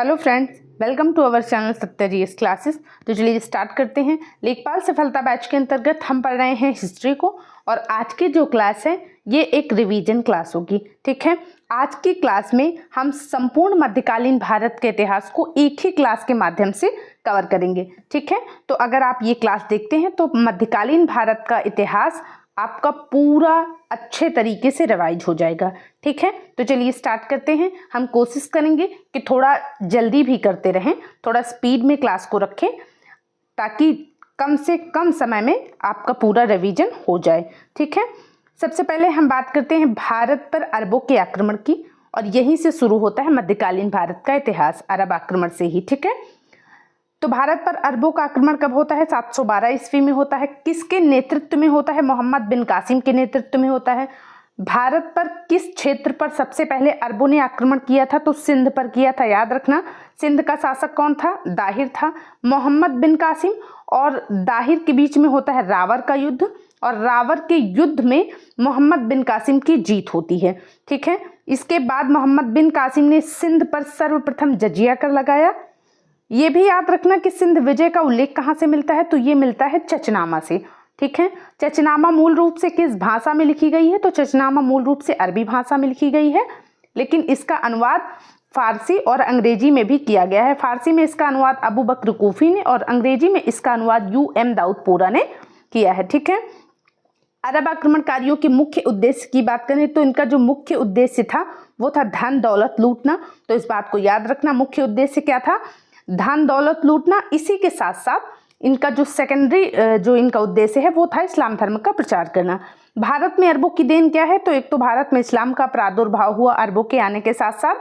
Hello friends, welcome to our channel Satya GS classes. तो चलिए start करते हैं। लेखपाल सफलता बैच के अंतर्गत हम पढ़ रहे हैं हिस्ट्री को, और आज की जो क्लास है ये एक रिवीजन क्लास होगी। ठीक है, आज की क्लास में हम संपूर्ण मध्यकालीन भारत के इतिहास को एक ही क्लास के माध्यम से कवर करेंगे। ठीक है, तो अगर आप ये क्लास देखते हैं तो मध्यकालीन भारत का इतिहास आपका पूरा अच्छे तरीके से रिवाइज हो जाएगा। ठीक है, तो चलिए स्टार्ट करते हैं। हम कोशिश करेंगे कि थोड़ा जल्दी भी करते रहें, थोड़ा स्पीड में क्लास को रखें ताकि कम से कम समय में आपका पूरा रिवीजन हो जाए। ठीक है, सबसे पहले हम बात करते हैं भारत पर अरबों के आक्रमण की, और यहीं से शुरू होता है मध्यकालीन भारत का इतिहास, अरब आक्रमण से ही। ठीक है, तो भारत पर अरबों का आक्रमण कब होता है? 712 ईस्वी में होता है। किसके नेतृत्व में होता है? मोहम्मद बिन कासिम के नेतृत्व में होता है। भारत पर किस क्षेत्र पर सबसे पहले अरबों ने आक्रमण किया था? तो सिंध पर किया था। याद रखना, सिंध का शासक कौन था? दाहिर था। मोहम्मद बिन कासिम और दाहिर के बीच में होता है रावर का युद्ध, और रावर के युद्ध में मोहम्मद बिन कासिम की जीत होती है। ठीक है, इसके बाद मोहम्मद बिन कासिम ने सिंध पर सर्वप्रथम जजिया कर लगाया। ये भी याद रखना कि सिंध विजय का उल्लेख कहाँ से मिलता है? तो ये मिलता है चचनामा से। ठीक है, चचनामा मूल रूप से किस भाषा में लिखी गई है? तो चचनामा मूल रूप से अरबी भाषा में लिखी गई है, लेकिन इसका अनुवाद फारसी और अंग्रेजी में भी किया गया है। फारसी में इसका अनुवाद अबू बकर कूफी ने, और अंग्रेजी में इसका अनुवाद यूएम दाऊदपोरा ने किया है। ठीक है, अरब आक्रमणकारियों के मुख्य उद्देश्य की बात करें तो इनका जो मुख्य उद्देश्य था वो था धन दौलत लूटना। तो इस बात को याद रखना, मुख्य उद्देश्य क्या था? धन दौलत लूटना। इसी के साथ साथ इनका जो सेकेंडरी जो इनका उद्देश्य है वो था इस्लाम धर्म का प्रचार करना। भारत में अरबों की देन क्या है? तो एक तो भारत में इस्लाम का प्रादुर्भाव हुआ अरबों के आने के साथ साथ,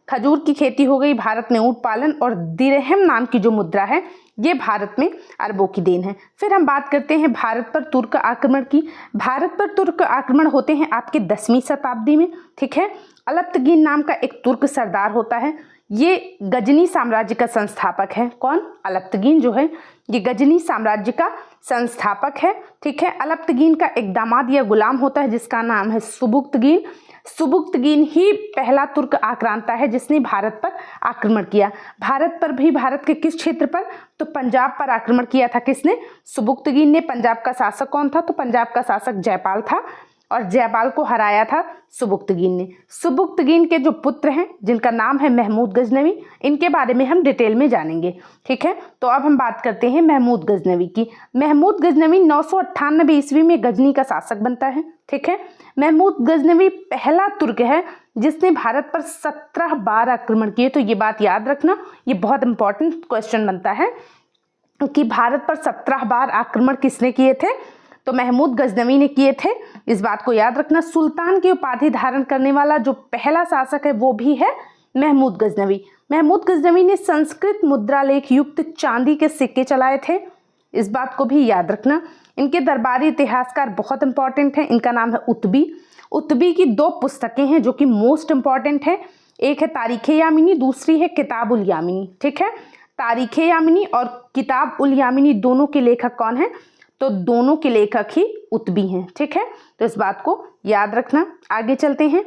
खजूर की खेती हो गई, भारत में ऊंट पालन, और दिरहम नाम की जो मुद्रा है ये भारत में अरबों की देन है। फिर हम बात करते हैं भारत पर तुर्क आक्रमण की। भारत पर तुर्क आक्रमण होते हैं आपके 10वीं शताब्दी में। ठीक है, अलप्तगीन नाम का एक तुर्क सरदार होता है, ये गजनी साम्राज्य का संस्थापक है। कौन? अलप्तगीन जो है ये गजनी साम्राज्य का संस्थापक है। ठीक है, अलप्तगीन का एक दामाद या गुलाम होता है जिसका नाम है सुबुक्तगीन। सुबुक्तगीन ही पहला तुर्क आक्रांता है जिसने भारत पर आक्रमण किया। भारत पर भी, भारत के किस क्षेत्र पर? तो पंजाब पर आक्रमण किया था। किसने? सुबुक्तगीन ने। पंजाब का शासक कौन था? तो पंजाब का शासक जयपाल था, और जयपाल को हराया था सुबुक्तगीन ने। सुबुक्तगीन के जो पुत्र हैं जिनका नाम है महमूद गजनवी, इनके बारे में हम डिटेल में जानेंगे। ठीक है, तो अब हम बात करते हैं महमूद गजनवी की। महमूद गजनवी 998 ईस्वी में गजनी का शासक बनता है। ठीक है, महमूद गजनवी पहला तुर्क है जिसने भारत पर 17 बार आक्रमण किए। तो ये बात याद रखना, ये बहुत इंपॉर्टेंट क्वेश्चन बनता है कि भारत पर 17 बार आक्रमण किसने किए थे? तो महमूद गजनवी ने किए थे। इस बात को याद रखना। सुल्तान की उपाधि धारण करने वाला जो पहला शासक है वो भी है महमूद गजनवी। महमूद गजनवी ने संस्कृत मुद्रा लेख युक्त चांदी के सिक्के चलाए थे। इस बात को भी याद रखना। इनके दरबारी इतिहासकार बहुत इंपॉर्टेंट हैं, इनका नाम है उतबी। उतबी की 2 पुस्तकें हैं जो कि मोस्ट इंपॉर्टेंट है। एक है तारीख यामिनी, दूसरी है किताब उल यामिनी। ठीक है, तारीख यामिनी और किताब उल यामिनी दोनों के लेखक कौन है? तो दोनों के लेखक ही उतबी हैं। ठीक है, तो इस बात को याद रखना। आगे चलते हैं,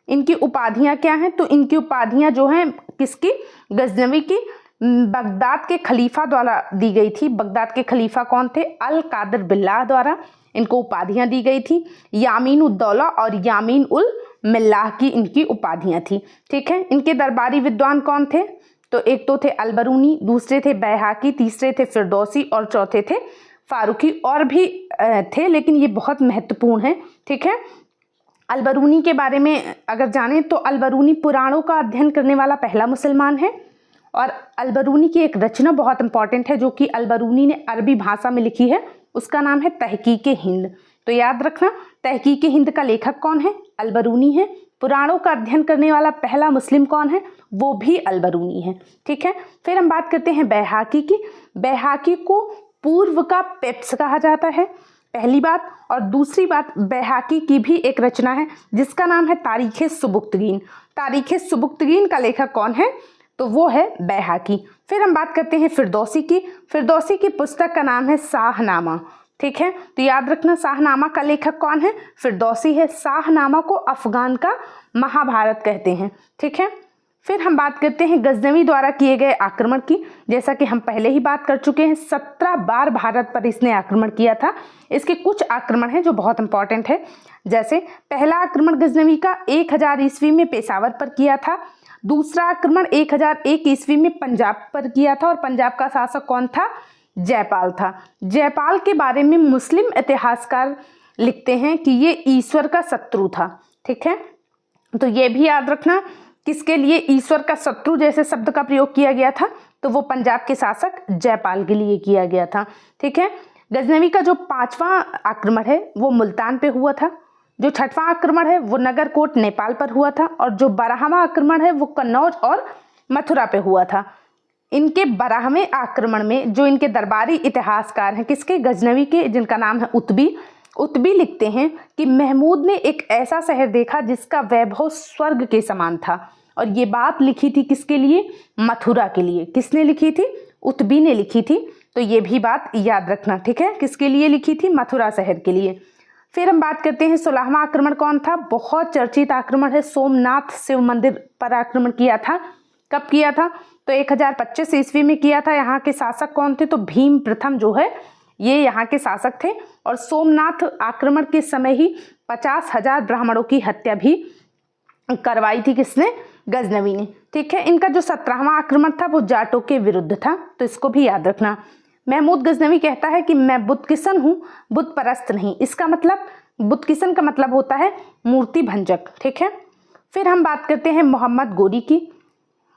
इनकी उपाधियां क्या हैं? तो इनकी उपाधियां जो हैं किसकी? गजनवी की बगदाद के खलीफा द्वारा दी गई थी। बगदाद के खलीफा कौन थे? अल कादर बिल्लाह द्वारा इनको उपाधियां दी गई थी। यामीन उद दौला और यामीन उल मिल्लाह की इनकी उपाधियां थी। ठीक है, इनके दरबारी विद्वान कौन थे? तो एक तो थे अलबरूनी, दूसरे थे बैहाकी, तीसरे थे फिरदौसी, और चौथे थे फारूकी। और भी थे लेकिन ये बहुत महत्वपूर्ण है। ठीक है, अलबरूनी के बारे में अगर जानें तो अलबरूनी पुराणों का अध्ययन करने वाला पहला मुसलमान है, और अलबरूनी की एक रचना बहुत इंपॉर्टेंट है जो कि अलबरूनी ने अरबी भाषा में लिखी है, उसका नाम है तहकीक हिंद। तो याद रखना, तहकीक हिंद का लेखक कौन है? अलबरूनी है। पुराणों का अध्ययन करने वाला पहला मुस्लिम कौन है? वो भी अलबरूनी है। ठीक है, फिर हम बात करते हैं बैहाकी की। बैहाकी को पूर्व का पेप्स कहा जाता है, पहली बात। और दूसरी बात, बैहाकी की भी एक रचना है जिसका नाम है तारीख सुबुक्तगीन। तारीख सुबुक्तगीन का लेखक कौन है? तो वो है बैहाकी। फिर हम बात करते हैं फिरदौसी की। फिरदौसी की पुस्तक का नाम है शाहनामा। ठीक है, तो याद रखना शाहनामा का लेखक कौन है? फिरदौसी है। शाहनामा को अफगान का महाभारत कहते हैं। ठीक है, फिर हम बात करते हैं गजनवी द्वारा किए गए आक्रमण की। जैसा कि हम पहले ही बात कर चुके हैं, 17 बार भारत पर इसने आक्रमण किया था। इसके कुछ आक्रमण हैं जो बहुत इंपॉर्टेंट है। जैसे पहला आक्रमण गजनवी का 1000 ईस्वी में पेशावर पर किया था। दूसरा आक्रमण 1001 ईस्वी में पंजाब पर किया था और पंजाब का शासक कौन था? जयपाल था। जयपाल के बारे में मुस्लिम इतिहासकार लिखते हैं कि ये ईश्वर का शत्रु था। ठीक है, तो ये भी याद रखना, किसके लिए ईश्वर का शत्रु जैसे शब्द का प्रयोग किया गया था, तो वो पंजाब के शासक जयपाल के लिए किया गया था। ठीक है, गजनवी का जो 5वां आक्रमण है वो मुल्तान पे हुआ था। जो 6वां आक्रमण है वो नगरकोट नेपाल पर हुआ था और जो 12वां आक्रमण है वो कन्नौज और मथुरा पे हुआ था। इनके 12वें आक्रमण में जो इनके दरबारी इतिहासकार हैं किसके? गजनवी के, जिनका नाम है उत्बी लिखते हैं कि महमूद ने एक ऐसा शहर देखा जिसका वैभव स्वर्ग के समान था। और ये बात लिखी थी किसके लिए? मथुरा के लिए। किसने लिखी थी? उत्बी ने लिखी थी। तो ये भी बात याद रखना। ठीक है, किसके लिए लिखी थी? मथुरा शहर के लिए। फिर हम बात करते हैं 16वां आक्रमण कौन था? बहुत चर्चित आक्रमण है, सोमनाथ शिव मंदिर पर आक्रमण किया था। कब किया था? तो 1025 ईस्वी में किया था। यहाँ के शासक कौन थे? तो भीम प्रथम जो है ये यहाँ के शासक थे। और सोमनाथ आक्रमण के समय ही 50,000 ब्राह्मणों की हत्या भी करवाई थी किसने? गजनवी ने। ठीक है, इनका जो 17वां आक्रमण था वो जाटों के विरुद्ध था, तो इसको भी याद रखना। महमूद गजनवी कहता है कि मैं बुद्ध किसन हूँ, बुद्ध परस्त नहीं। इसका मतलब, बुद्ध किसन का मतलब होता है मूर्ति भंजक। ठीक है, फिर हम बात करते हैं मोहम्मद गोरी की।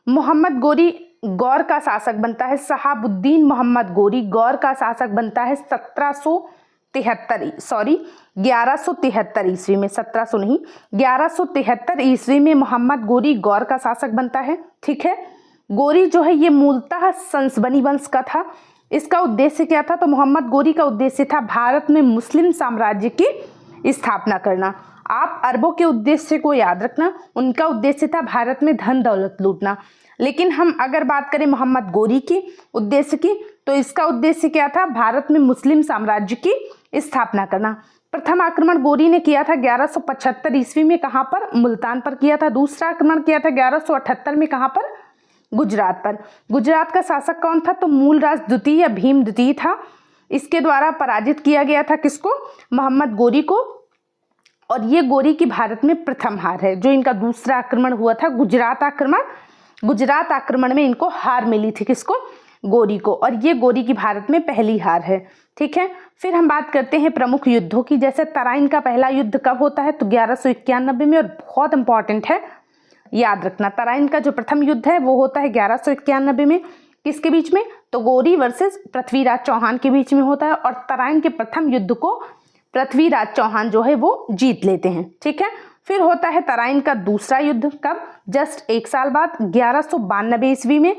मोहम्मद गोरी गौर का शासक बनता है। शहाबुद्दीन मोहम्मद गोरी गौर का शासक बनता है 1173 ईस्वी में। 1700 नहीं, 1173 ईस्वी में मोहम्मद गोरी गौर का शासक बनता है। ठीक है, गोरी जो है ये मूलतः संसबनी वंश का था। इसका उद्देश्य क्या था? तो मोहम्मद गोरी का उद्देश्य था भारत में मुस्लिम साम्राज्य की स्थापना करना। आप अरबों के उद्देश्य को याद रखना, उनका उद्देश्य था भारत में धन दौलत लूटना। लेकिन हम अगर बात करें मोहम्मद गोरी की उद्देश्य की, तो इसका उद्देश्य क्या था? भारत में मुस्लिम साम्राज्य की स्थापना करना। प्रथम आक्रमण गोरी ने किया था 1175 ईस्वी में। कहाँ पर? मुल्तान पर किया था। दूसरा आक्रमण किया था 1178 में। कहाँ पर? गुजरात पर। गुजरात का शासक कौन था? तो मूलराज द्वितीय या भीम द्वितीय था। इसके द्वारा पराजित किया गया था किसको? मोहम्मद गोरी को। और ये गोरी की भारत में प्रथम हार है। जो इनका दूसरा आक्रमण हुआ था गुजरात आक्रमण में इनको हार मिली थी। किसको? गोरी को। और ये गोरी की भारत में पहली हार है। ठीक है, फिर हम बात करते हैं प्रमुख युद्धों की। जैसे तराइन का पहला युद्ध कब होता है? तो 1191 में, और बहुत इंपॉर्टेंट है, याद रखना। तराइन का जो प्रथम युद्ध है वो होता है 1191 में। किसके बीच में? तो गोरी वर्सेस पृथ्वीराज चौहान के बीच में होता है। और तराइन के प्रथम युद्ध को पृथ्वीराज चौहान जो है वो जीत लेते हैं। ठीक है, फिर होता है तराइन का दूसरा युद्ध। कब? जस्ट 1 साल बाद 1192 ईस्वी में,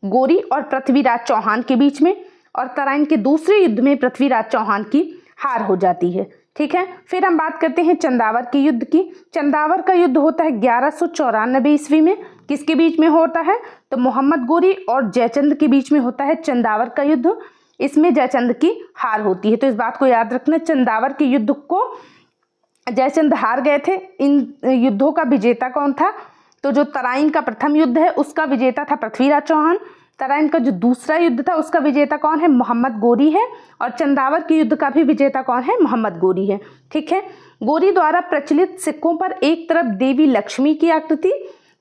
गोरी और पृथ्वीराज चौहान के बीच में। और तराइन के दूसरे युद्ध में पृथ्वीराज चौहान की हार हो जाती है। ठीक है, फिर हम बात करते हैं चंदावर के युद्ध की। चंदावर का युद्ध होता है 1194 ईस्वी में। किसके बीच में होता है? तो मोहम्मद गोरी और जयचंद के बीच में होता है चंदावर का युद्ध। इसमें जयचंद की हार होती है, तो इस बात को याद रखना। चंदावर के युद्ध को जयचंद हार गए थे। इन युद्धों का विजेता कौन था? तो जो तराइन का प्रथम युद्ध है उसका विजेता था पृथ्वीराज चौहान। तराइन का जो दूसरा युद्ध था उसका विजेता कौन है? मोहम्मद गोरी है। और चंदावर के युद्ध का भी विजेता कौन है? मोहम्मद गोरी है। ठीक है, गोरी द्वारा प्रचलित सिक्कों पर एक तरफ देवी लक्ष्मी की आकृति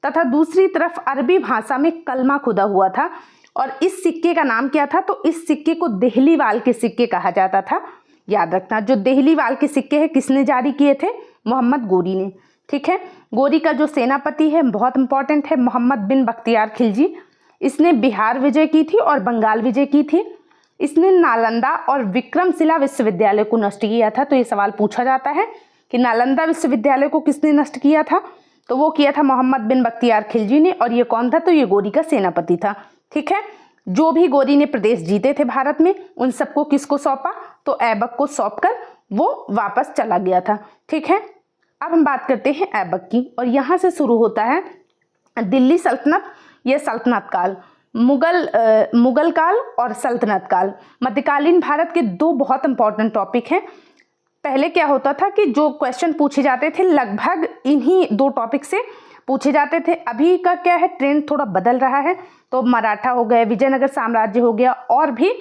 तथा दूसरी तरफ अरबी भाषा में कलमा खुदा हुआ था। और इस सिक्के का नाम क्या था? तो इस सिक्के को देहलीवाल के सिक्के कहा जाता था। याद रखना, जो देहलीवाल के सिक्के हैं किसने जारी किए थे? मोहम्मद गोरी ने। ठीक है, गोरी का जो सेनापति है बहुत इंपॉर्टेंट है, मोहम्मद बिन बख्तियार खिलजी। इसने बिहार विजय की थी और बंगाल विजय की थी। इसने नालंदा और विक्रमशिला विश्वविद्यालय को नष्ट किया था। तो ये सवाल पूछा जाता है कि नालंदा विश्वविद्यालय को किसने नष्ट किया था? तो वो किया था मोहम्मद बिन बख्तियार खिलजी ने। और ये कौन था? तो ये गोरी का सेनापति था। ठीक है, जो भी गोरी ने प्रदेश जीते थे भारत में उन सबको किसको सौंपा? तो ऐबक को सौंपकर वो वापस चला गया था। ठीक है, अब हम बात करते हैं ऐबक की। और यहाँ से शुरू होता है दिल्ली सल्तनत या सल्तनत काल। मुगल काल और सल्तनत काल। मध्यकालीन भारत के 2 बहुत इंपॉर्टेंट टॉपिक हैं। पहले क्या होता था कि जो क्वेश्चन पूछे जाते थे लगभग इन्हीं 2 टॉपिक से पूछे जाते थे। अभी का क्या है, ट्रेंड थोड़ा बदल रहा है, तो मराठा हो गए, विजयनगर साम्राज्य हो गया, और भी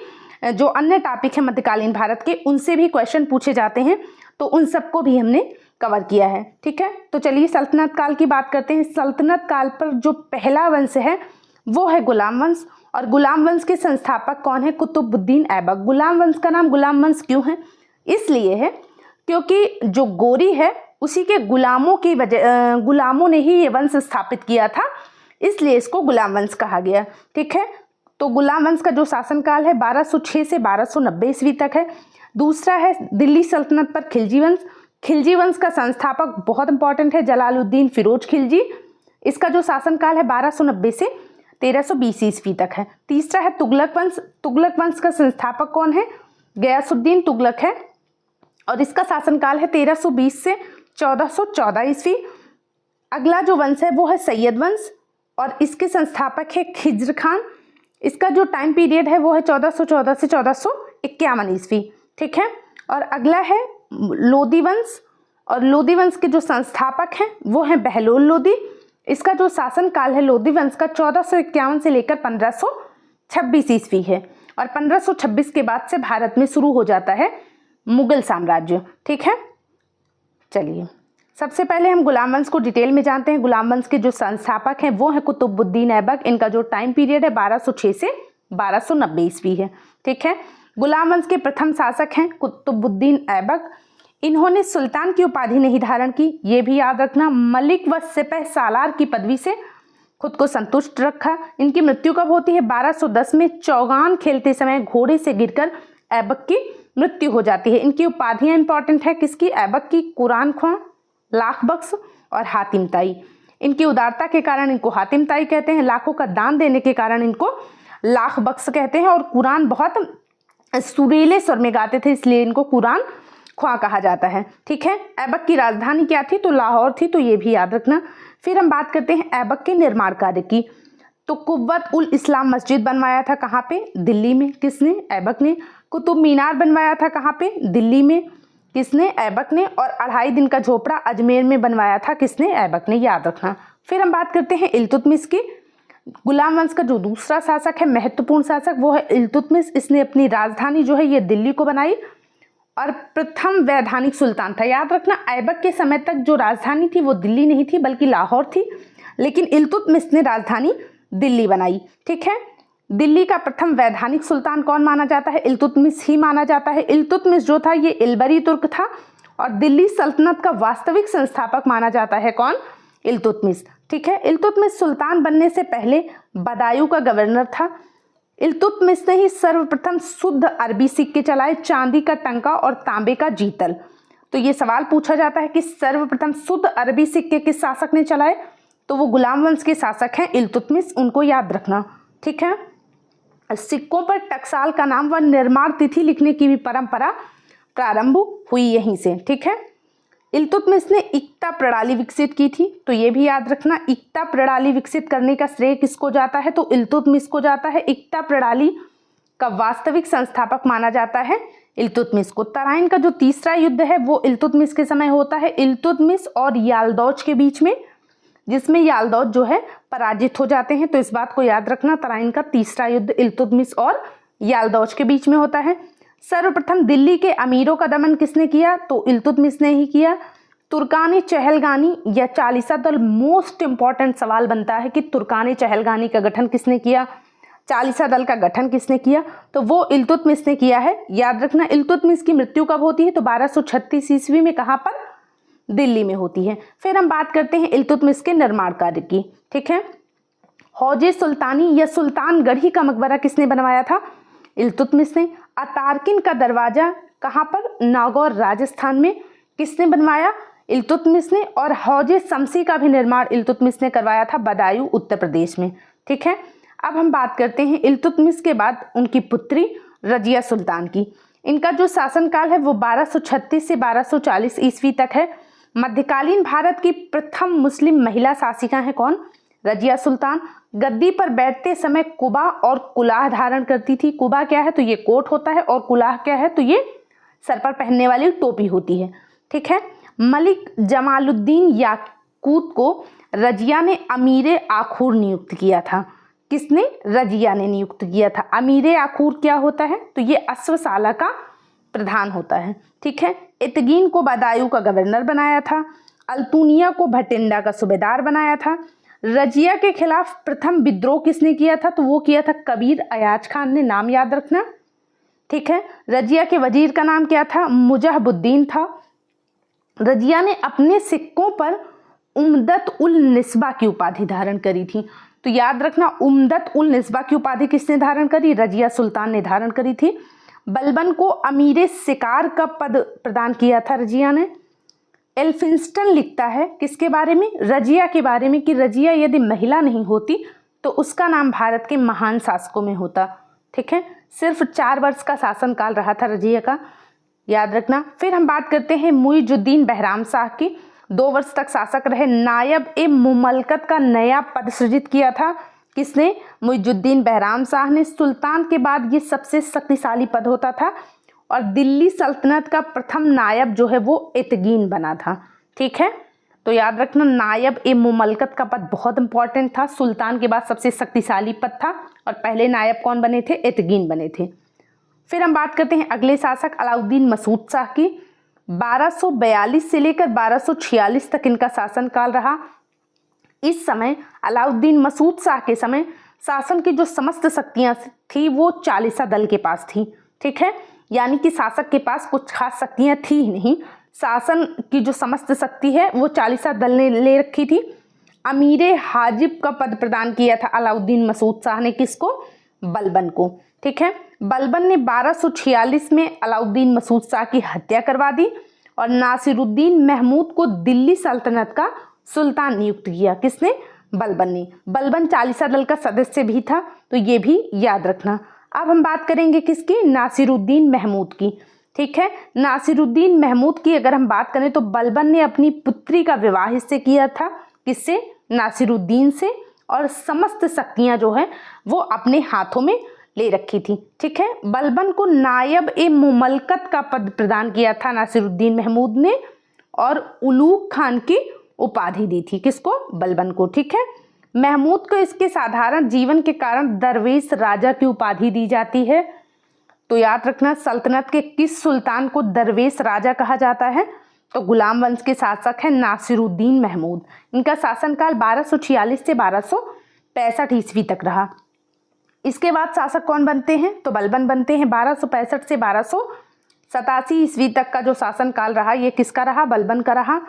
जो अन्य टॉपिक है मध्यकालीन भारत के, उनसे भी क्वेश्चन पूछे जाते हैं, तो उन सबको भी हमने कवर किया है। ठीक है, तो चलिए सल्तनत काल की बात करते हैं। सल्तनत काल पर जो पहला वंश है वो है गुलाम वंश, और गुलाम वंश के संस्थापक कौन है? कुतुबुद्दीन ऐबक। गुलाम वंश का नाम गुलाम वंश क्यों है? इसलिए है क्योंकि जो गोरी है उसी के गुलामों की वजह, गुलामों ने ही ये वंश स्थापित किया था, इसलिए इसको गुलाम वंश कहा गया। ठीक है, तो गुलाम वंश का जो शासनकाल है 1206 से 1290 ईस्वी तक है। दूसरा है दिल्ली सल्तनत पर खिलजी वंश। खिलजी वंश का संस्थापक बहुत इंपॉर्टेंट है, जलालुद्दीन फिरोज खिलजी। इसका जो शासनकाल है 1290 से 1320 ईस्वी तक है। तीसरा है तुगलक वंश। तुगलक वंश का संस्थापक कौन है? गयासुद्दीन तुगलक है, और इसका शासनकाल है 1320 से 1414 ईस्वी। अगला जो वंश है वो है सैयद वंश, और इसके संस्थापक है खिज्र खान। इसका जो टाइम पीरियड है वो है 1414 से 1451 ईस्वी। ठीक है, और अगला है लोदी वंश, और लोदी वंश के जो संस्थापक हैं वो हैं बहलोल लोदी। इसका जो शासन काल है लोदी वंश का 1451 से लेकर 1526 ईस्वी है, और 1526 के बाद से भारत में शुरू हो जाता है मुगल साम्राज्य। ठीक है, चलिए सबसे पहले हम गुलाम वंश को डिटेल में जानते हैं। गुलाम वंश के जो संस्थापक हैं वो हैं कुतुबुद्दीन ऐबक। इनका जो टाइम पीरियड है 1206 से 1290 ईस्वी है। ठीक है, गुलाम वंश के प्रथम शासक हैं कुतुबुद्दीन ऐबक। इन्होंने सुल्तान की उपाधि नहीं धारण की, ये भी याद रखना। मलिक व सिपह सालार की पदवी से खुद को संतुष्ट रखा। इनकी मृत्यु कब होती है? 1210 में चौगान खेलते समय घोड़े से गिरकर ऐबक की मृत्यु हो जाती है। इनकी उपाधियां इंपॉर्टेंट है किसकी? ऐबक की। कुरान ख्वां, लाख बख्श और हातिम ताई। इनकी उदारता के कारण इनको हातिम ताई कहते हैं, लाखों का दान देने के कारण इनको लाख बख्श कहते हैं, और कुरान बहुत सुरीले स्वर में गाते थे इसलिए इनको कुरान ख्वां कहा जाता है। ठीक है, ऐबक की राजधानी क्या थी? तो लाहौर थी, तो ये भी याद रखना। फिर हम बात करते हैं ऐबक के निर्माण कार्य की। तो कुव्वत उल इस्लाम मस्जिद बनवाया था कहाँ पे? दिल्ली में। किसने? ऐबक ने। कुतुब मीनार बनवाया था कहाँ पे? दिल्ली में। किसने? ऐबक ने। और 2.5 दिन का झोपड़ा अजमेर में बनवाया था किसने? ऐबक ने, याद रखना। फिर हम बात करते हैं इल्तुतमिश की। गुलाम वंश का जो दूसरा शासक है, महत्वपूर्ण शासक, वो है इल्तुतमिश। इसने अपनी राजधानी जो है ये दिल्ली को बनाई, और प्रथम वैधानिक सुल्तान था। याद रखना, ऐबक के समय तक जो राजधानी थी वो दिल्ली नहीं थी बल्कि लाहौर थी, लेकिन इल्तुतमिश ने राजधानी दिल्ली बनाई। ठीक है, दिल्ली का प्रथम वैधानिक सुल्तान कौन माना जाता है? इल्तुतमिश ही माना जाता है। इल्तुतमिश जो था ये इल्बरी तुर्क था, और दिल्ली सल्तनत का वास्तविक संस्थापक माना जाता है कौन? इल्तुतमिश। ठीक है, इल्तुतमिश सुल्तान बनने से पहले बदायूं का गवर्नर था। इल्तुतमिश ने ही सर्वप्रथम शुद्ध अरबी सिक्के चलाए, चांदी का टंका और तांबे का जीतल। तो ये सवाल पूछा जाता है कि सर्वप्रथम शुद्ध अरबी सिक्के किस शासक ने चलाए? तो वो गुलाम वंश के शासक हैं इल्तुतमिश, उनको याद रखना। ठीक है, सिक्कों पर टकसाल का नाम व निर्माण तिथि लिखने की भी परंपरा प्रारंभ हुई यहीं से। ठीक है, इल्तुतमिश ने इक्ता प्रणाली विकसित की थी, तो ये भी याद रखना। इक्ता प्रणाली विकसित करने का श्रेय किसको जाता है? तो इल्तुतमिश को जाता है। इक्ता प्रणाली का वास्तविक संस्थापक माना जाता है इल्तुतमिश को। तराइन का जो तीसरा युद्ध है वो इल्तुतमिश के समय होता है, इल्तुतमिश और यालदौज के बीच में, जिसमें यालदौज जो है पराजित हो जाते हैं। तो इस बात को याद रखना, तराइन का तीसरा युद्ध इल्तुतमिश और यालदौज के बीच में होता है। सर्वप्रथम दिल्ली के अमीरों का दमन किसने किया? तो इल्तुतमिश ने ही किया। तुर्कानी चहलगानी या चालीसा दल, मोस्ट इंपॉर्टेंट सवाल बनता है कि तुर्कानी चहलगानी का गठन किसने किया, चालीसा दल का गठन किसने किया? तो वो इल्तुतमिश ने किया है, याद रखना। इल्तुतमिश की मृत्यु कब होती है? तो 1236 ईस्वी में। कहाँ पर? दिल्ली में होती है। फिर हम बात करते हैं इल्तुतमिश के निर्माण कार्य की। ठीक है, हौजे सुल्तानी या सुल्तानगढ़ी का मकबरा किसने बनवाया था? इल्तुतमिश ने। अतारकिन का दरवाजा कहाँ पर? नागौर राजस्थान में। किसने बनवाया? इल्तुतमिश ने। और हौजे शमसी का भी निर्माण इल्तुतमिश ने करवाया था, बदायूं उत्तर प्रदेश में। ठीक है, अब हम बात करते हैं इल्तुतमिश के बाद उनकी पुत्री रजिया सुल्तान की। इनका जो शासनकाल है वो 1236 से 1240 ईस्वी तक है। मध्यकालीन भारत की प्रथम मुस्लिम महिला शासिका है कौन? रजिया सुल्तान। गद्दी पर बैठते समय कुबा और कुलाह धारण करती थी। कुबा क्या है? तो ये कोट होता है, और कुलाह क्या है? तो ये सर पर पहनने वाली टोपी होती है। ठीक है, मलिक जमालुद्दीन याकूत को रजिया ने अमीर आखूर नियुक्त किया था। किसने? रजिया ने नियुक्त किया था। अमीर आखूर क्या होता है? तो ये अश्वशाला का प्रधान होता है। ठीक है। इतगीन को बदायूं का गवर्नर बनाया था। अल्तुनिया को भटिंडा का सूबेदार बनाया था। रजिया के खिलाफ प्रथम विद्रोह किसने किया था? तो वो किया था कबीर अयाज खान ने। नाम याद रखना। ठीक है। रजिया के वजीर का नाम क्या था? मुजहबुद्दीन था। रजिया ने अपने सिक्कों पर उम्दत उल निस्बा की उपाधि धारण करी थी। तो याद रखना, उम्दत उल निस्बा की उपाधि किसने धारण करी? रजिया सुल्तान ने धारण करी थी। बलबन को अमीर शिकार का पद प्रदान किया था रजिया ने। एल्फिंस्टन लिखता है किसके बारे में? रजिया के बारे में, कि रजिया यदि महिला नहीं होती तो उसका नाम भारत के महान शासकों में होता। ठीक है। सिर्फ 4 वर्ष का शासनकाल रहा था रजिया का, याद रखना। फिर हम बात करते हैं मुइजुद्दीन बहराम शाह की। 2 वर्ष तक शासक रहे। नायब ए मुमलकत का नया पद सृजित किया था। किसने? मुइजुद्दीन बहराम शाह ने। सुल्तान के बाद ये सबसे शक्तिशाली पद होता था और दिल्ली सल्तनत का प्रथम नायब जो है वो इतगीन बना था। ठीक है। तो याद रखना, नायब ए मुमलकत का पद बहुत इंपॉर्टेंट था। सुल्तान के बाद सबसे शक्तिशाली पद था और पहले नायब कौन बने थे? इतगीन बने थे। फिर हम बात करते हैं अगले शासक अलाउद्दीन मसूद शाह की। 1242 से लेकर 1246 तक इनका शासनकाल रहा। इस समय अलाउद्दीन मसूद शाह के समय शासन की जो समस्त शक्तियां थी वो चालीसा दल के पास थी। ठीक है। यानी कि शासक के पास कुछ खास शक्तियां थी ही नहीं। शासन की जो समस्त शक्ति है वो चालीसा दल ने ले रखी थी। अमीर हाजिब का पद प्रदान किया था अलाउद्दीन मसूद शाह ने। किसको? बलबन को। ठीक है। बलबन ने 1246 में अलाउद्दीन मसूद शाह की हत्या करवा दी और नासिरुद्दीन महमूद को दिल्ली सल्तनत का सुल्तान नियुक्त किया। किसने? बलबन ने। बलबन चालीसा दल का सदस्य भी था, तो ये भी याद रखना। अब हम बात करेंगे किसकी? नासिरुद्दीन महमूद की। ठीक है। नासिरुद्दीन महमूद की अगर हम बात करें तो बलबन ने अपनी पुत्री का विवाह इससे किया था। किससे? नासिरुद्दीन से। और समस्त शक्तियां जो है वो अपने हाथों में ले रखी थी। ठीक है। बलबन को नायब ए मुमलकत का पद प्रदान किया था नासिरुद्दीन महमूद ने और उलूग खान की उपाधि दी थी। किसको? बलबन को। ठीक है। महमूद को इसके साधारण जीवन के कारण दरवेश राजा की उपाधि दी जाती है। तो याद रखना, सल्तनत के किस सुल्तान को दरवेश राजा कहा जाता है? तो गुलाम वंश के शासक है नासिरुद्दीन महमूद। इनका शासनकाल 1246 से 1265 ईस्वी तक रहा। इसके बाद शासक कौन बनते हैं? तो बलबन बनते हैं। 1265 से 1287 ईस्वी तक का जो शासनकाल रहा ये किसका रहा? बलबन का रहा।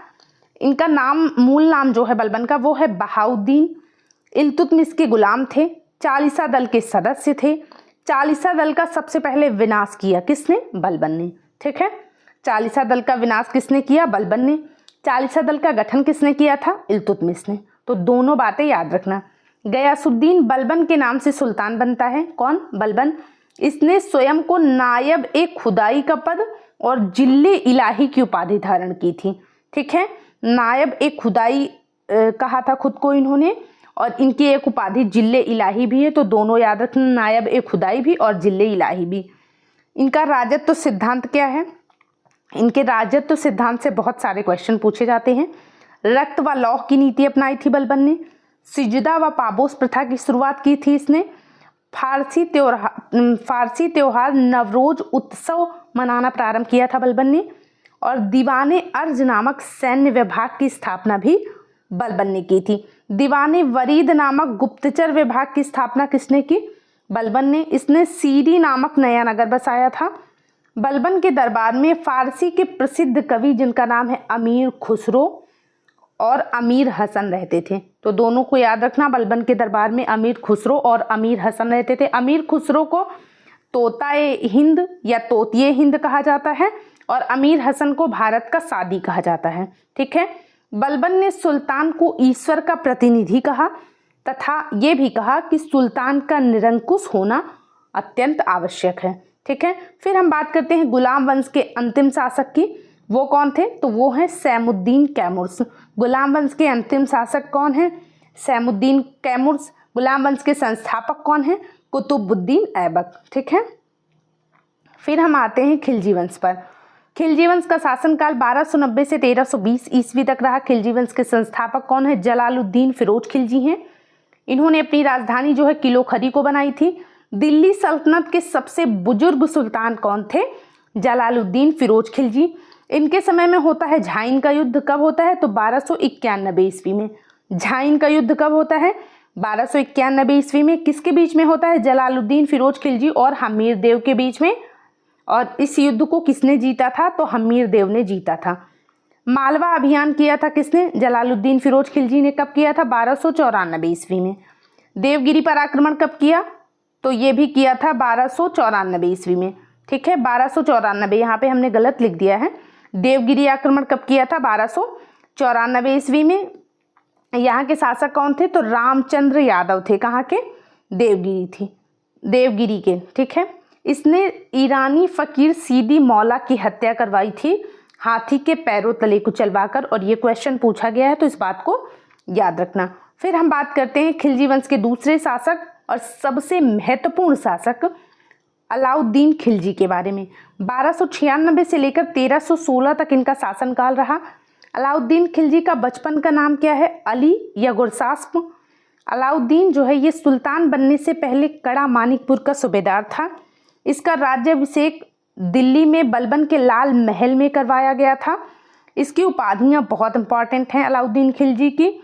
इनका नाम, मूल नाम जो है बलबन का वो है बहाउद्दीन। इल्तुतमिश के गुलाम थे। चालीसा दल के सदस्य थे। चालीसा दल का सबसे पहले विनाश किया किसने? बलबन ने। ठीक है। चालीसा दल का विनाश किसने किया? बलबन ने। चालीसा दल का गठन किसने किया था? इल्तुतमिश ने। तो दोनों बातें याद रखना। गयासुद्दीन बलबन के नाम से सुल्तान बनता है। कौन? बलबन। इसने स्वयं को नायब ए खुदाई का पद और जिल्ले इलाही की उपाधि धारण की थी। ठीक है। नायब ए खुदाई कहा था खुद को इन्होंने और इनकी एक उपाधि जिल्ले इलाही भी है। तो दोनों याद रखना, नायब ए खुदाई भी और जिल्ले इलाही भी। इनका राजत्व सिद्धांत क्या है? इनके राजत्व सिद्धांत से बहुत सारे क्वेश्चन पूछे जाते हैं। रक्त व लौह की नीति अपनाई थी बलबन ने। सिजदा व पाबोस प्रथा की शुरुआत की थी इसने। फारसी त्योहार नवरोज उत्सव मनाना प्रारंभ किया था बलबन ने। और दीवाने अर्ज नामक सैन्य विभाग की स्थापना भी बलबन ने की थी। दीवाने वरीद नामक गुप्तचर विभाग की स्थापना किसने की? बलबन ने। इसने सीरी नामक नया नगर बसाया था। बलबन के दरबार में फारसी के प्रसिद्ध कवि जिनका नाम है अमीर खुसरो और अमीर हसन रहते थे। तो दोनों को याद रखना, बलबन के दरबार में अमीर खुसरो और अमीर हसन रहते थे। अमीर खुसरो को तोताए हिंद या तोतिए हिंद कहा जाता है और अमीर हसन को भारत का सादी कहा जाता है। ठीक है। बलबन ने सुल्तान को ईश्वर का प्रतिनिधि कहा तथा ये भी कहा कि सुल्तान का निरंकुश होना अत्यंत आवश्यक है। ठीक है। फिर हम बात करते हैं गुलाम वंश के अंतिम शासक की। वो कौन थे? तो वो हैं सैमुद्दीन कैमुर्स। गुलाम वंश के अंतिम शासक कौन हैं? सैमुद्दीन कैमुर्स। गुलाम वंश के संस्थापक कौन हैं? कुतुबुद्दीन ऐबक। ठीक है। फिर हम आते हैं खिलजी वंश पर। खिलजी वंश का शासनकाल 1290 से 1320 ईस्वी तक रहा। खिलजी वंश के संस्थापक कौन है? जलालुद्दीन फिरोज खिलजी हैं। इन्होंने अपनी राजधानी जो है किलो खरी को बनाई थी। दिल्ली सल्तनत के सबसे बुजुर्ग सुल्तान कौन थे? जलालुद्दीन फिरोज खिलजी। इनके समय में होता है झाइन का युद्ध। कब होता है? तो 1291 ईस्वी में। झाइन का युद्ध कब होता है? 1291 ईस्वी में। किसके बीच में होता है? जलालुद्दीन फिरोज खिलजी और हमीर देव के बीच में। और इस युद्ध को किसने जीता था? तो हमीर देव ने जीता था। मालवा अभियान किया था किसने? जलालुद्दीन फिरोज खिलजी ने। कब किया था? 1294 ईस्वी में। देवगिरी पर आक्रमण कब किया? तो ये भी किया था 1294 ईस्वी में। ठीक है, 1294, यहाँ पे हमने गलत लिख दिया है। देवगिरी आक्रमण कब किया था? 1294 ईस्वी में। यहाँ के शासक कौन थे? तो रामचंद्र यादव थे। कहाँ के? देवगिरी के। ठीक है, इसने ईरानी फकीर सीदी मौला की हत्या करवाई थी हाथी के पैरों तले कुचलवाकर, और ये क्वेश्चन पूछा गया है तो इस बात को याद रखना। फिर हम बात करते हैं खिलजी वंश के दूसरे शासक और सबसे महत्वपूर्ण शासक अलाउद्दीन खिलजी के बारे में। 1296 से लेकर 1316 तक इनका शासनकाल रहा। अलाउद्दीन खिलजी का बचपन का नाम क्या है? अली या गुरसास्प। अलाउद्दीन जो है ये सुल्तान बनने से पहले कड़ा मानिकपुर का सूबेदार था। इसका राज्याभिषेक दिल्ली में बलबन के लाल महल में करवाया गया था। इसकी उपाधियां बहुत इंपॉर्टेंट हैं अलाउद्दीन खिलजी की।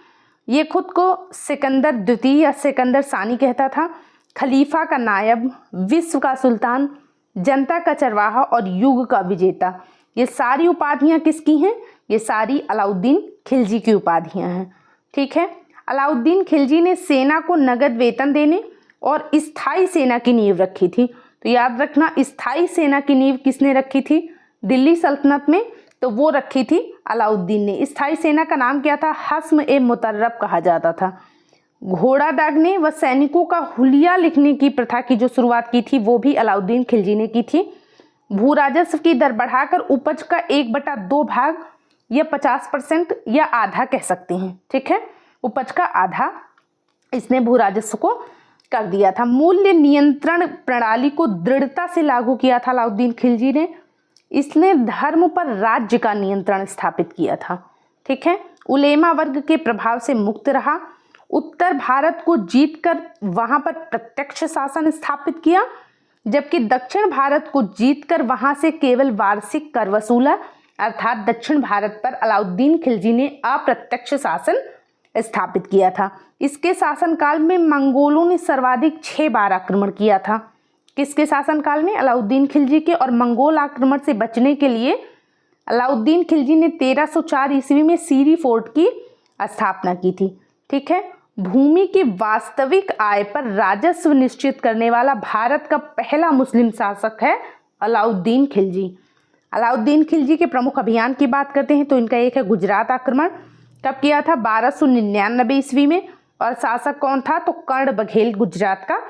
ये खुद को सिकंदर द्वितीय या सिकंदर सानी कहता था। खलीफा का नायब, विश्व का सुल्तान, जनता का चरवाहा और युग का विजेता, ये सारी उपाधियां किसकी हैं? ये सारी अलाउद्दीन खिलजी की उपाधियां हैं। ठीक है, अलाउद्दीन खिलजी ने सेना को नगद वेतन देने और स्थायी सेना की नींव रखी थी। तो याद रखना, स्थायी सेना की नींव किसने रखी थी दिल्ली सल्तनत में? तो वो रखी थी अलाउद्दीन ने। स्थायी सेना का नाम क्या था? हस्म ए मुतर्रब कहा जाता था। घोड़ा दागने व सैनिकों का हुलिया लिखने की प्रथा की जो शुरुआत की थी वो भी अलाउद्दीन खिलजी ने की थी। भू राजस्व की दर बढ़ाकर उपज का 1/2 भाग या 50% या आधा कह सकते हैं। ठीक है, उपज का आधा इसने भू राजस्व को कर दिया था। मूल्य नियंत्रण प्रणाली को दृढ़ता से लागू किया था अलाउद्दीन खिलजी ने। इसने धर्म पर राज्य का नियंत्रण स्थापित किया था। ठीक है, उलेमा वर्ग के प्रभाव से मुक्त रहा। उत्तर भारत को जीतकर वहां पर प्रत्यक्ष शासन स्थापित किया, जबकि दक्षिण भारत को जीतकर वहां से केवल वार्षिक कर वसूला। अर्थात दक्षिण भारत पर अलाउद्दीन खिलजी ने अप्रत्यक्ष शासन स्थापित किया था। इसके शासनकाल में मंगोलों ने सर्वाधिक 6 बार आक्रमण किया था। किसके शासनकाल में? अलाउद्दीन खिलजी के। और मंगोल आक्रमण से बचने के लिए अलाउद्दीन खिलजी ने 1304 ईस्वी में सीरी फोर्ट की स्थापना की थी। ठीक है, भूमि की वास्तविक आय पर राजस्व निश्चित करने वाला भारत का पहला मुस्लिम शासक है अलाउद्दीन खिलजी। अलाउद्दीन खिलजी के प्रमुख अभियान की बात करते हैं तो इनका एक है गुजरात आक्रमण। कब किया था? 1299 ईस्वी में। और शासक कौन था? तो कर्ण बघेल गुजरात का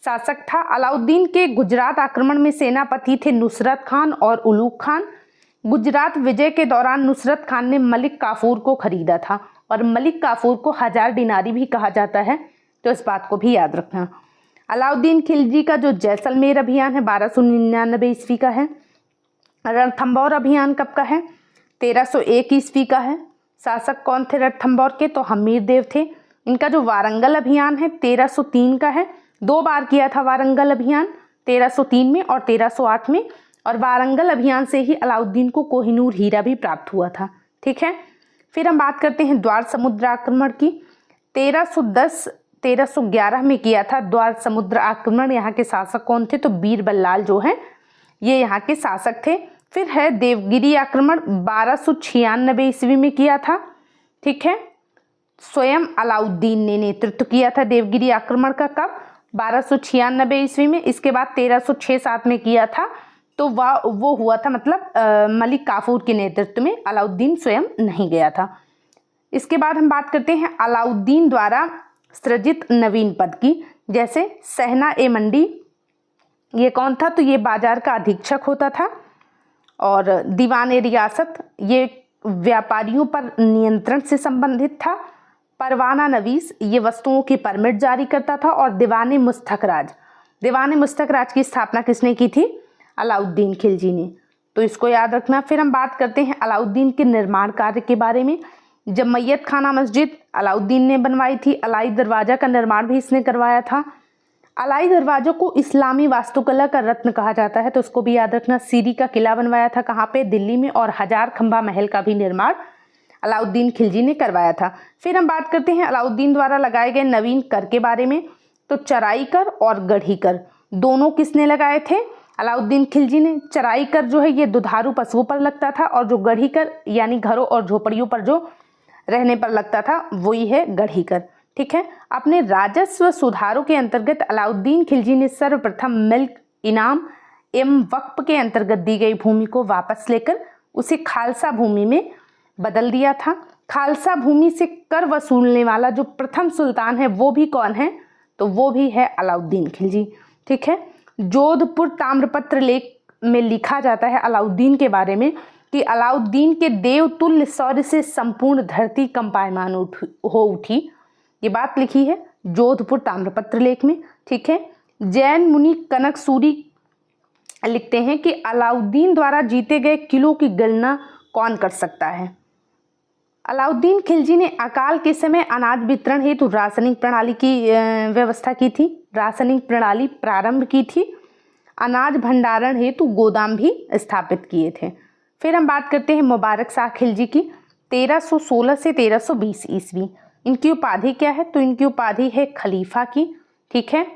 शासक था। अलाउद्दीन के गुजरात आक्रमण में सेनापति थे नुसरत खान और उलूग खान। गुजरात विजय के दौरान नुसरत खान ने मलिक काफूर को खरीदा था, और मलिक काफूर को 1000 दिनारी भी कहा जाता है, तो इस बात को भी याद रखना। अलाउद्दीन खिलजी का जो जैसलमेर अभियान है 1299 ईस्वी का है। रणथंभौर अभियान कब का है? 1301 ईस्वी का है। शासक कौन थे रणथंभौर के? तो हमीर देव थे। इनका जो वारंगल अभियान है 1303 का है। 2 बार किया था वारंगल अभियान, 1303 में और 1308 में। और वारंगल अभियान से ही अलाउद्दीन को कोहिनूर हीरा भी प्राप्त हुआ था। ठीक है, फिर हम बात करते हैं द्वार समुद्र आक्रमण की। 1310-1311 में किया था द्वार समुद्र आक्रमण। यहाँ के शासक कौन थे? तो बीर बल्लाल जो है ये यहाँ के शासक थे। फिर है देवगिरी आक्रमण, 1296 ईस्वी में किया था। ठीक है, स्वयं अलाउद्दीन ने नेतृत्व किया था देवगिरी आक्रमण का। कब? 1296 ईस्वी में। इसके बाद 1306-07 में किया था, तो वो हुआ था मतलब मलिक काफूर के नेतृत्व में, अलाउद्दीन स्वयं नहीं गया था। इसके बाद हम बात करते हैं अलाउद्दीन द्वारा सृजित नवीन पद की, जैसे सहना ए मंडी, ये कौन था? तो ये बाजार का अधीक्षक होता था। और दीवान ए रियासत, ये व्यापारियों पर नियंत्रण से संबंधित था। परवाना नवीस, ये वस्तुओं की परमिट जारी करता था। और दीवान मुस्तक राज, दीवान मुस्तक राज की स्थापना किसने की थी? अलाउद्दीन खिलजी ने। तो इसको याद रखना। फिर हम बात करते हैं अलाउद्दीन के निर्माण कार्य के बारे में। जमैयत खाना मस्जिद अलाउद्दीन ने बनवाई थी। अलाई दरवाज़ा का निर्माण भी इसने करवाया था। अलाई दरवाज़ों को इस्लामी वास्तुकला का रत्न कहा जाता है, तो उसको भी याद रखना। सीरी का किला बनवाया था कहाँ पे? दिल्ली में। और 1000 खंबा महल का भी निर्माण अलाउद्दीन खिलजी ने करवाया था। फिर हम बात करते हैं अलाउद्दीन द्वारा लगाए गए नवीन कर के बारे में। तो चराई कर और गढ़ी कर दोनों किसने लगाए थे? अलाउद्दीन खिलजी ने। चराई कर जो है ये दुधारू पशुओं पर लगता था, और जो गढ़ी कर यानी घरों और झोपड़ियों पर जो रहने पर लगता था वही है गढ़ी कर। ठीक है। अपने राजस्व सुधारों के अंतर्गत अलाउद्दीन खिलजी ने सर्वप्रथम मिल्क इनाम एवं वक्फ के अंतर्गत दी गई भूमि को वापस लेकर उसे खालसा भूमि में बदल दिया था। खालसा भूमि से कर वसूलने वाला जो प्रथम सुल्तान है वो भी कौन है? तो वो भी है अलाउद्दीन खिलजी। ठीक है। जोधपुर ताम्रपत्र लेख में लिखा जाता है अलाउद्दीन के बारे में कि अलाउद्दीन के देवतुल्य शौर्य से संपूर्ण धरती कंपायमान हो उठी। ये बात लिखी है जोधपुर ताम्रपत्र लेख में। ठीक है। जैन मुनि कनक सूरी लिखते हैं कि अलाउद्दीन द्वारा जीते गए किलों की गणना कौन कर सकता है? अलाउद्दीन खिलजी ने अकाल के समय अनाज वितरण हेतु राशनिंग प्रणाली की व्यवस्था की थी। राशनिंग प्रणाली प्रारंभ की थी। अनाज भंडारण हेतु गोदाम भी स्थापित किए थे। फिर हम बात करते हैं मुबारक शाह खिलजी की। 1316 से 1320 ईस्वी। इनकी उपाधि क्या है? तो इनकी उपाधि है खलीफा की। ठीक है।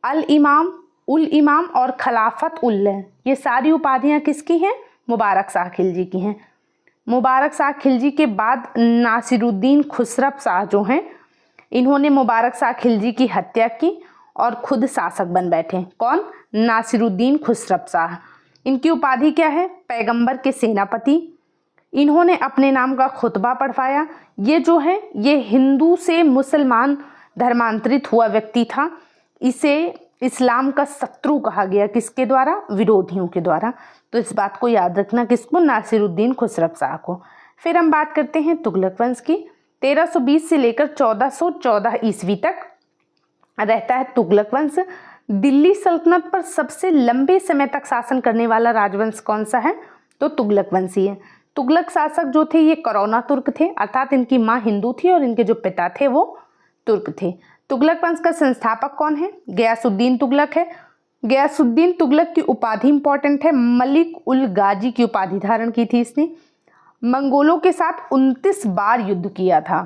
अल इमाम, उल इमाम और खिलाफत उल्लह, ये सारी उपाधियाँ किसकी हैं? मुबारक शाह खिलजी की हैं। मुबारक शाह खिलजी के बाद नासिरुद्दीन खुसरव शाह जो हैं, इन्होंने मुबारक शाह खिलजी की हत्या की और खुद शासक बन बैठे। कौन? नासिरुद्दीन खुसरव शाह। इनकी उपाधि क्या है? पैगंबर के सेनापति। इन्होंने अपने नाम का खुतबा पढ़वाया। ये जो है ये हिंदू से मुसलमान धर्मांतरित हुआ व्यक्ति था। इसे इस्लाम का शत्रु कहा गया। किसके द्वारा? विरोधियों के द्वारा। तो इस बात को याद रखना। किसको? नासिरुद्दीन खुसरव शाह को। फिर हम बात करते हैं तुगलक वंश की। 1320 से लेकर 1414 ईस्वी तक रहता है तुगलक वंश। दिल्ली सल्तनत पर सबसे लंबे समय तक शासन करने वाला राजवंश कौन सा है? तो तुगलक वंशी है। तुगलक शासक जो थे ये करौना तुर्क थे, अर्थात इनकी माँ हिंदू थी और इनके जो पिता थे वो तुर्क थे। तुगलक वंश का संस्थापक कौन है? गयासुद्दीन तुगलक है। गयासुद्दीन तुगलक की उपाधि इंपॉर्टेंट है। मलिक उल गाजी की उपाधि धारण की थी इसने। मंगोलों के साथ 29 बार युद्ध किया था।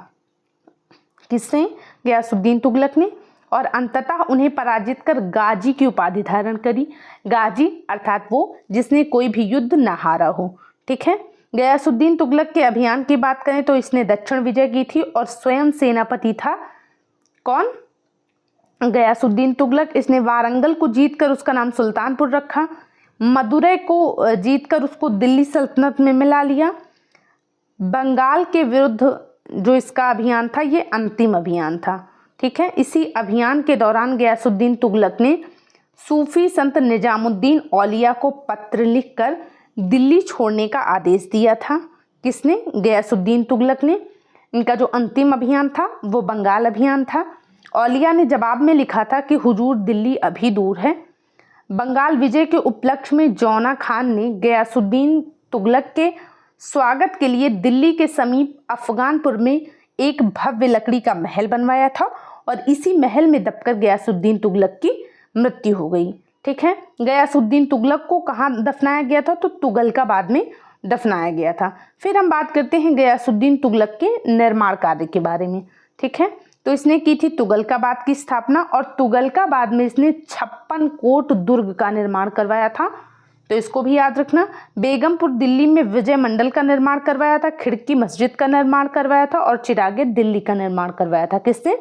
किसने? गयासुद्दीन तुगलक ने। और अंततः उन्हें पराजित कर गाजी की उपाधि धारण करी। गाजी अर्थात वो जिसने कोई भी युद्ध न हारा हो। ठीक है। गयासुद्दीन तुगलक के अभियान की बात करें तो इसने दक्षिण विजय की थी और स्वयं सेनापति था। कौन? गयासुद्दीन तुगलक। इसने वारंगल को जीतकर उसका नाम सुल्तानपुर रखा। मदुरै को जीतकर उसको दिल्ली सल्तनत में मिला लिया। बंगाल के विरुद्ध जो इसका अभियान था ये अंतिम अभियान था। ठीक है। इसी अभियान के दौरान गयासुद्दीन तुगलक ने सूफी संत निजामुद्दीन औलिया को पत्र लिखकर दिल्ली छोड़ने का आदेश दिया था। किसने? गयासुद्दीन तुगलक ने। इनका जो अंतिम अभियान था वो बंगाल अभियान था। औलिया ने जवाब में लिखा था कि हुजूर दिल्ली अभी दूर है। बंगाल विजय के उपलक्ष्य में जौना खान ने गयासुद्दीन तुगलक के स्वागत के लिए दिल्ली के समीप अफगानपुर में एक भव्य लकड़ी का महल बनवाया था और इसी महल में दबकर गयासुद्दीन तुगलक की मृत्यु हो गई। ठीक है। गयासुद्दीन तुगलक को कहाँ दफनाया गया था? तो तुगलकाबाद में दफनाया गया था। फिर हम बात करते हैं गयासुद्दीन तुगलक के निर्माण कार्य के बारे में। ठीक है। तो इसने की थी तुगलकाबाद की स्थापना और तुगलकाबाद में इसने 56 कोट दुर्ग का निर्माण करवाया था। तो इसको भी याद रखना। बेगमपुर दिल्ली में विजय मंडल का निर्माण करवाया था। खिड़की मस्जिद का निर्माण करवाया था और चिरागे दिल्ली का निर्माण करवाया था। किसने?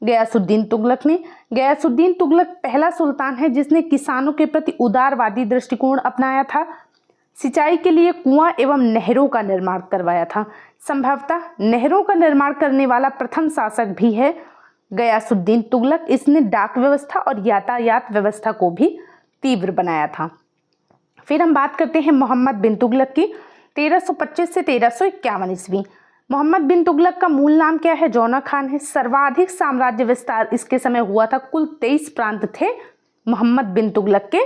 गयासुद्दीन तुगलक ने। गयासुद्दीन तुगलक पहला सुल्तान है जिसने किसानों के प्रति उदारवादी दृष्टिकोण अपनाया था। सिंचाई के लिए कुआं एवं नहरों का निर्माण करवाया था। संभवतः नहरों का निर्माण करने वाला प्रथम शासक भी है गयासुद्दीन तुगलक। इसने डाक व्यवस्था और यातायात व्यवस्था को भी तीव्र बनाया था। फिर हम बात करते हैं मोहम्मद बिन तुगलक की। 1325 से 1351 ईस्वी। मोहम्मद बिन तुगलक का मूल नाम क्या है? जौना खान है। सर्वाधिक साम्राज्य विस्तार इसके समय हुआ था। कुल 23 प्रांत थे मोहम्मद बिन तुगलक के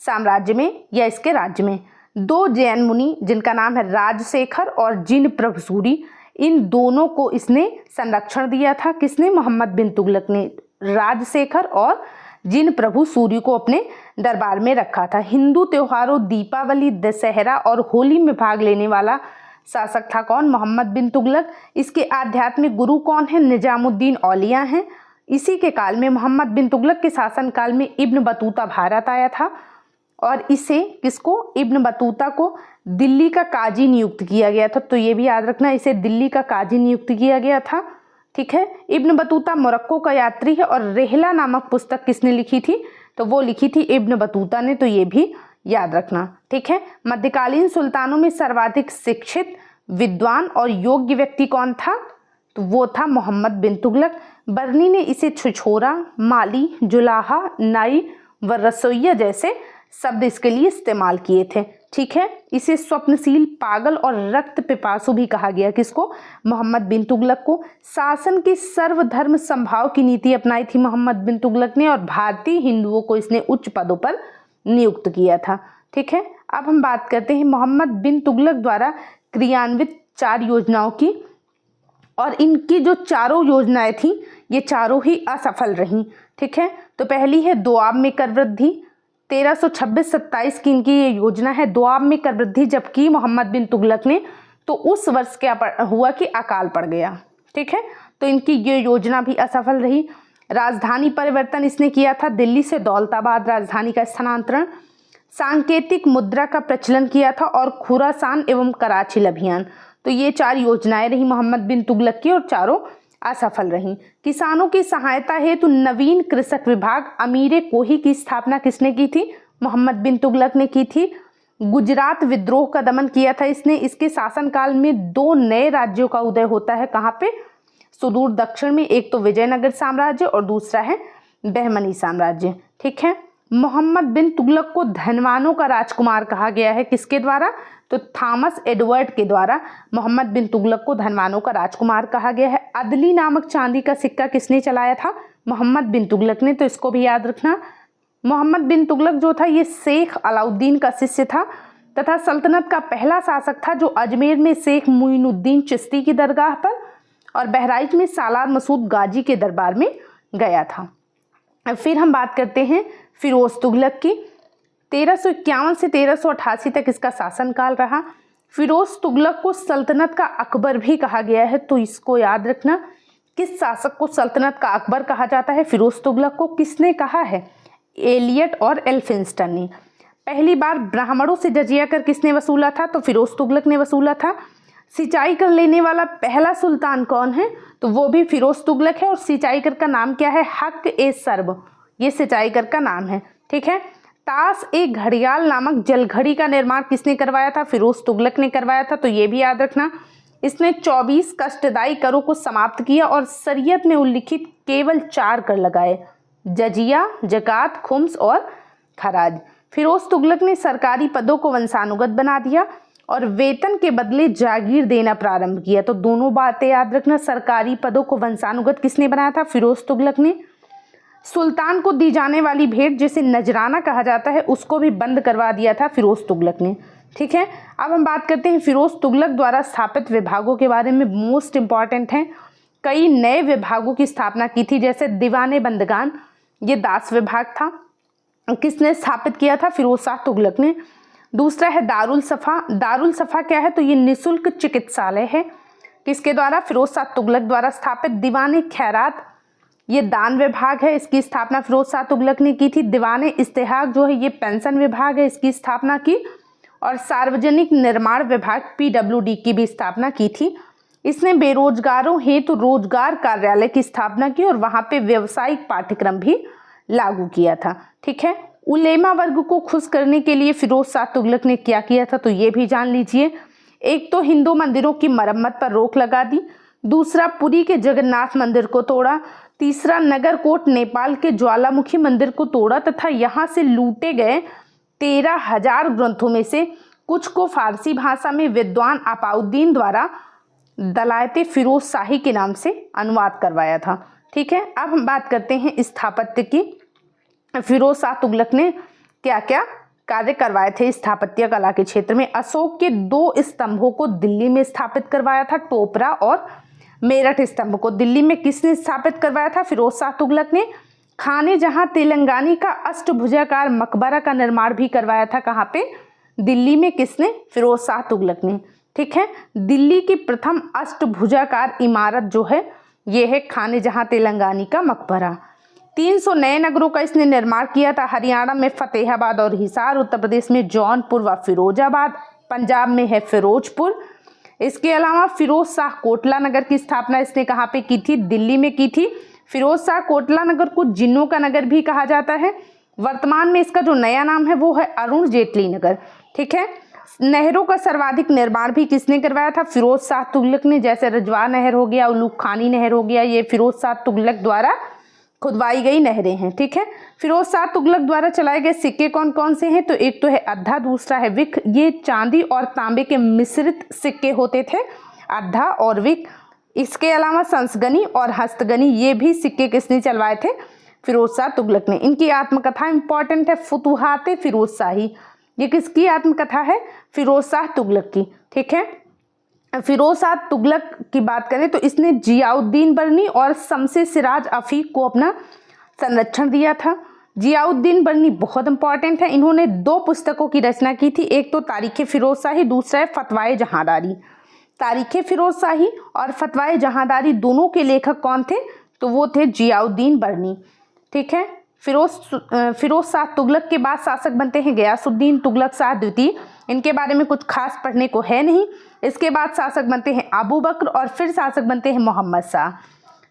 साम्राज्य में या इसके राज्य में। दो जैन मुनि जिनका नाम है राजशेखर और जिन प्रभु सूरी, इन दोनों को इसने संरक्षण दिया था। किसने? मोहम्मद बिन तुगलक ने राजशेखर और जिन प्रभु सूरी को अपने दरबार में रखा था। हिंदू त्योहारों दीपावली, दशहरा और होली में भाग लेने वाला शासक था कौन? मोहम्मद बिन तुगलक। इसके आध्यात्मिक गुरु कौन है? निजामुद्दीन औलिया हैं। इसी के काल में मोहम्मद बिन तुगलक के शासन काल में इब्न बतूता भारत आया था और इसे किसको? इब्न बतूता को दिल्ली का काजी नियुक्त किया गया था। तो ये भी याद रखना, इसे दिल्ली का काजी नियुक्त किया गया था। ठीक है। इब्न बतूता मोरक्को का यात्री है और रेहला नामक पुस्तक किसने लिखी थी? तो वो लिखी थी इब्न बतूता ने। तो ये भी याद रखना। ठीक है। मध्यकालीन सुल्तानों में सर्वाधिक शिक्षित, विद्वान और योग्य व्यक्ति कौन था? तो वो था मोहम्मद बिन तुगलक। बर्नी ने इसे छिछोरा, माली, जुलाहा, नाई व रसोइया जैसे शब्द इसके लिए इस्तेमाल किए थे। ठीक है। इसे स्वप्नशील, पागल और रक्त पिपासु भी कहा गया। किसको? मोहम्मद बिन तुगलक को। शासन की सर्वधर्म संभाव की नीति अपनाई थी मोहम्मद बिन तुगलक ने और भारतीय हिंदुओं को इसने उच्च पदों पर नियुक्त किया था। ठीक है। अब हम बात करते हैं मोहम्मद बिन तुगलक द्वारा क्रियान्वित 4 योजनाओं की, और इनकी जो चारों योजनाएं थी ये चारों ही असफल रहीं। ठीक है। तो पहली है दोआब में कर वृद्धि। 1326-27 की इनकी ये योजना है, दोआब में कर वृद्धि जब की मोहम्मद बिन तुगलक ने, तो उस वर्ष क्या हुआ कि अकाल पड़ गया। ठीक है। तो इनकी ये योजना भी असफल रही। राजधानी परिवर्तन इसने किया था, दिल्ली से दौलताबाद राजधानी का स्थानांतरण। सांकेतिक मुद्रा का प्रचलन किया था और खुरासान एवं कराची अभियान। तो ये 4 योजनाएं रही मोहम्मद बिन तुगलक की और चारों असफल रहीं। किसानों की सहायता हेतु नवीन कृषक विभाग अमीरे कोही की स्थापना किसने की थी? मोहम्मद बिन तुगलक ने की थी। गुजरात विद्रोह का दमन किया था इसने। इसके शासनकाल में 2 नए राज्यों का उदय होता है। कहाँ पे? सुदूर दक्षिण में। एक तो विजयनगर साम्राज्य और दूसरा है बहमनी साम्राज्य। ठीक है। मोहम्मद बिन तुगलक को धनवानों का राजकुमार कहा गया है। किसके द्वारा? तो थॉमस एडवर्ड के द्वारा मोहम्मद बिन तुगलक को धनवानों का राजकुमार कहा गया है। अदली नामक चांदी का सिक्का किसने चलाया था? मोहम्मद बिन तुगलक ने। तो इसको भी याद रखना। मोहम्मद बिन तुगलक जो था ये शेख अलाउद्दीन का शिष्य था तथा सल्तनत का पहला शासक था जो अजमेर में शेख मुइनुद्दीन चिश्ती की दरगाह पर और बहराइच में सालार मसूद गाजी के दरबार में गया था। फिर हम बात करते हैं फिरोज तुगलक की। 1351 से 1388 तक इसका शासनकाल रहा। फिरोज तुगलक को सल्तनत का अकबर भी कहा गया है। तो इसको याद रखना, किस शासक को सल्तनत का अकबर कहा जाता है? फिरोज तुगलक को। किसने कहा है? एलियट और एल्फिंस्टन ने। पहली बार ब्राह्मणों से जजिया कर किसने वसूला था? तो फिरोज तुगलक ने वसूला था। सिंचाई कर लेने वाला पहला सुल्तान कौन है? तो वो भी फिरोज तुगलक है। और सिंचाई कर का नाम क्या है? हक ए सर्ब, ये सिंचाई कर का नाम है। ठीक है। ताश ए घड़ियाल नामक जलघड़ी का निर्माण किसने करवाया था? फिरोज तुगलक ने करवाया था। तो ये भी याद रखना। इसने 24 कष्टदायी करों को समाप्त किया और शरीयत में उल्लिखित केवल 4 कर लगाए, जजिया, जकात, खुम्स और खराज। फिरोज तुगलक ने सरकारी पदों को वंशानुगत बना दिया और वेतन के बदले जागीर देना प्रारंभ किया। तो दोनों बातें याद रखना। सरकारी पदों को वंशानुगत किसने बनाया था? फिरोज तुगलक ने। सुल्तान को दी जाने वाली भेंट जिसे नजराना कहा जाता है उसको भी बंद करवा दिया था फिरोज तुगलक ने। ठीक है। अब हम बात करते हैं फिरोज तुगलक द्वारा स्थापित विभागों के बारे में। मोस्ट इंपॉर्टेंट हैं। कई नए विभागों की स्थापना की थी, जैसे दीवाने बंदगान, ये दास विभाग था। किसने स्थापित किया था? फिरोज शाह तुगलक ने। दूसरा है दारुल सफ़ा। दारुल सफ़ा क्या है? तो ये निःशुल्क चिकित्सालय है। किसके द्वारा? फिरोज शाह तुगलक द्वारा स्थापित। दीवाने खैरात, ये दान विभाग है, इसकी स्थापना फिरोज शाह तुगलक ने की थी। दीवाने इस्तेहाक जो है ये पेंशन विभाग है, इसकी स्थापना की। और सार्वजनिक निर्माण विभाग PWD की भी स्थापना की थी। इसने बेरोजगारों हेतु रोजगार कार्यालय की स्थापना की और वहाँ पे व्यावसायिक पाठ्यक्रम भी लागू किया था। ठीक है। उलेमा वर्ग को खुश करने के लिए फिरोज शाह तुगलक ने क्या किया था? तो ये भी जान लीजिए। एक तो हिंदू मंदिरों की मरम्मत पर रोक लगा दी। दूसरा, पुरी के जगन्नाथ मंदिर को तोड़ा। तीसरा, नगरकोट नेपाल के ज्वालामुखी मंदिर को तोड़ा तथा यहाँ से लूटे गए 13,000 ग्रंथों में से कुछ को फारसी भाषा में विद्वान अपाउद्दीन द्वारा दलायते फिरोज शाही के नाम से अनुवाद करवाया था। ठीक है। अब हम बात करते हैं स्थापत्य की। फिरोज शाह तुगलक ने क्या क्या कार्य करवाए थे स्थापत्य कला के क्षेत्र में। अशोक के 2 स्तंभों को दिल्ली में स्थापित करवाया था, टोपरा और मेरठ स्तंभ को दिल्ली में किसने स्थापित करवाया था? फिरोज शाह तुगलक ने। खाने जहां तेलंगानी का अष्टभुजाकार मकबरा का निर्माण भी करवाया था, कहाँ पे? दिल्ली में। किसने? फिरोज शाह तुगलक ने। ठीक है, दिल्ली की प्रथम अष्टभुजाकार इमारत जो है ये है खाने जहां तेलंगानी का मकबरा। 300 नए नगरों का इसने निर्माण किया था। हरियाणा में फतेहाबाद और हिसार, उत्तर प्रदेश में जौनपुर व फिरोजाबाद, पंजाब में है फिरोजपुर। इसके अलावा फिरोज शाह कोटला नगर की स्थापना इसने कहाँ पे की थी? दिल्ली में की थी। फिरोज शाह कोटला नगर को जिन्नों का नगर भी कहा जाता है। वर्तमान में इसका जो नया नाम है वो है अरुण जेटली नगर। ठीक है, नहरों का सर्वाधिक निर्माण भी किसने करवाया था? फिरोज शाह तुगलक ने। जैसे रजवा नहर हो गया, उलूग खानी नहर हो गया, ये फिरोज शाह तुगलक द्वारा खुदवाई गई नहरें हैं। ठीक है, फिरोज शाह तुगलक द्वारा चलाए गए सिक्के कौन कौन से हैं? तो एक तो है अद्धा, दूसरा है विक। ये चांदी और तांबे के मिश्रित सिक्के होते थे, अद्धा और विक। इसके अलावा संसगनी और हस्तगनी ये भी सिक्के किसने चलवाए थे? फिरोज शाह तुगलक ने। इनकी आत्मकथा इंपॉर्टेंट है, फुतुहाते फिरोज शाही। ये किसकी आत्मकथा है? फिरोज शाह तुगलक की। ठीक है, फिरोज शाह तुगलक की बात करें तो इसने जियाउद्दीन बर्नी और शमसे सिराज अफीक को अपना संरक्षण दिया था। जियाउद्दीन बर्नी बहुत इंपॉर्टेंट है। इन्होंने 2 पुस्तकों की रचना की थी, एक तो तारीख फिरोज शाही, दूसरा है फतवाए जहांदारी। तारीख फिरोज शाही और फतवाए जहांदारी दोनों के लेखक कौन थे? तो वो थे जियाउद्दीन बर्नी। ठीक है, फिरोज शाह तुगलक के बाद शासक बनते हैं गयासुद्दीन तुगलक शाह द्वितीय। इनके बारे में कुछ खास पढ़ने को है नहीं। इसके बाद शासक बनते हैं अबू बकर और फिर शासक बनते हैं मोहम्मद शाह।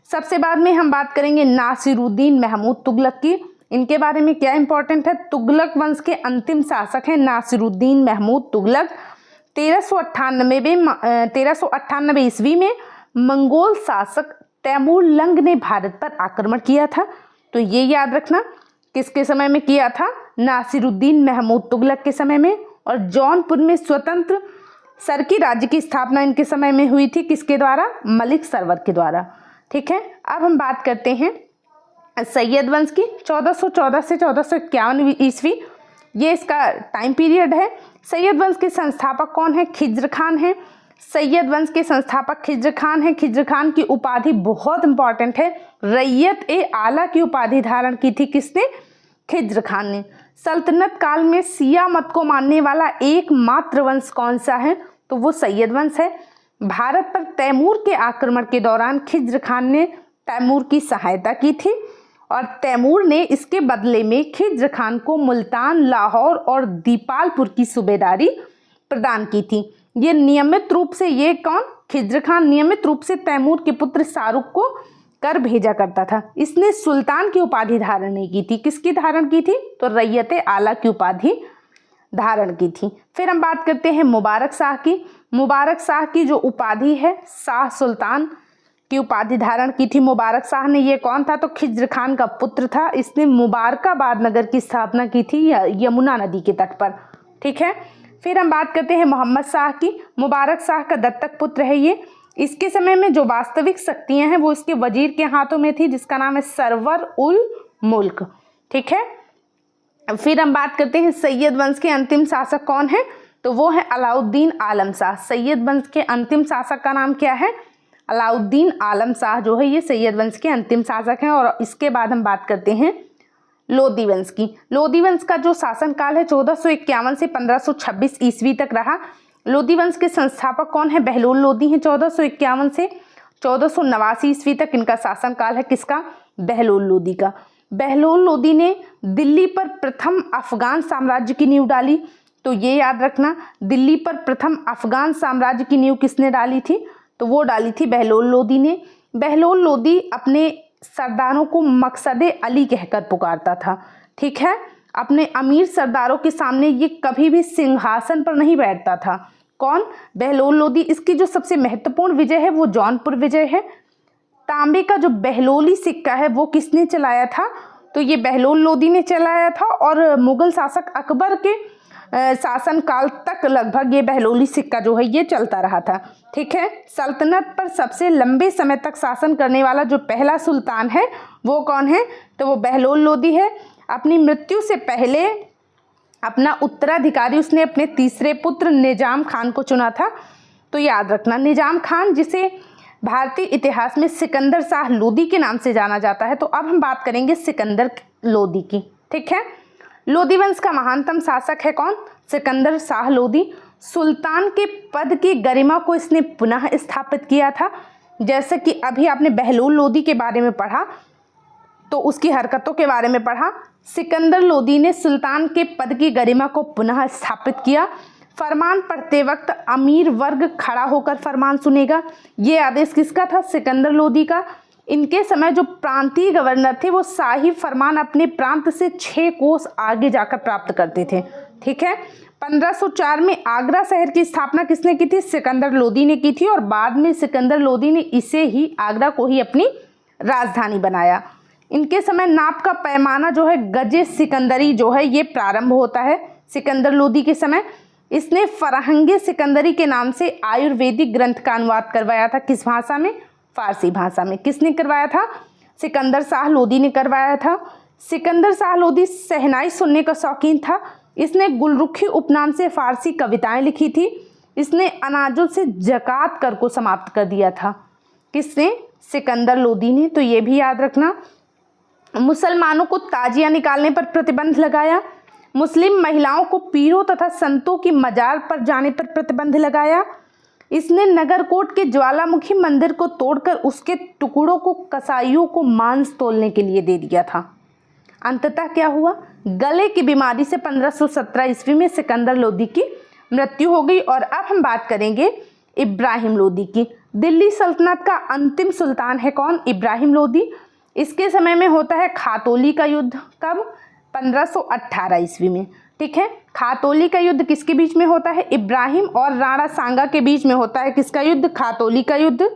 सबसे बाद में हम बात करेंगे नासिरुद्दीन महमूद तुगलक की। इनके बारे में क्या इंपॉर्टेंट है? तुगलक वंश के अंतिम शासक हैं नासिरुद्दीन महमूद तुगलक। 1398 ईस्वी में मंगोल शासक तैमूरलंग ने भारत पर आक्रमण किया था। तो ये याद रखना, किसके समय में किया था? नासिरुद्दीन महमूद तुगलक के समय में। और जौनपुर में स्वतंत्र सरकी राज्य की स्थापना इनके समय में हुई थी, किसके द्वारा? मलिक सरवर के द्वारा। ठीक है, अब हम बात करते हैं सैयद वंश की। 1414 से 1451 ईस्वी ये इसका टाइम पीरियड है। सैयद वंश के संस्थापक कौन है? खिज्र खान है। सैयद वंश के संस्थापक खिज्र खान है। खिज्र खान की उपाधि बहुत इंपॉर्टेंट है, रैयत ए आला की उपाधि धारण की थी किसने? खिज्र खान ने। सल्तनत काल में शिया मत को मानने वाला एकमात्र वंश कौन सा है? तो वो सैयद वंश है। भारत पर तैमूर के आक्रमण के दौरान खिज्र खान ने तैमूर की सहायता की थी और तैमूर ने इसके बदले में खिज्र खान को मुल्तान, लाहौर और दीपालपुर की सूबेदारी प्रदान की थी। ये नियमित रूप से, ये कौन? खिज्र खान नियमित रूप से तैमूर के पुत्र शाहरुख को कर भेजा करता था। इसने सुल्तान की उपाधि धारण नहीं की थी। किसकी धारण की थी? तो रैयते आला की उपाधि धारण की थी। फिर हम बात करते हैं मुबारक शाह की। मुबारक शाह की जो उपाधि है, शाह सुल्तान की उपाधि धारण की थी मुबारक शाह ने। ये कौन था? तो खिज्र खान का पुत्र था। इसने मुबारकाबाद नगर की स्थापना की थी यमुना नदी के तट पर। ठीक है, फिर हम बात करते हैं मोहम्मद शाह की। मुबारक शाह का दत्तक पुत्र है ये। इसके समय में जो वास्तविक शक्तियां हैं वो इसके वजीर के हाथों में थी, जिसका नाम है सरवर उल मुल्क। ठीक है, फिर हम बात करते हैं सैयद वंश के अंतिम शासक कौन है? तो वो है अलाउद्दीन आलम शाह। सैयद वंश के अंतिम शासक का नाम क्या है? अलाउद्दीन आलम शाह जो है ये सैयद वंश के अंतिम शासक हैं। और इसके बाद हम बात करते हैं लोदी वंश की। लोदी वंश का जो शासनकाल है 1451 से 1526 ईस्वी तक रहा। लोदी वंश के संस्थापक कौन है? बहलोल लोदी हैं। 1451 से 1489 ईस्वी तक इनका शासनकाल है। किसका? बहलोल लोदी का। बहलोल लोदी ने दिल्ली पर प्रथम अफगान साम्राज्य की नींव डाली। तो ये याद रखना, दिल्ली पर प्रथम अफगान साम्राज्य की नींव किसने डाली थी? तो वो डाली थी बहलोल लोदी ने। बहलोल लोदी अपने सरदारों को मकसदे अली कहकर पुकारता था। ठीक है, अपने अमीर सरदारों के सामने ये कभी भी सिंहासन पर नहीं बैठता था। कौन? बहलोल लोदी। इसकी जो सबसे महत्वपूर्ण विजय है वो जौनपुर विजय है। तांबे का जो बहलोली सिक्का है वो किसने चलाया था? तो ये बहलोल लोदी ने चलाया था। और मुगल शासक अकबर के शासन काल तक लगभग ये बहलोली सिक्का जो है ये चलता रहा था। ठीक है, सल्तनत पर सबसे लंबे समय तक शासन करने वाला जो पहला सुल्तान है वो कौन है? तो वो बहलोल लोदी है। अपनी मृत्यु से पहले अपना उत्तराधिकारी उसने अपने तीसरे पुत्र निजाम खान को चुना था। तो याद रखना, निजाम खान जिसे भारतीय इतिहास में सिकंदर शाह लोदी के नाम से जाना जाता है। तो अब हम बात करेंगे सिकंदर लोदी की। ठीक है, लोदी वंश का महानतम शासक है कौन? सिकंदर शाह लोदी। सुल्तान के पद की गरिमा को इसने पुनः स्थापित किया था। जैसे कि अभी आपने बहलोल लोदी के बारे में पढ़ा, तो उसकी हरकतों के बारे में पढ़ा। सिकंदर लोदी ने सुल्तान के पद की गरिमा को पुनः स्थापित किया। फरमान पढ़ते वक्त अमीर वर्ग खड़ा होकर फरमान सुनेगा। ये आदेश किसका था? सिकंदर लोदी का। इनके समय जो प्रांतीय गवर्नर थे वो शाही फरमान अपने प्रांत से 6 कोस आगे जाकर प्राप्त करते थे। ठीक है, 1504 में आगरा शहर की स्थापना किसने की थी? सिकंदर लोदी ने की थी। और बाद में सिकंदर लोदी ने इसे ही, आगरा को ही अपनी राजधानी बनाया। इनके समय नाप का पैमाना जो है गजे सिकंदरी जो है ये प्रारंभ होता है सिकंदर लोदी के समय। इसने फरहंगे सिकंदरी के नाम से आयुर्वेदिक ग्रंथ का अनुवाद करवाया था। किस भाषा में? फारसी भाषा में। किसने करवाया था? सिकंदर शाह लोदी ने करवाया था। सिकंदर शाह लोदी शहनाई सुनने का शौकीन था। इसने गुलरुखी उपनाम से फारसी कविताएं लिखी थी। इसने अनाजों से जकात कर को समाप्त कर दिया था। किसने? सिकंदर लोदी ने। तो ये भी याद रखना। मुसलमानों को ताजिया निकालने पर प्रतिबंध लगाया। मुस्लिम महिलाओं को पीरों तथा संतों की मजार पर जाने पर प्रतिबंध लगाया। इसने नगरकोट के ज्वालामुखी मंदिर को तोड़कर उसके टुकड़ों को कसाईयों को मांस तोलने के लिए दे दिया था। अंततः क्या हुआ? गले की बीमारी से 1517 ईस्वी में सिकंदर लोदी की मृत्यु हो गई। और अब हम बात करेंगे इब्राहिम लोदी की। दिल्ली सल्तनत का अंतिम सुल्तान है कौन? इब्राहिम लोदी। इसके समय में होता है खातौली का युद्ध। कब? 1518 ईस्वी में। ठीक है, खातौली का युद्ध किसके बीच में होता है? इब्राहिम और राणा सांगा के बीच में होता है। किसका युद्ध? खातौली का युद्ध।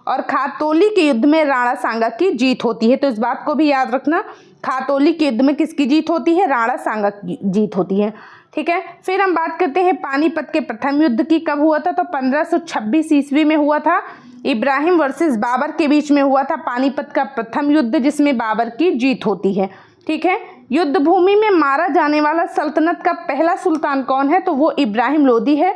और खातौली के युद्ध में राणा सांगा की जीत होती है। तो इस बात को भी याद रखना, खातौली के युद्ध में किसकी जीत होती है? राणा सांगा की जीत होती है। ठीक है, फिर हम बात करते हैं पानीपत के प्रथम युद्ध की। कब हुआ था? तो 1526 ईस्वी में हुआ था। इब्राहिम वर्सेस बाबर के बीच में हुआ था पानीपत का प्रथम युद्ध, जिसमें बाबर की जीत होती है। ठीक है, युद्ध भूमि में मारा जाने वाला सल्तनत का पहला सुल्तान कौन है? तो वो इब्राहिम लोदी है।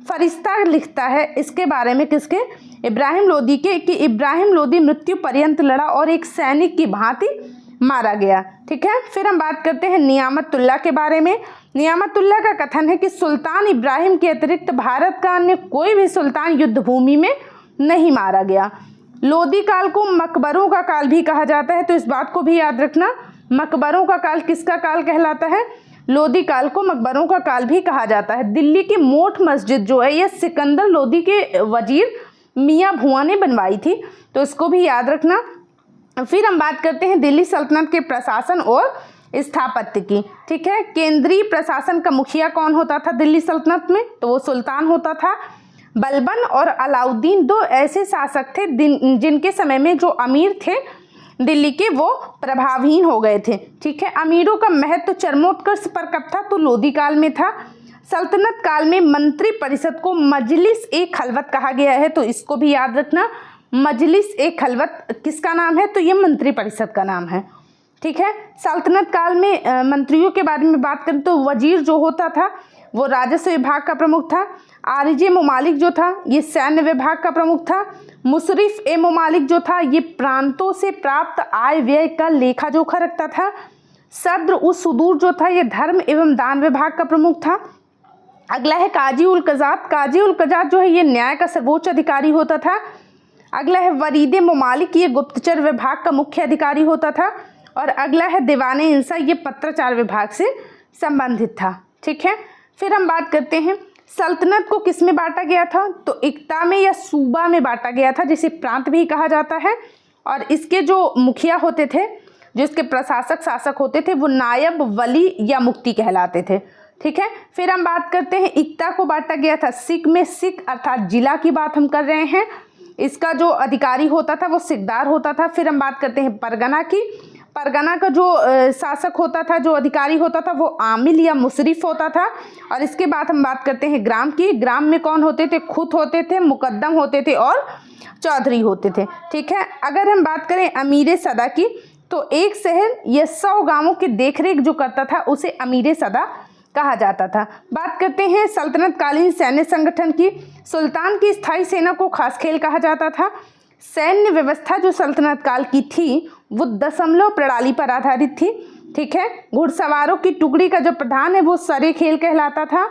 फरिश्ता लिखता है इसके बारे में, किसके? इब्राहिम लोदी के, कि इब्राहिम लोदी मृत्यु पर्यंत लड़ा और एक सैनिक की भांति मारा गया। ठीक है, फिर हम बात करते हैं नियामतुल्लाह के बारे में। नियामतुल्लाह का कथन है कि सुल्तान इब्राहिम के अतिरिक्त भारत का अन्य कोई भी सुल्तान युद्ध भूमि में नहीं मारा गया। लोदी काल को मकबरों का काल भी कहा जाता है। तो इस बात को भी याद रखना, मकबरों का काल किसका काल कहलाता है? लोदी काल को मकबरों का काल भी कहा जाता है। दिल्ली की मोठ मस्जिद जो है यह सिकंदर लोदी के वजीर मियाँ भुआ ने बनवाई थी। तो इसको भी याद रखना। फिर हम बात करते हैं दिल्ली सल्तनत के प्रशासन और स्थापत्य की। ठीक है, केंद्रीय प्रशासन का मुखिया कौन होता था दिल्ली सल्तनत में? तो वो सुल्तान होता था। बलबन और अलाउद्दीन 2 ऐसे शासक थे जिनके समय में जो अमीर थे दिल्ली के वो प्रभावहीन हो गए थे। ठीक है, अमीरों का महत्व चरमोत्कर्ष पर कब था? तो लोदी काल में था। सल्तनत काल में मंत्री परिषद को मजलिस ए खलवत कहा गया है। तो इसको भी याद रखना, मजलिस ए खलवत किसका नाम है? तो ये मंत्री परिषद का नाम है। ठीक है, सल्तनत काल में मंत्रियों के बारे में बात करें तो वजीर जो होता था वो राजस्व विभाग का प्रमुख था। आरिजे मुमालिक जो था ये सैन्य विभाग का प्रमुख था। मुशरिफ ए मुमालिक जो था ये प्रांतों से प्राप्त आय व्यय का लेखा जोखा रखता था। सद्र उस सुदूर जो था ये धर्म एवं दान विभाग का प्रमुख था। अगला है काजी उल कज़ात। काजी उल कज़ात जो है ये न्याय का सर्वोच्च अधिकारी होता था। अगला है वरीदे मुमालिक, ये गुप्तचर विभाग का मुख्य अधिकारी होता था। और अगला है दीवाने इंसा, ये पत्राचार विभाग से संबंधित था। ठीक है, फिर हम बात करते हैं सल्तनत को किस में बांटा गया था? तो इक्ता में या सूबा में बांटा गया था, जिसे प्रांत भी कहा जाता है। और इसके जो मुखिया होते थे, जो इसके प्रशासक शासक होते थे, वो नायब, वली या मुफ्ती कहलाते थे। ठीक है, फिर हम बात करते हैं इक्ता को बांटा गया था सिख में। सिख अर्थात जिला की बात हम कर रहे हैं। इसका जो अधिकारी होता था वो सिकदार होता था। फिर हम बात करते हैं परगना की। परगना का जो शासक होता था, जो अधिकारी होता था, वो आमिल या मुशरिफ होता था। और इसके बाद हम बात करते हैं ग्राम की। ग्राम में कौन होते थे? खुद होते थे, मुकद्दम होते थे और चौधरी होते थे। ठीक है, अगर हम बात करें अमीर सदा की, तो एक शहर या 100 गांवों की देखरेख जो करता था उसे अमीर सदा कहा जाता था। बात करते हैं सल्तनत कालीन सैन्य संगठन की। सुल्तान की स्थायी सेना को खास खेल कहा जाता था। सैन्य व्यवस्था जो सल्तनत काल की थी वो दशमलव प्रणाली पर आधारित थी। ठीक है, घुड़सवारों की टुकड़ी का जो प्रधान है वो सरे खेल कहलाता था।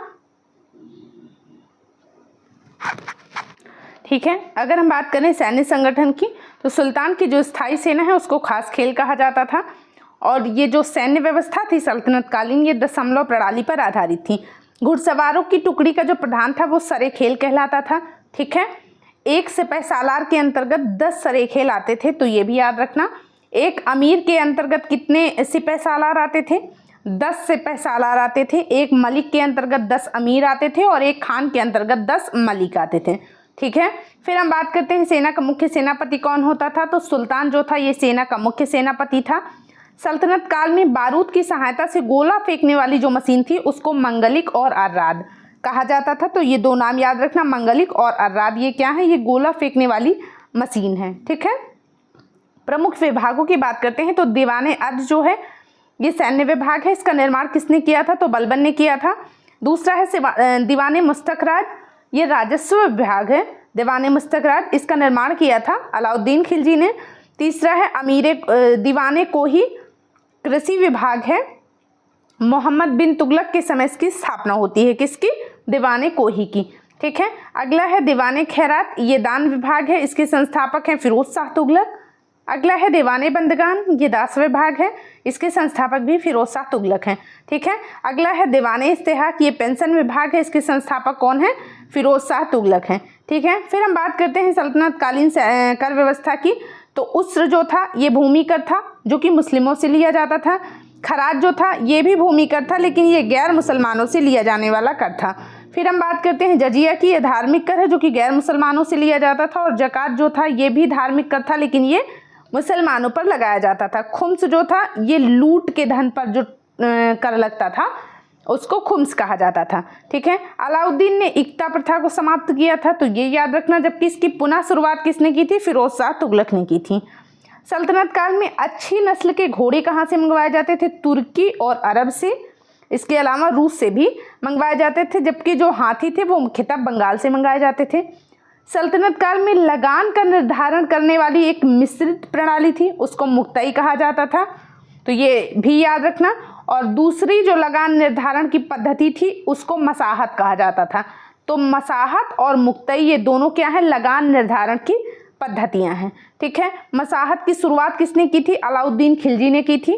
ठीक है, अगर हम बात करें सैन्य संगठन की तो सुल्तान की जो स्थायी सेना है उसको खास खेल कहा जाता था। और ये जो सैन्य व्यवस्था थी सल्तनत कालीन ये दशमलव प्रणाली पर आधारित थी। घुड़सवारों की टुकड़ी का जो प्रधान था वो सरे खेल कहलाता था। ठीक है, एक सिपह सालार के अंतर्गत 10 सरे खेल आते थे, तो ये भी याद रखना। एक अमीर के अंतर्गत कितने सिपह सालार आते थे? 10 सिपह सालार आते थे। एक मलिक के अंतर्गत 10 अमीर आते थे और एक खान के अंतर्गत 10 मलिक आते थे। ठीक है, फिर हम बात करते हैं सेना का मुख्य सेनापति कौन होता था। तो सुल्तान जो था ये सेना का मुख्य सेनापति था। सल्तनत काल में बारूद की सहायता से गोला फेंकने वाली जो मशीन थी उसको मंगलिक और अर्राद कहा जाता था। तो ये दो नाम याद रखना, मंगलिक और अर्राद। ये क्या है? ये गोला फेंकने वाली मशीन है। ठीक है, प्रमुख विभागों की बात करते हैं तो दीवाने अर्ज जो है ये सैन्य विभाग है। इसका निर्माण किसने किया था? तो बलबन ने किया था। दूसरा है दीवाने मुस्तखराज, ये राजस्व विभाग है। दीवाने मुस्तखराज इसका निर्माण किया था अलाउद्दीन खिलजी ने। तीसरा है दीवाने कोही, कृषि विभाग है। मोहम्मद बिन तुगलक के समय इसकी स्थापना होती है। किसकी? दीवाने कोही की। ठीक है, अगला है दीवाने खैरात, ये दान विभाग है। इसके संस्थापक हैं फिरोज शाह तुगलक। अगला है दीवाने बंदगान, ये दास विभाग है। इसके संस्थापक भी फिरोज शाह तुगलक हैं। ठीक है, अगला है दीवाने इस्तेहाक, ये पेंशन विभाग है। इसके संस्थापक कौन है? फिरोज शाह तुगलक हैं। ठीक है, फिर हम बात करते हैं सल्तनत कालीन कर व्यवस्था की। तो उस्र जो था ये भूमि कर था जो कि मुस्लिमों से लिया जाता था। खराज जो था ये भी भूमि कर था लेकिन ये गैर मुसलमानों से लिया जाने वाला कर था। फिर हम बात करते हैं जजिया की, ये धार्मिक कर है जो कि गैर मुसलमानों से लिया जाता था। और जकात जो था ये भी धार्मिक कर था लेकिन ये मुसलमानों पर लगाया जाता था। खुम्स जो था ये लूट के धन पर जो कर लगता था उसको खुम्स कहा जाता था। ठीक है, अलाउद्दीन ने इक्ता प्रथा को समाप्त किया था, तो ये याद रखना। जबकि इसकी पुनः शुरुआत किसने की थी? फिरोज शाह तुगलक ने की थी। सल्तनत काल में अच्छी नस्ल के घोड़े कहाँ से मंगवाए जाते थे? तुर्की और अरब से। इसके अलावा रूस से भी मंगवाए जाते थे, जबकि जो हाथी थे वो मुख्यतः बंगाल से मंगाए जाते थे। सल्तनत काल में लगान का निर्धारण करने वाली एक मिश्रित प्रणाली थी, उसको मुक्तई कहा जाता था, तो ये भी याद रखना। और दूसरी जो लगान निर्धारण की पद्धति थी उसको मसाहत कहा जाता था। तो मसाहत और मुक्तई ये दोनों क्या है? लगान निर्धारण की पद्धतियां हैं। ठीक है, मसाहत की शुरुआत किसने की थी? अलाउद्दीन खिलजी ने की थी।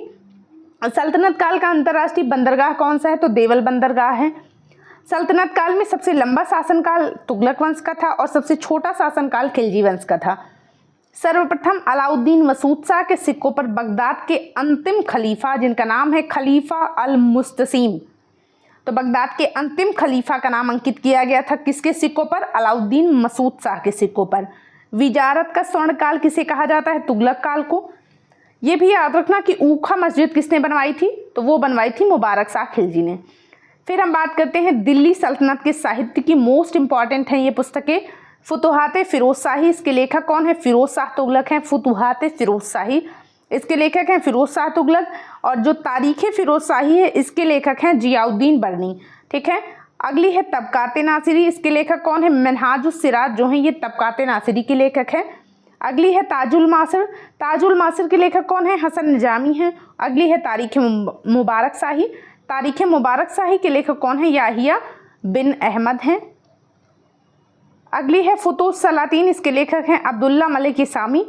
सल्तनत काल का अंतर्राष्ट्रीय बंदरगाह कौन सा है? तो देवल बंदरगाह है। सल्तनत काल में सबसे लंबा शासनकाल तुगलक वंश का था और सबसे छोटा शासनकाल खिलजी वंश का था। सर्वप्रथम अलाउद्दीन मसूद शाह के सिक्कों पर बगदाद के अंतिम खलीफा, जिनका नाम है खलीफा अल मुस्तसीम, तो बगदाद के अंतिम खलीफा का नाम अंकित किया गया था किसके सिक्कों पर? अलाउद्दीन मसूद शाह के सिक्कों पर। विजारत का स्वर्णकाल किसे कहा जाता है? तुगलक काल को। ये भी याद रखना कि ऊखा मस्जिद किसने बनवाई थी? तो वो बनवाई थी मुबारक शाह खिलजी ने। फिर हम बात करते हैं दिल्ली सल्तनत के साहित्य की। मोस्ट इंपॉर्टेंट हैं ये पुस्तकें। फुतुहाते फिरोज शाही, इसके लेखक कौन है? फिरोज शाह तुगलक हैं। फुतुहाते फिरोज शाही, इसके लेखक हैं फिरोज शाह तुगलक। और जो तारीख़े फिरोज शाही है इसके लेखक हैं जियाउद्दीन बर्नी। ठीक है, अगली है तबकाते नासिरी, इसके लेखक कौन है? मिनहाजुस सिराज जो हैं ये तबकाते नासिरी के लेखक हैं। अगली है ताजुल मासिर, ताजुल मासिर के लेखक कौन है? हसन निजामी हैं। अगली है तारीख़ मुबारक शाही, तारीख़ मुबारक शाही के लेखक कौन है? याहिया बिन अहमद हैं। अगली है फुतूस सलातीन, इसके लेखक हैं अब्दुल्ला मलिक इसामी।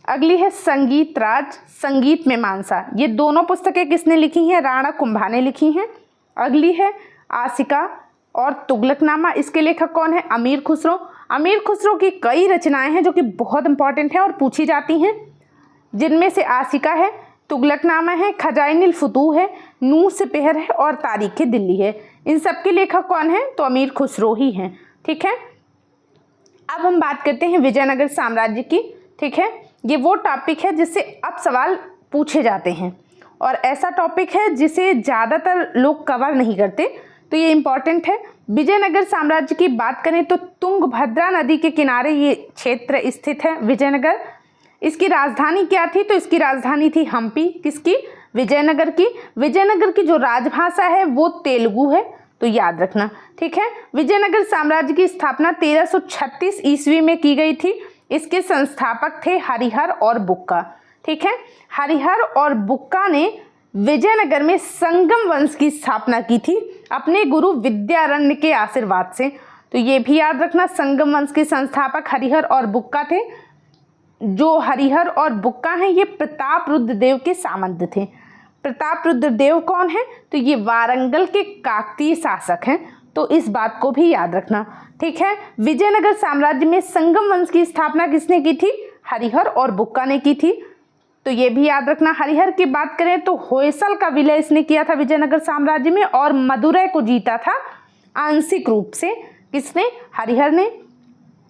अगली है संगीत राज, संगीत में मानसा, ये दोनों पुस्तकें किसने लिखी हैं? राणा कुंभा ने लिखी हैं। अगली है आसिका और तुगलकनामा, इसके लेखक कौन है? अमीर खुसरो। अमीर खुसरो की कई रचनाएं हैं जो कि बहुत इंपॉर्टेंट हैं और पूछी जाती हैं, जिनमें से आसिका है, तुगलकनामा है, खजाइनुल फुतूह है, नूर सिपहर है और तारीख़ दिल्ली है। इन सब के लेखक कौन हैं? तो अमीर खुसरो ही हैं। ठीक है, अब हम बात करते हैं विजयनगर साम्राज्य की। ठीक है, ये वो टॉपिक है जिससे अब सवाल पूछे जाते हैं और ऐसा टॉपिक है जिसे ज़्यादातर लोग कवर नहीं करते, तो ये इम्पॉर्टेंट है। विजयनगर साम्राज्य की बात करें तो तुंगभद्रा नदी के किनारे ये क्षेत्र स्थित है विजयनगर। इसकी राजधानी क्या थी? तो इसकी राजधानी थी हम्पी। किसकी? विजयनगर की। विजयनगर की जो राजभाषा है वो तेलुगु है, तो याद रखना। ठीक है, विजयनगर साम्राज्य की स्थापना 1336 ईस्वी में की गई थी। इसके संस्थापक थे हरिहर और बुक्का। ठीक है, हरिहर और बुक्का ने विजयनगर में संगम वंश की स्थापना की थी अपने गुरु विद्यारण्य के आशीर्वाद से। तो ये भी याद रखना, संगम वंश के संस्थापक हरिहर और बुक्का थे। जो हरिहर और बुक्का हैं ये प्रताप रुद्र देव के सामंत थे। प्रताप रुद्र देव कौन है? तो ये वारंगल के काकतीय शासक हैं, तो इस बात को भी याद रखना। ठीक है, विजयनगर साम्राज्य में संगम वंश की स्थापना किसने की थी? हरिहर और बुक्का ने की थी, तो ये भी याद रखना। हरिहर की बात करें तो होयसल का विलय इसने किया था विजयनगर साम्राज्य में, और मदुरै को जीता था आंशिक रूप से। किसने? हरिहर ने।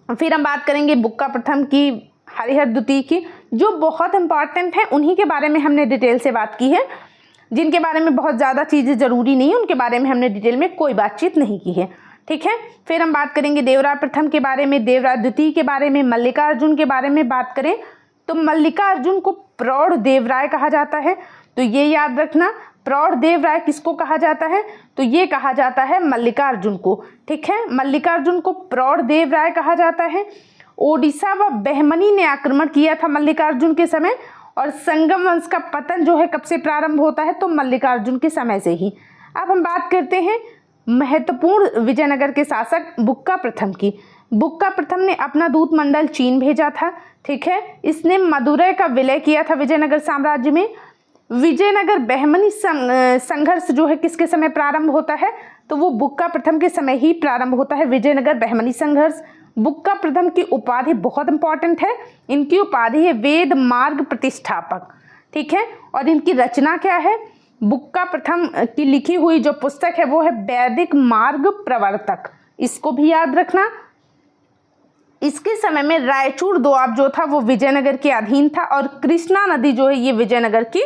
फिर हम बात करेंगे बुक्का प्रथम की, हरिहर द्वितीय की। जो बहुत इंपॉर्टेंट है उन्हीं के बारे में हमने डिटेल से बात की है। जिनके बारे में बहुत ज़्यादा चीज़ें ज़रूरी नहीं है उनके बारे में हमने डिटेल में कोई बातचीत नहीं की है। ठीक है, फिर हम बात करेंगे देवराय प्रथम के बारे में, देवराय द्वितीय के बारे में, मल्लिकार्जुन के बारे में बात करें तो मल्लिकार्जुन को प्रौढ़ देवराय कहा जाता है, तो ये याद रखना। प्रौढ़ देवराय किसको कहा जाता है? तो ये कहा जाता है मल्लिकार्जुन को। ठीक है, मल्लिकार्जुन को प्रौढ़ देवराय कहा जाता है। ओडिशा व बहमनी ने आक्रमण किया था मल्लिकार्जुन के समय, और संगम वंश का पतन जो है कब से प्रारंभ होता है? तो मल्लिकार्जुन के समय से ही। अब हम बात करते हैं महत्वपूर्ण विजयनगर के शासक बुक्का प्रथम की। बुक्का प्रथम ने अपना दूत मंडल चीन भेजा था। ठीक है, इसने मदुरै का विलय किया था विजयनगर साम्राज्य में। विजयनगर बहमनी संघर्ष जो है किसके समय प्रारंभ होता है? तो वो बुक्का प्रथम के समय ही प्रारंभ होता है विजयनगर बहमनी संघर्ष। बुक्का प्रथम की उपाधि बहुत इंपॉर्टेंट है, इनकी उपाधि है वेद मार्ग प्रतिष्ठापक। ठीक है, और इनकी रचना क्या है? बुक्का प्रथम की लिखी हुई जो पुस्तक है वो है वैदिक मार्ग प्रवर्तक, इसको भी याद रखना। इसके समय में रायचूर दोआब जो था वो विजयनगर के अधीन था, और कृष्णा नदी जो है ये विजयनगर की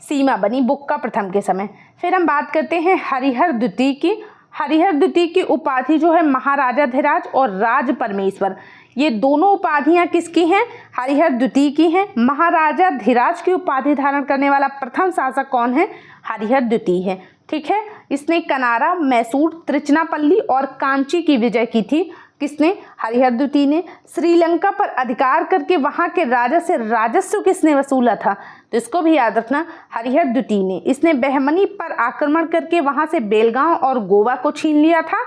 सीमा बनी बुक्का प्रथम के समय। फिर हम बात करते हैं हरिहर द्वितीय की। हरिहर द्वितीय की उपाधि जो है महाराजाधिराज और राज परमेश्वर, ये दोनों उपाधियां किसकी हैं? हरिहर द्वितीय की हैं। महाराजाधिराज की उपाधि धारण करने वाला प्रथम शासक कौन है? हरिहर द्वितीय है। ठीक है, इसने कनारा, मैसूर, त्रिचनापल्ली और कांची की विजय की थी। किसने? हरिहर द्वितीय ने। श्रीलंका पर अधिकार करके वहां के राजा से राजस्व किसने वसूला था? तो इसको भी याद रखना, हरिहर द्वितीय ने। इसने बहमनी पर आक्रमण करके वहां से बेलगांव और गोवा को छीन लिया था।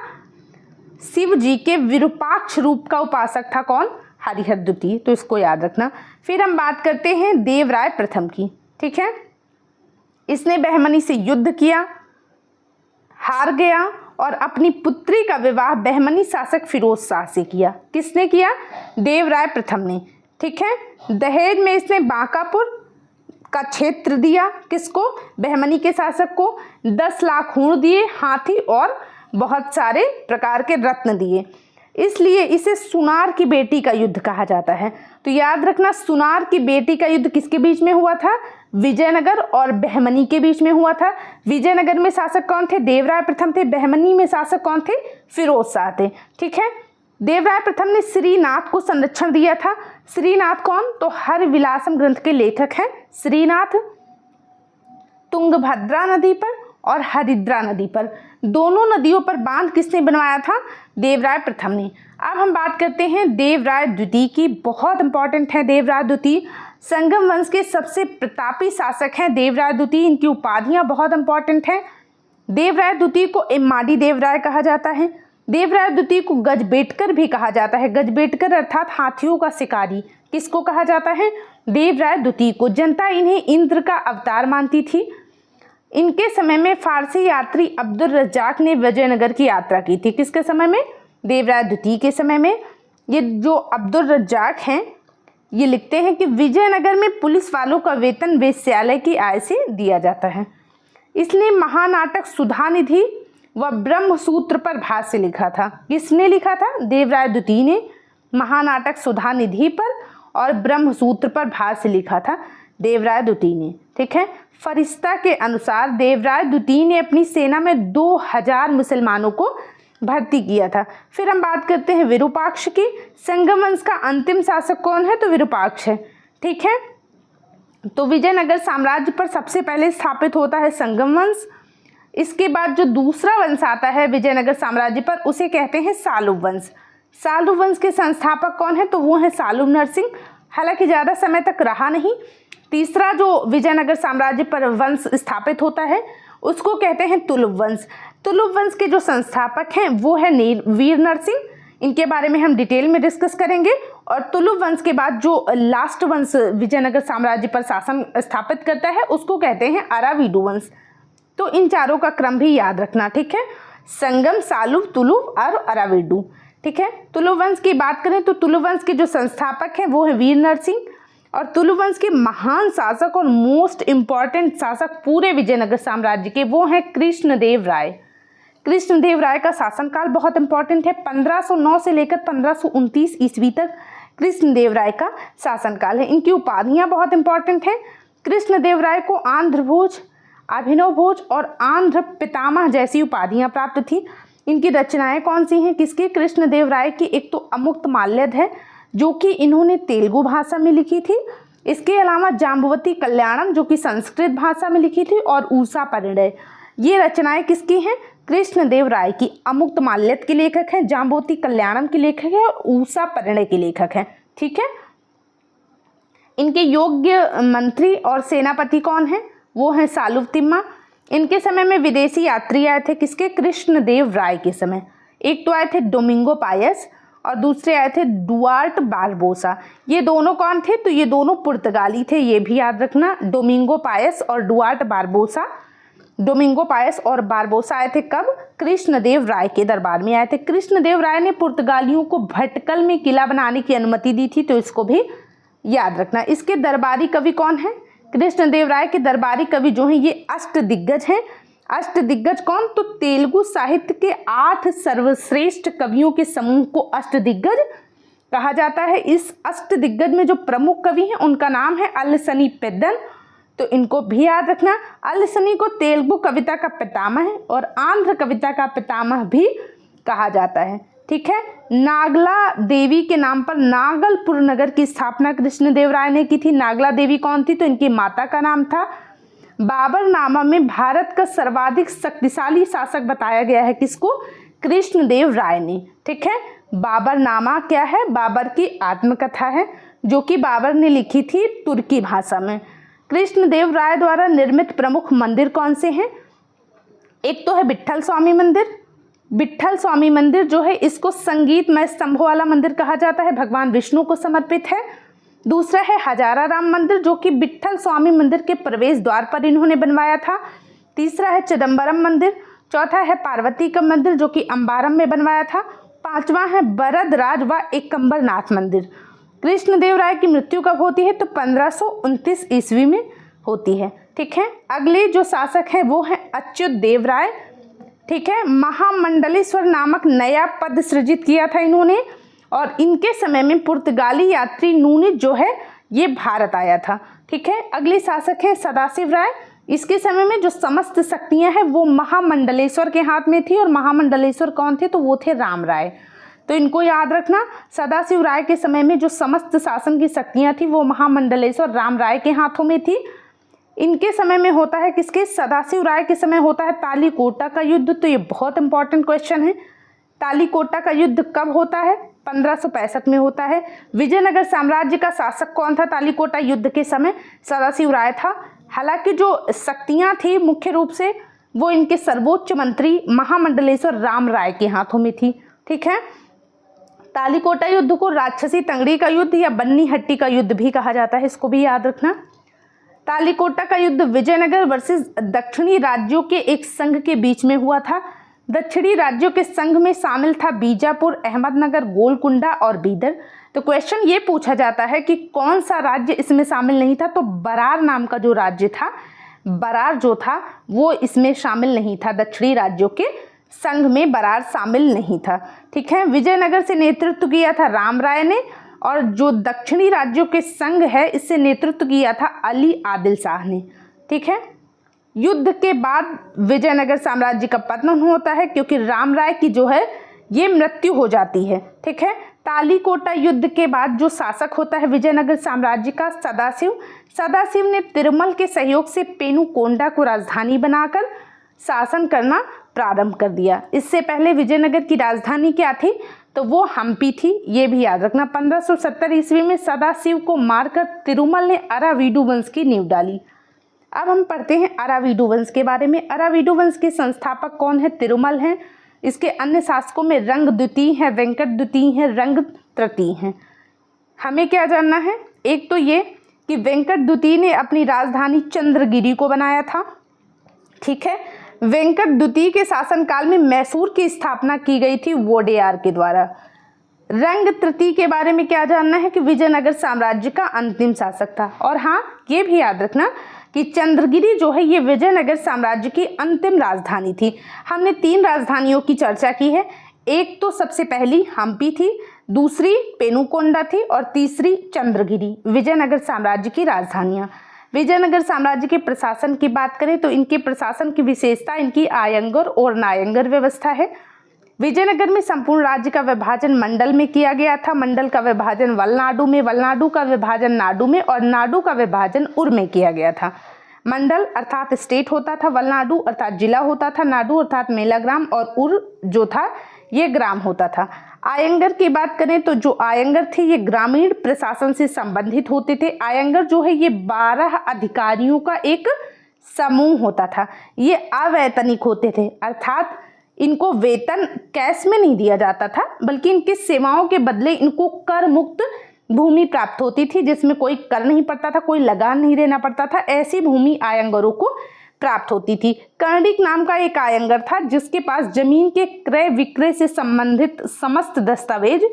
शिव जी के विरूपाक्ष रूप का उपासक था कौन? हरिहर द्वितीय, तो इसको याद रखना। फिर हम बात करते हैं देवराय प्रथम की। ठीक है, इसने बहमनी से युद्ध किया, हार गया, और अपनी पुत्री का विवाह बहमनी शासक फिरोज शाह से किया। किसने किया? देवराय प्रथम ने। ठीक है, दहेज में इसने बांकापुर का क्षेत्र दिया। किसको? बहमनी के शासक को। 10 लाख ऊँट दिए, हाथी और बहुत सारे प्रकार के रत्न दिए। इसलिए इसे सुनार की बेटी का युद्ध कहा जाता है। तो याद रखना, सुनार की बेटी का युद्ध किसके बीच में हुआ था? विजयनगर और बहमनी के बीच में हुआ था। विजयनगर में शासक कौन थे? देवराय प्रथम थे। बहमनी में शासक कौन थे? फिरोज शाह थे। ठीक है, देवराय प्रथम ने श्रीनाथ को संरक्षण दिया था। श्रीनाथ कौन? तो हरविलासम ग्रंथ के लेखक हैं श्रीनाथ। तुंगभद्रा नदी पर और हरिद्रा नदी पर, दोनों नदियों पर बांध किसने बनवाया था? देवराय प्रथम ने। अब हम बात करते हैं देवराय द्वितीय की। बहुत इंपॉर्टेंट है देवराय द्वितीय। संगम वंश के सबसे प्रतापी शासक हैं देवराय द्वितीय। इनकी उपाधियां बहुत इंपॉर्टेंट हैं। देवराय द्वितीय को इम्माडी देवराय कहा जाता है। देवराय द्वितीय को गजबेटकर भी कहा जाता है। गजबेटकर अर्थात हाथियों का शिकारी। किसको कहा जाता है? देवराय द्वितीय को। जनता इन्हें इंद्र का अवतार मानती थी। इनके समय में फारसी यात्री अब्दुल रज्जाक ने विजयनगर की यात्रा की थी। किसके समय में? देवराय द्वितीय के समय में। ये जो अब्दुल रज्जाक हैं ये लिखते हैं कि विजयनगर में पुलिस वालों का वेतन वेश्यालय की आय से दिया जाता है। इसने महानाटक सुधानिधि व ब्रह्मसूत्र पर भाष्य लिखा था। किसने लिखा था? देवराय द्वितीय ने महानाटक सुधानिधि पर और ब्रह्मसूत्र पर भाष्य लिखा था देवराय द्वितीय ने। ठीक है, फरिश्ता के अनुसार देवराय द्वितीय ने अपनी सेना में 2000 मुसलमानों को भर्ती किया था। फिर हम बात करते हैं विरूपाक्ष की। संगम वंश का अंतिम शासक कौन है? तो विरूपाक्ष है। ठीक है, तो विजयनगर साम्राज्य पर सबसे पहले स्थापित होता है संगम वंश। इसके बाद जो दूसरा वंश आता है विजयनगर साम्राज्य पर, उसे कहते हैं सालुव वंश। सालुव वंश के संस्थापक कौन है? तो वो है सालुव नरसिंह, हालांकि ज़्यादा समय तक रहा नहीं। तीसरा जो विजयनगर साम्राज्य पर वंश स्थापित होता है उसको कहते हैं तुलुव वंश। तुलुव वंश के जो संस्थापक हैं वो है वीर नरसिंह, इनके बारे में हम डिटेल में डिस्कस करेंगे। और तुलुव वंश के बाद जो लास्ट वंश विजयनगर साम्राज्य पर शासन स्थापित करता है उसको कहते हैं अराविडु वंश। तो इन चारों का क्रम भी याद रखना, ठीक है, संगम, सालुव, तुलुव और अराविडु, ठीक है। तुलुव वंश की बात करें तो तुलुव वंश के जो संस्थापक हैं वो है वीर नरसिंह, और तुलुव वंश के महान शासक और मोस्ट इम्पॉर्टेंट शासक पूरे विजयनगर साम्राज्य के वो हैं कृष्णदेव राय। कृष्णदेव राय का शासनकाल बहुत इंपॉर्टेंट है, 1509 से लेकर 1529 ईस्वी तक कृष्णदेव राय का शासनकाल है। इनकी उपाधियां बहुत इंपॉर्टेंट हैं। कृष्णदेव राय को आंध्र भोज, अभिनव भोज और आंध्र पितामह जैसी उपाधियां प्राप्त थी। इनकी रचनाएं कौन सी हैं? किसकी? कृष्णदेव राय की। एक तो अमुक्तमाल्यद है जो कि इन्होंने तेलुगु भाषा में लिखी थी। इसके अलावा जाम्बवती कल्याणम जो कि संस्कृत भाषा में लिखी थी, और उषा परिणय, ये रचनाएं किसकी हैं? कृष्णदेव राय की। अमुक्तमाल्यद के लेखक हैं, जाम्बवती कल्याणम के लेखक हैं और उषा परिणय के लेखक हैं, ठीक है। इनके योग्य मंत्री और सेनापति कौन हैं? वो हैं सालुव तिम्मा। इनके समय में विदेशी यात्री आए थे, किसके? कृष्णदेव राय के समय। एक तो आए थे डोमिंगो पायस और दूसरे आए थे डुआर्ट बारबोसा। ये दोनों कौन थे? तो ये दोनों पुर्तगाली थे, ये भी याद रखना, डोमिंगो पायस और डुआर्ट बारबोसा। डोमिंगो पायस और बारबोसा आए थे कब? कृष्णदेव राय के दरबार में आए थे। कृष्णदेव राय ने पुर्तगालियों को भटकल में किला बनाने की अनुमति दी थी, तो इसको भी याद रखना। इसके दरबारी कवि कौन है? कृष्णदेव राय के दरबारी कवि जो हैं ये अष्टदिग्गज हैं। अष्टदिग्गज कौन? तो तेलुगु साहित्य के 8 सर्वश्रेष्ठ कवियों के समूह को अष्टदिग्गज कहा जाता है। इस अष्टदिग्गज में जो प्रमुख कवि हैं उनका नाम है अल्लसनी पेद्दन, तो इनको भी याद रखना। अल्लसनी को तेलुगु कविता का पितामह और आंध्र कविता का पितामह भी कहा जाता है, ठीक है। नागला देवी के नाम पर नागलपुर नगर की स्थापना कृष्णदेव राय ने की थी। नागला देवी कौन थी? तो इनकी माता का नाम था। बाबरनामा में भारत का सर्वाधिक शक्तिशाली शासक बताया गया है किसको? कृष्णदेव राय ने, ठीक है। बाबरनामा क्या है? बाबर की आत्मकथा है जो कि बाबर ने लिखी थी तुर्की भाषा में। कृष्णदेव राय द्वारा निर्मित प्रमुख मंदिर कौन से हैं? एक तो है विट्ठल स्वामी मंदिर। विट्ठल स्वामी मंदिर जो है इसको संगीतमय स्तंभों वाला मंदिर कहा जाता है, भगवान विष्णु को समर्पित है। दूसरा है हजारा राम मंदिर जो कि विट्ठल स्वामी मंदिर के प्रवेश द्वार पर इन्होंने बनवाया था। तीसरा है चिदम्बरम मंदिर। चौथा है पार्वती का मंदिर जो कि अंबारम में बनवाया था। पांचवा है बरदराज व एकम्बरनाथ मंदिर। कृष्णदेव राय की मृत्यु कब होती है? तो 1529 ईस्वी में होती है, ठीक है। अगले जो शासक हैं वो है अच्युत देव राय, ठीक है। महामंडलेश्वर नामक नया पद सृजित किया था इन्होंने, और इनके समय में पुर्तगाली यात्री नूनिज जो है ये भारत आया था, ठीक है। अगले शासक है सदाशिव राय। इसके समय में जो समस्त शक्तियां हैं वो महामंडलेश्वर के हाथ में थी, और महामंडलेश्वर कौन थे? तो वो थे राम राय, तो इनको याद रखना। सदाशिव राय के समय में जो समस्त शासन की शक्तियां थी वो महामंडलेश्वर राम राय के हाथों में थी। इनके समय में होता है किसके? सदाशिव राय के समय होता है तालीकोटा का युद्ध। तो ये बहुत इंपॉर्टेंट क्वेश्चन है। तालीकोटा का युद्ध कब होता है? 1565 में होता है। विजयनगर साम्राज्य का शासक कौन था तालीकोटा युद्ध के समय? सदाशिव राय था। हालांकि जो शक्तियां थी मुख्य रूप से वो इनके सर्वोच्च मंत्री महामंडलेश्वर राम राय के हाथों में थी, ठीक है। तालीकोटा युद्ध को राक्षसी तंगड़ी का युद्ध या बन्नी हट्टी का युद्ध भी कहा जाता है, इसको भी याद रखना। तालीकोटा का युद्ध विजयनगर वर्सेस दक्षिणी राज्यों के एक संघ के बीच में हुआ था। दक्षिणी राज्यों के संघ में शामिल था बीजापुर, अहमदनगर, गोलकुंडा और बीदर। तो क्वेश्चन ये पूछा जाता है कि कौन सा राज्य इसमें शामिल नहीं था? तो बरार नाम का जो राज्य था, बरार जो था वो इसमें शामिल नहीं था। दक्षिणी राज्यों के संघ में बरार शामिल नहीं था, ठीक है। विजयनगर से नेतृत्व किया था राम राय ने, और जो दक्षिणी राज्यों के संघ है इससे नेतृत्व किया था अली आदिल शाह ने, ठीक है। युद्ध के बाद विजयनगर साम्राज्य का पतन होता है क्योंकि राम राय की जो है ये मृत्यु हो जाती है, ठीक है। तालीकोटा युद्ध के बाद जो शासक होता है विजयनगर साम्राज्य का, सदाशिव ने तिरुमल के सहयोग से पेनुकोंडा को राजधानी बनाकर शासन करना प्रारंभ कर दिया। इससे पहले विजयनगर की राजधानी क्या थी, तो वो हम्पी थी, ये भी याद रखना। 1570 ईस्वी में सदाशिव को मारकर तिरुमल ने अराविडु वंश की नींव डाली। अब हम पढ़ते हैं अराविडु वंश के बारे में। अराविडु वंश के संस्थापक कौन है, तिरुमल हैं। इसके अन्य शासकों में रंग द्वितीय है, वेंकट द्वितीय है, रंग तृतीय हैं। हमें क्या जानना है, एक तो ये कि वेंकट द्वितीय ने अपनी राजधानी चंद्रगिरी को बनाया था, ठीक है। वेंकट द्वितीय के शासनकाल में मैसूर की स्थापना की गई थी वोडेयार के द्वारा। रंग तृतीय के बारे में क्या जानना है कि विजयनगर साम्राज्य का अंतिम शासक था। और हाँ, ये भी याद रखना कि चंद्रगिरी जो है ये विजयनगर साम्राज्य की अंतिम राजधानी थी। हमने 3 राजधानियों की चर्चा की है, एक तो सबसे पहली हम्पी थी, दूसरी पेनुकोंडा थी और तीसरी चंद्रगिरी, विजयनगर साम्राज्य की राजधानियाँ। विजयनगर साम्राज्य के प्रशासन की बात करें तो इनके प्रशासन की विशेषता इनकी आयंगर और नायंगर व्यवस्था है। विजयनगर में संपूर्ण राज्य का विभाजन मंडल में किया गया था, मंडल का विभाजन वलनाडु में, वलनाडु का विभाजन नाडु में और नाडु का विभाजन उर में किया गया था। मंडल अर्थात स्टेट होता था, वलनाडु अर्थात जिला होता था, नाडु अर्थात मेला ग्राम और उर जो था ये ग्राम होता था। आयंगर की बात करें तो जो आयंगर थे ये ग्रामीण प्रशासन से संबंधित होते थे। आयंगर जो है ये 12 अधिकारियों का एक समूह होता था। ये अवैतनिक होते थे, अर्थात इनको वेतन कैश में नहीं दिया जाता था, बल्कि इनकी सेवाओं के बदले इनको कर मुक्त भूमि प्राप्त होती थी, जिसमें कोई कर नहीं पड़ता था, कोई लगान नहीं देना पड़ता था। ऐसी भूमि आयंगरों को प्राप्त होती थी। कर्णिक नाम का एक आयंगर था जिसके पास जमीन के क्रय विक्रय से संबंधित समस्त दस्तावेज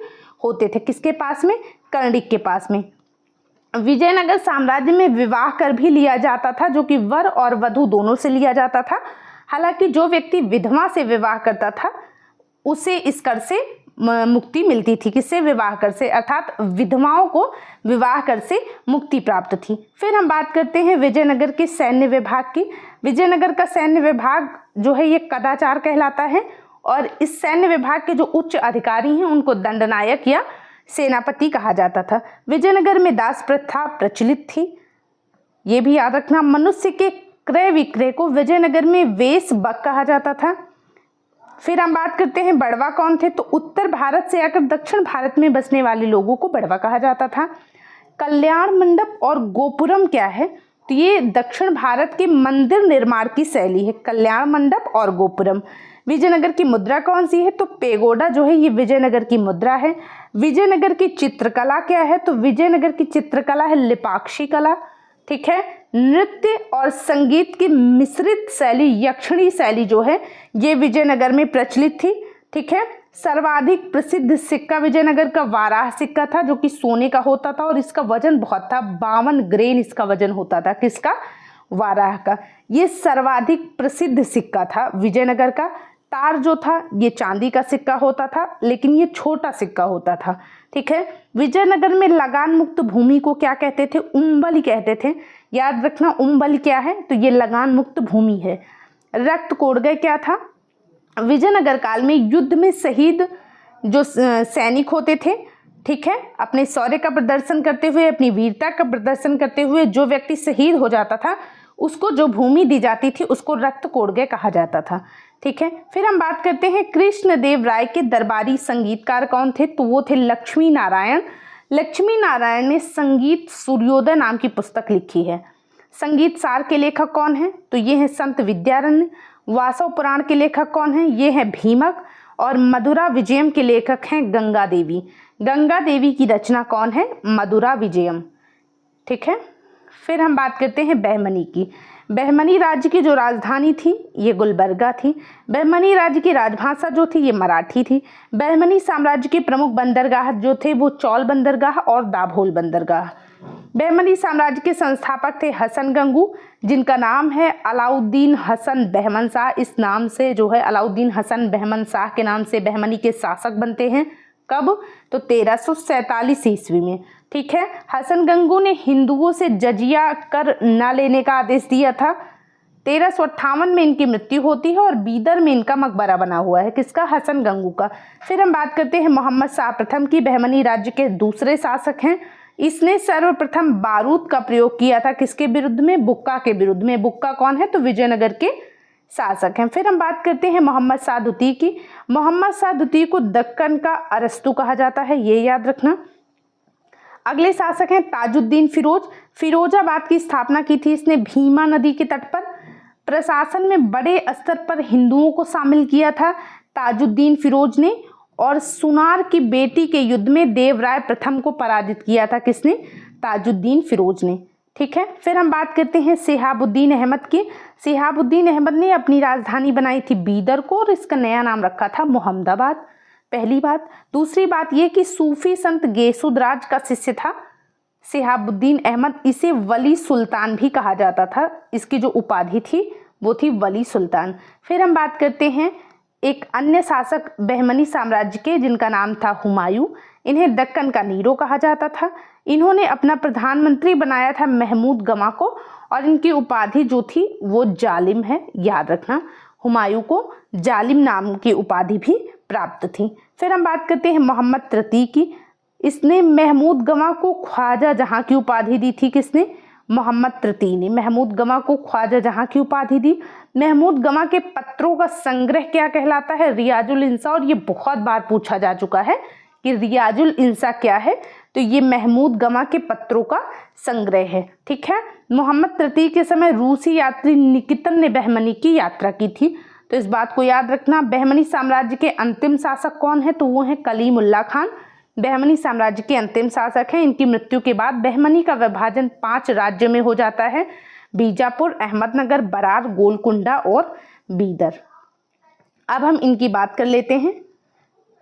होते थे। किसके पास में, कर्णिक के पास में। विजयनगर साम्राज्य में विवाह कर भी लिया जाता था, जो कि वर और वधू दोनों से लिया जाता था। हालांकि जो व्यक्ति विधवा से विवाह करता था उसे इस कर से मुक्ति मिलती थी। किससे, विवाह कर से, अर्थात विधवाओं को विवाह कर से मुक्ति प्राप्त थी। फिर हम बात करते हैं विजयनगर के सैन्य विभाग की। विजयनगर का सैन्य विभाग जो है ये कदाचार कहलाता है और इस सैन्य विभाग के जो उच्च अधिकारी हैं उनको दंडनायक या सेनापति कहा जाता था। विजयनगर में दास प्रथा प्रचलित थी, ये भी याद रखना। मनुष्य के क्रय विक्रय को विजयनगर में वेश बक कहा जाता था। फिर हम बात करते हैं बड़वा कौन थे, तो उत्तर भारत से आकर दक्षिण भारत में बसने वाले लोगों को बड़वा कहा जाता था। कल्याण मंडप और गोपुरम क्या है, तो ये दक्षिण भारत के मंदिर निर्माण की शैली है, कल्याण मंडप और गोपुरम। विजयनगर की मुद्रा कौन सी है, तो पेगोडा जो है ये विजयनगर की मुद्रा है। विजयनगर की चित्रकला क्या है, तो विजयनगर की चित्रकला है लिपाक्षी कला, ठीक है। नृत्य और संगीत की मिश्रित शैली यक्षिणी शैली जो है ये विजयनगर में प्रचलित थी, ठीक है। सर्वाधिक प्रसिद्ध सिक्का विजयनगर का वाराह सिक्का था, जो कि सोने का होता था और इसका वजन बहुत था, 52 ग्रेन इसका वजन होता था। किसका, वाराह का। ये सर्वाधिक प्रसिद्ध सिक्का था विजयनगर का। तार जो था ये चांदी का सिक्का होता था, लेकिन ये छोटा सिक्का होता था, ठीक है। विजयनगर में लगान मुक्त भूमि को क्या कहते थे, उम्बली कहते थे। याद रखना उम्बली क्या है, तो ये लगान मुक्त भूमि है। रक्त कोड़गय क्या था, विजयनगर काल में युद्ध में शहीद जो सैनिक होते थे, ठीक है, अपने शौर्य का प्रदर्शन करते हुए, अपनी वीरता का प्रदर्शन करते हुए जो व्यक्ति शहीद हो जाता था उसको जो भूमि दी जाती थी उसको रक्त कोड़गय कहा जाता था, ठीक है। फिर हम बात करते हैं कृष्णदेव राय के दरबारी संगीतकार कौन थे, तो वो थे लक्ष्मी नारायण। लक्ष्मी नारायण ने संगीत सूर्योदय नाम की पुस्तक लिखी है। संगीत सार के लेखक कौन हैं, तो ये हैं संत विद्यारण्य। वासव पुराण के लेखक कौन हैं, ये हैं भीमक। और मधुरा विजयम के लेखक हैं गंगा देवी। गंगा देवी की रचना कौन है, मधुरा विजयम, ठीक है। फिर हम बात करते हैं बहमनी की। बहमनी राज्य की जो राजधानी थी ये गुलबर्गा थी। बहमनी राज्य की राजभाषा जो थी ये मराठी थी। बहमनी साम्राज्य के प्रमुख बंदरगाह जो थे वो चौल बंदरगाह और दाभोल बंदरगाह। बहमनी साम्राज्य के संस्थापक थे हसन गंगू, जिनका नाम है अलाउद्दीन हसन बहमन शाह। इस नाम से जो है अलाउद्दीन हसन बहमन शाह के नाम से बहमनी के शासक बनते हैं। कब, तो 1347 ईस्वी में, ठीक है। हसन गंगू ने हिंदुओं से जजिया कर न लेने का आदेश दिया था, 1358 में इनकी मृत्यु होती है और बीदर में इनका मकबरा बना हुआ है, किसका? हसन गंगू का। फिर हम बात करते हैं मोहम्मद शाह प्रथम की, बहमनी राज्य के दूसरे शासक हैं। इसने सर्वप्रथम बारूद का प्रयोग किया था, किसके विरुद्ध में? बुक्का के विरुद्ध में। बुक्का कौन है? तो विजयनगर के शासक हैं। फिर हम बात करते हैं मोहम्मद शाह द्वितीय की। मोहम्मद शाह द्वितीय को दक्कन का अरस्तु कहा जाता है, ये याद रखना। अगले शासक हैं ताजुद्दीन फिरोज। फिरोजाबाद की स्थापना की थी इसने भीमा नदी के तट पर। प्रशासन में बड़े स्तर पर हिंदुओं को शामिल किया था ताजुद्दीन फिरोज ने, और सुनार की बेटी के युद्ध में देवराय प्रथम को पराजित किया था, किसने? ताजुद्दीन फिरोज ने। ठीक है। फिर हम बात करते हैं शिहाबुद्दीन अहमद की। शिहाबुद्दीन अहमद ने अपनी राजधानी बनाई थी बीदर को और इसका नया नाम रखा था मोहम्मदाबाद, पहली बात। दूसरी बात यह कि सूफी संत गेसुदराज का शिष्य था शिहाबुद्दीन अहमद, इसे वली सुल्तान भी कहा जाता था, इसकी जो उपाधि थी वो थी वली सुल्तान। फिर हम बात करते हैं एक अन्य शासक बहमनी साम्राज्य के, जिनका नाम था हुमायूं। इन्हें दक्कन का नीरो कहा जाता था। इन्होंने अपना प्रधानमंत्री बनाया था महमूद गमा को, और इनकी उपाधि जो थी वो जालिम है, याद रखना। हुमायूं को जालिम नाम की उपाधि भी प्राप्त थी। फिर हम बात करते हैं मोहम्मद तृतीय की। इसने महमूद गमा को ख्वाजा जहां की उपाधि दी थी, किसने? मोहम्मद तृतीय ने महमूद गमा को ख्वाजा जहां की उपाधि दी। महमूद गमा के पत्रों का संग्रह क्या कहलाता है? रियाजुल इंसा। और ये बहुत बार पूछा जा चुका है कि रियाजुल इंसा क्या है, तो ये महमूद गमा के पत्रों का संग्रह है। ठीक है। मोहम्मद तृतीय के समय रूसी यात्री निकितन ने बहमनी की यात्रा की थी, तो इस बात को याद रखना। बहमनी साम्राज्य के अंतिम शासक कौन है? तो वो है कलीमुल्ला खान। बहमनी साम्राज्य के अंतिम शासक हैं। इनकी मृत्यु के बाद बहमनी का विभाजन 5 राज्य में हो जाता है: बीजापुर, अहमदनगर, बरार, गोलकुंडा और बीदर। अब हम इनकी बात कर लेते हैं।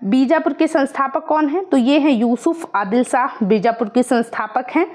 बीजापुर के संस्थापक कौन हैं? तो ये हैं यूसुफ आदिल शाह, बीजापुर के संस्थापक हैं।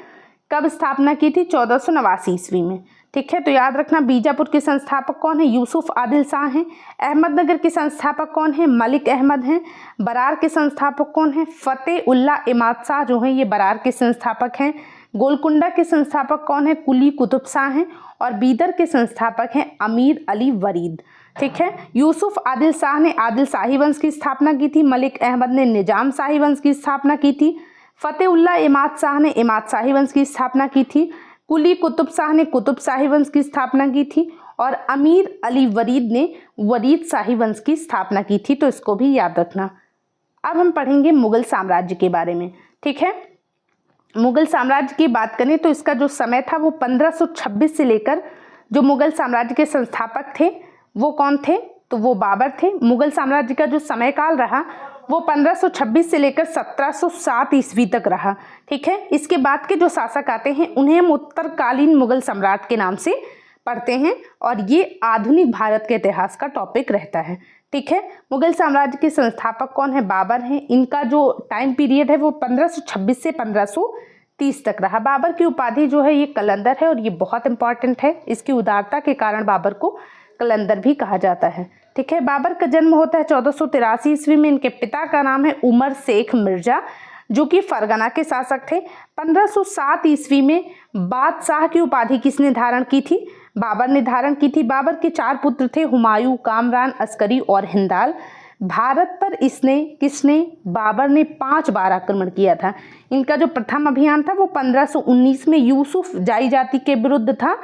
कब स्थापना की थी? 1489 ईस्वी में। ठीक है। तो याद रखना बीजापुर के संस्थापक कौन है? यूसुफ आदिल शाह हैं। अहमदनगर के संस्थापक कौन है? मलिक अहमद हैं। बरार के संस्थापक कौन है? फतेह उल्ला इमाद शाह जो हैं ये बरार के संस्थापक हैं। गोलकुंडा के संस्थापक कौन है? कुली कुतुब शाह हैं। और बीदर के संस्थापक हैं अमीर अली वरीद। ठीक है। यूसुफ आदिल शाह ने आदिल शाही वंश की स्थापना की थी। मलिक अहमद ने निजाम शाही वंश की स्थापना की थी। फतेह उल्ला इमाद शाह ने इमाद शाही वंश की स्थापना की थी। कुली कुतुब शाह ने कुतुब शाही वंश की स्थापना की थी। और अमीर अली वरीद ने वरीद शाही वंश की स्थापना की थी, तो इसको भी याद रखना। अब हम पढ़ेंगे मुगल साम्राज्य के बारे में। ठीक है। मुगल साम्राज्य की बात करें तो इसका जो समय था वो 1526 से लेकर, जो मुगल साम्राज्य के संस्थापक थे वो कौन थे? तो वो बाबर थे। मुगल साम्राज्य का जो समयकाल रहा वो 1526 से लेकर 1707 ईस्वी तक रहा। ठीक है। इसके बाद के जो शासक आते हैं उन्हें हम उत्तरकालीन मुगल सम्राट के नाम से पढ़ते हैं, और ये आधुनिक भारत के इतिहास का टॉपिक रहता है। ठीक है। मुगल साम्राज्य के संस्थापक कौन है? बाबर हैं। इनका जो टाइम पीरियड है वो 1526 से 1530 तक रहा। बाबर की उपाधि जो है ये कलंदर है, और ये बहुत इंपॉर्टेंट है। इसकी उदारता के कारण बाबर को कलंदर भी कहा जाता है। ठीक है। बाबर का जन्म होता है 1483 ईस्वी में। इनके पिता का नाम है उमर शेख मिर्जा, जो कि फरगना के शासक थे। 1507 ईस्वी में बादशाह की उपाधि किसने धारण की थी? बाबर ने धारण की थी। बाबर के 4 पुत्र थे, हुमायूं, कामरान, अस्करी और हिंदाल। भारत पर किसने? बाबर ने 5 बार आक्रमण किया था। इनका जो प्रथम अभियान था वो 1519 में यूसुफ जाई जाति के विरुद्ध था,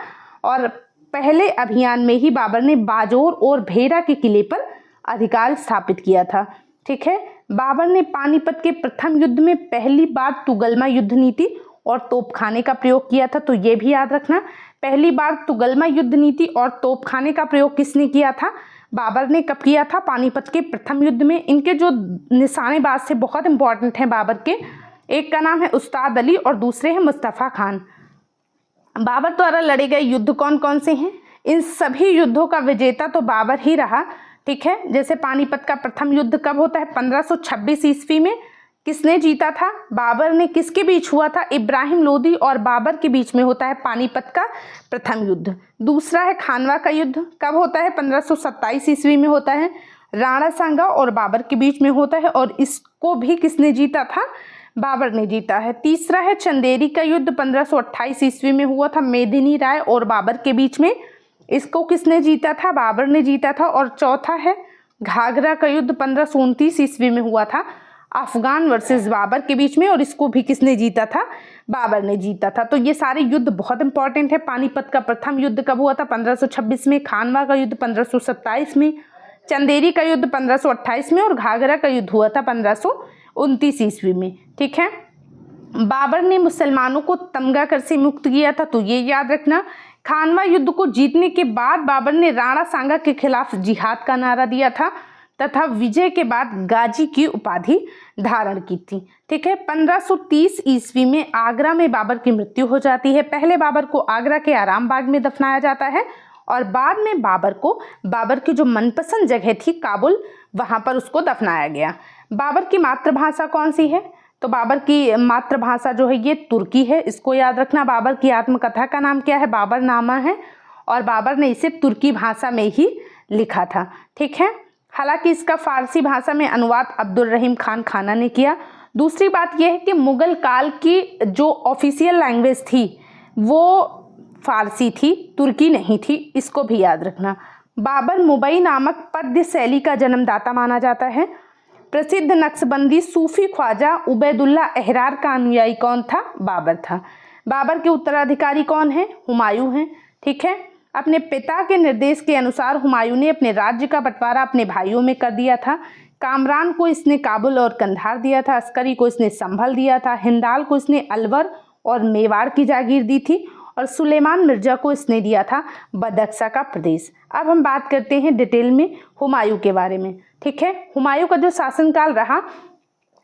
और पहले अभियान में ही बाबर ने बाजोर और भेरा के किले पर अधिकार स्थापित किया था। ठीक है। बाबर ने पानीपत के प्रथम युद्ध में पहली बार तुगलमा युद्ध नीति और तोपखाने का प्रयोग किया था, तो ये भी याद रखना। पहली बार तुगलमा युद्ध नीति और तोपखाने का प्रयोग किसने किया था? बाबर ने। कब किया था? पानीपत के प्रथम युद्ध में। इनके जो निशानेबाज थे बहुत इंपॉर्टेंट हैं बाबर के, एक का नाम है उस्ताद अली और दूसरे हैं मुस्तफ़ा खान। बाबर द्वारा लड़े गए युद्ध कौन कौन से हैं? इन सभी युद्धों का विजेता तो बाबर ही रहा। ठीक है। जैसे पानीपत का प्रथम युद्ध कब होता है? 1526 ईस्वी में। किसने जीता था? बाबर ने। किसके बीच हुआ था? इब्राहिम लोदी और बाबर के बीच में होता है पानीपत का प्रथम युद्ध। दूसरा है खानवा का युद्ध। कब होता है? 1527 ईस्वी में होता है। राणा सांगा और बाबर के बीच में होता है, और इसको भी किसने जीता था? बाबर ने जीता है। तीसरा है चंदेरी का युद्ध, 1528 ईस्वी में हुआ था, मेदिनी राय और बाबर के बीच में। इसको किसने जीता था? बाबर ने जीता था। और चौथा है घाघरा का युद्ध 1529 ईस्वी में हुआ था अफगान वर्सेस बाबर के बीच में, और इसको भी किसने जीता था? बाबर ने जीता था। तो ये सारे युद्ध बहुत इंपॉर्टेंट है। पानीपत का प्रथम युद्ध कब हुआ था? 1526 में। खानवा का युद्ध 1527 में। चंदेरी का युद्ध 1528 में। और घाघरा का युद्ध हुआ था 1529 ईस्वी में। ठीक है। बाबर ने मुसलमानों को तमगाकर से मुक्त किया था, तो ये याद रखना। खानवा युद्ध को जीतने के बाद बाबर ने राणा सांगा के खिलाफ जिहाद का नारा दिया था तथा विजय के बाद गाजी की उपाधि धारण की थी। ठीक है। 1530 ईस्वी में आगरा में बाबर की मृत्यु हो जाती है। पहले बाबर को आगरा के आराम बाग में दफनाया जाता है और बाद में बाबर को बाबर की जो मनपसंद जगह थी काबुल, वहां पर उसको दफनाया गया। बाबर की मातृभाषा कौन सी है? तो बाबर की मातृभाषा जो है ये तुर्की है, इसको याद रखना। बाबर की आत्मकथा का नाम क्या है? बाबरनामा है, और बाबर ने इसे तुर्की भाषा में ही लिखा था। ठीक है। हालांकि इसका फारसी भाषा में अनुवाद अब्दुल रहीम खान खाना ने किया। दूसरी बात यह है कि मुगल काल की जो ऑफिशियल लैंग्वेज थी वो फारसी थी, तुर्की नहीं थी, इसको भी याद रखना। बाबर मुबई नामक पद्य शैली का जन्मदाता माना जाता है। प्रसिद्ध नक्शबंदी सूफी ख्वाजा उबैदुल्ला अहरार का अनुयायी कौन था? बाबर था। बाबर के उत्तराधिकारी कौन है? हुमायूं हैं। ठीक है। अपने पिता के निर्देश के अनुसार हुमायूं ने अपने राज्य का बंटवारा अपने भाइयों में कर दिया था। कामरान को इसने काबुल और कंधार दिया था, अस्करी को इसने संभल दिया था, हिंदाल को इसने अलवर और मेवाड़ की जागीर दी थी, और सुलेमान मिर्जा को इसने दिया था बदख्शा का प्रदेश। अब हम बात करते हैं डिटेल में हुमायूं के बारे में। ठीक है। हुमायूं का जो शासनकाल रहा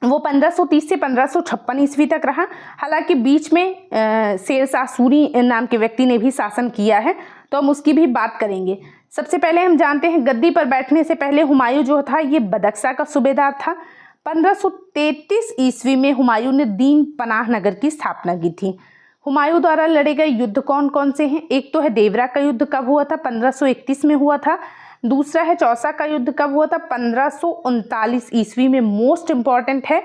वो 1530 से 1556 ईस्वी तक रहा। हालांकि बीच में शेरशाह सूरी नाम के व्यक्ति ने भी शासन किया है, तो हम उसकी भी बात करेंगे। सबसे पहले हम जानते हैं गद्दी पर बैठने से पहले हुमायूं जो था ये बदख्शा का सूबेदार था। 1533 ईस्वी में हुमायूं ने दीन पनाह नगर की स्थापना की थी। हुमायूं द्वारा लड़े गए युद्ध कौन कौन से हैं? एक तो है देवरा का युद्ध, कब हुआ था? 1531 में हुआ था। दूसरा है चौसा का युद्ध, कब हुआ था? 1539 ईस्वी में। मोस्ट इंपॉर्टेंट है,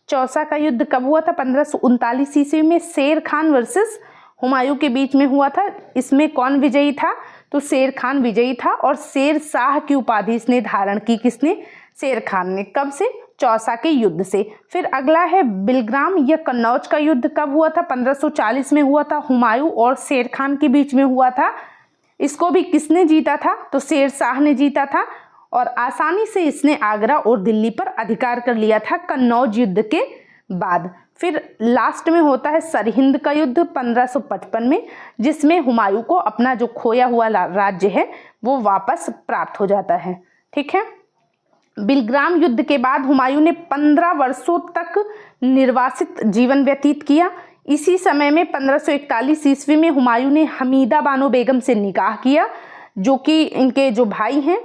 चौसा का युद्ध कब हुआ था? 1539 ईस्वी में शेर खान वर्सेस हुमायूं के बीच में हुआ था। इसमें कौन विजयी था? तो शेर खान विजयी था, और शेर शाह की उपाधि इसने धारण की। किसने? शेर खान ने। कब से? चौसा के युद्ध से। फिर अगला है बिलग्राम या कन्नौज का युद्ध, कब हुआ था? 1540 में हुआ था। हुमायूं और शेर खान के बीच में हुआ था। इसको भी किसने जीता था? तो शेर शाह ने जीता था, और आसानी से इसने आगरा और दिल्ली पर अधिकार कर लिया था कन्नौज युद्ध के बाद। फिर लास्ट में होता है सरहिंद का युद्ध 1555 में, जिसमें हुमायूं को अपना जो खोया हुआ राज्य है वो वापस प्राप्त हो जाता है। ठीक है। बिलग्राम युद्ध के बाद हुमायूं ने 15 वर्षों तक निर्वासित जीवन व्यतीत किया। इसी समय में 1541 ईस्वी में हुमायूं ने हमीदा बानो बेगम से निकाह किया, जो कि इनके जो भाई हैं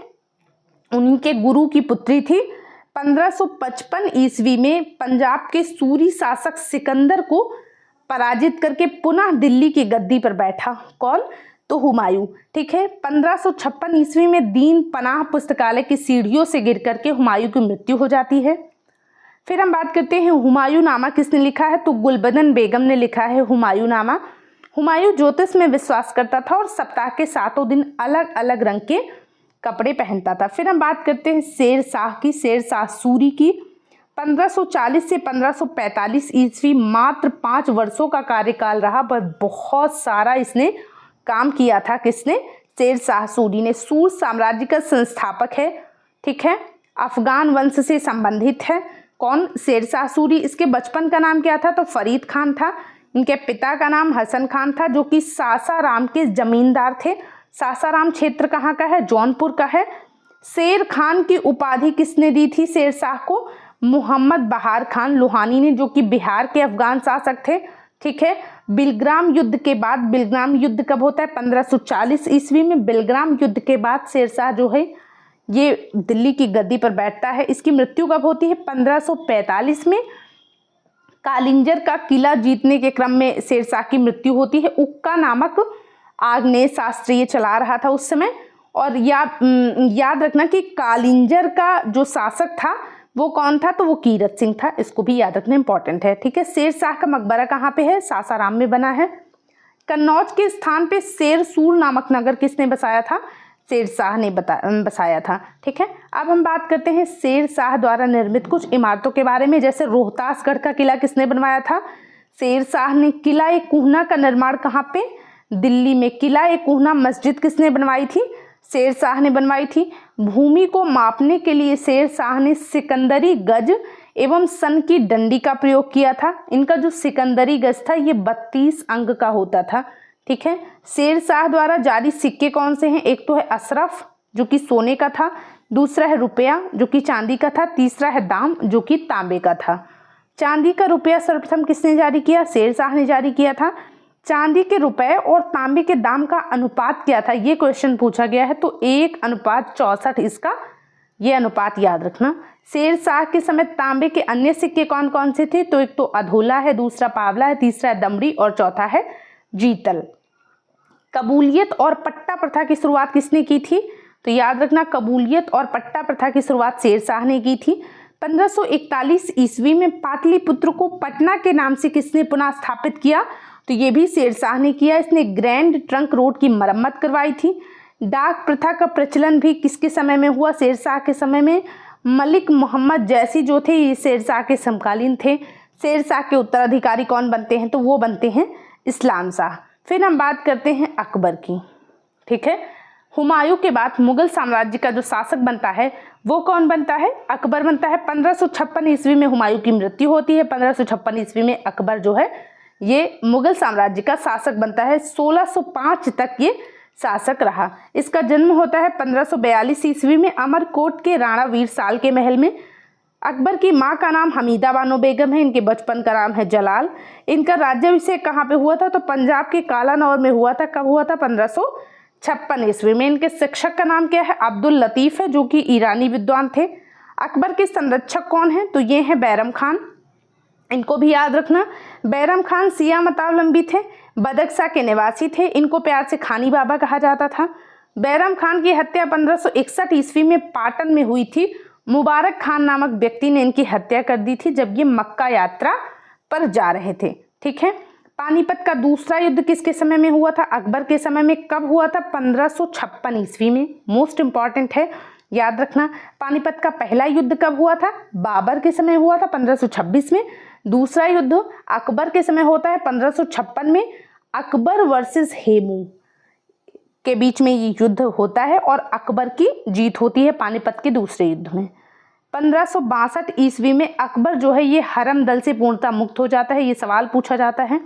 उन्हीं के गुरु की पुत्री थी। 1555 ईस्वी में पंजाब के सूरी शासक सिकंदर को पराजित करके पुनः दिल्ली की गद्दी पर बैठा। कौन? तो हुमायूं। ठीक है। 1556 ईस्वी में दीन पनाह पुस्तकालय की सीढ़ियों से गिर करके हुमायूं की मृत्यु हो जाती है। फिर हम बात करते हैं हुमायूं नामा किसने लिखा है? तो गुलबदन बेगम ने लिखा है हुमायूं नामा। हुमायूं ज्योतिष में विश्वास करता था और सप्ताह के 7 दिन अलग अलग रंग के कपड़े पहनता था। फिर हम बात करते हैं शेर शाह की, शेर शाह सूरी की। 1540 से 1545 ईस्वी मात्र 5 वर्षों का कार्यकाल रहा, पर बहुत सारा इसने काम किया था। किसने? शेर शाह सूरी ने। सूर साम्राज्य का संस्थापक है। ठीक है। अफगान वंश से संबंधित है। कौन? शेर शाह सूरी। इसके बचपन का नाम क्या था? तो फरीद खान था। इनके पिता का नाम हसन खान था, जो कि सासाराम के जमींदार थे। सासाराम क्षेत्र कहाँ का है? जौनपुर का है। शेर खान की उपाधि किसने दी थी शेर शाह को? मोहम्मद बहार खान लोहानी ने, जो कि बिहार के अफगान शासक थे। ठीक है। बिलग्राम युद्ध के बाद, बिलग्राम युद्ध कब होता है? 1540 ईस्वी में। बिलग्राम युद्ध के बाद शेर शाह जो है ये दिल्ली की गद्दी पर बैठता है। इसकी मृत्यु कब होती है? 1545 में। कालिंजर का किला जीतने के क्रम में शेर शाह की मृत्यु होती है। उक्का नामक आग्नेयास्त्र ये चला रहा था उस समय। और याद रखना कि कालिंजर का जो शासक था वो कौन था? तो वो कीरत सिंह था। इसको भी याद रखना इंपॉर्टेंट है। ठीक है। शेर शाह का मकबरा कहाँ पे है? सासाराम में बना है। कन्नौज के स्थान पे शेरसूर नामक नगर किसने बसाया था? शेरशाह ने बसाया था। ठीक है, अब हम बात करते हैं शेरशाह द्वारा निर्मित कुछ इमारतों के बारे में। जैसे रोहतासगढ़ का किला किसने बनवाया था? शेरशाह ने। किला-ए-कुहना का निर्माण कहाँ पे? दिल्ली में। किला-ए-कुहना मस्जिद किसने बनवाई थी? शेरशाह ने बनवाई थी। भूमि को मापने के लिए शेरशाह ने सिकंदरी गज एवं सन की डंडी का प्रयोग किया था। इनका जो सिकंदरी गज था ये 32 अंक का होता था। ठीक है, शेरशाह द्वारा जारी सिक्के कौन से हैं? एक तो है अशरफ जो कि सोने का था, दूसरा है रुपया जो कि चांदी का था, तीसरा है दाम जो कि तांबे का था। चांदी का रुपया सर्वप्रथम किसने जारी किया? शेरशाह ने जारी किया था। चांदी के रुपए और तांबे के दाम का अनुपात क्या था? ये क्वेश्चन पूछा गया है, तो 1:64 इसका ये अनुपात याद रखना। शेरशाह के समय तांबे के अन्य सिक्के कौन कौन से थे? तो एक तो अधोला है, दूसरा पावला है, तीसरा है दमड़ी और चौथा है जीतल। कबूलियत और पट्टा प्रथा की शुरुआत किसने की थी? तो याद रखना, कबूलियत और पट्टा प्रथा की शुरुआत शेरशाह ने की थी। 1541 ईस्वी में पाटलिपुत्र को पटना के नाम से किसने पुनः स्थापित किया? तो ये भी शेरशाह ने किया। इसने ग्रैंड ट्रंक रोड की मरम्मत करवाई थी। डाक प्रथा का प्रचलन भी किसके समय में हुआ? शेरशाह के समय में। मलिक मोहम्मद जैसी जो थे ये शेरशाह के समकालीन थे। शेरशाह के उत्तराधिकारी कौन बनते हैं? तो वो बनते हैं इस्लाम शाह। फिर हम बात करते हैं अकबर की। ठीक है, हुमायूं के बाद मुगल साम्राज्य का जो शासक बनता है वो कौन बनता है? अकबर बनता है। 1556 ईस्वी में हुमायूं की मृत्यु होती है। 1556 ईस्वी में अकबर जो है ये मुगल साम्राज्य का शासक बनता है। 1605 तक ये शासक रहा। इसका जन्म होता है 1542 ईस्वी में अमरकोट के राणा वीरसाल के महल में। अकबर की माँ का नाम हमीदा बानो बेगम है। इनके बचपन का नाम है जलाल। इनका राज्याभिषेक कहाँ पे हुआ था? तो पंजाब के कालानौर में हुआ था। कब हुआ था? 1556 ईस्वी में। इनके शिक्षक का नाम क्या है? अब्दुल लतीफ़ है जो कि ईरानी विद्वान थे। अकबर के संरक्षक कौन हैं? तो ये हैं बैरम खान। इनको भी याद रखना। बैरम खान शिया मतावलंबी थे, बदख्शा के निवासी थे। इनको प्यार से खानी बाबा कहा जाता था। बैरम खान की हत्या 1561 ईस्वी में पाटन में हुई थी। मुबारक खान नामक व्यक्ति ने इनकी हत्या कर दी थी जब ये मक्का यात्रा पर जा रहे थे। ठीक है, पानीपत का दूसरा युद्ध किसके समय में हुआ था? अकबर के समय में। कब हुआ था? 1556 ईस्वी में। मोस्ट इंपॉर्टेंट है, याद रखना। पानीपत का पहला युद्ध कब हुआ था? बाबर के समय हुआ था 1526 में। दूसरा युद्ध अकबर के समय होता है 1556 में। अकबर वर्सेस हेमू के बीच में ये युद्ध होता है और अकबर की जीत होती है पानीपत के दूसरे युद्ध में। 1562 ईस्वी में अकबर जो है ये हरम दल से पूर्णतः मुक्त हो जाता है। ये सवाल पूछा जाता है।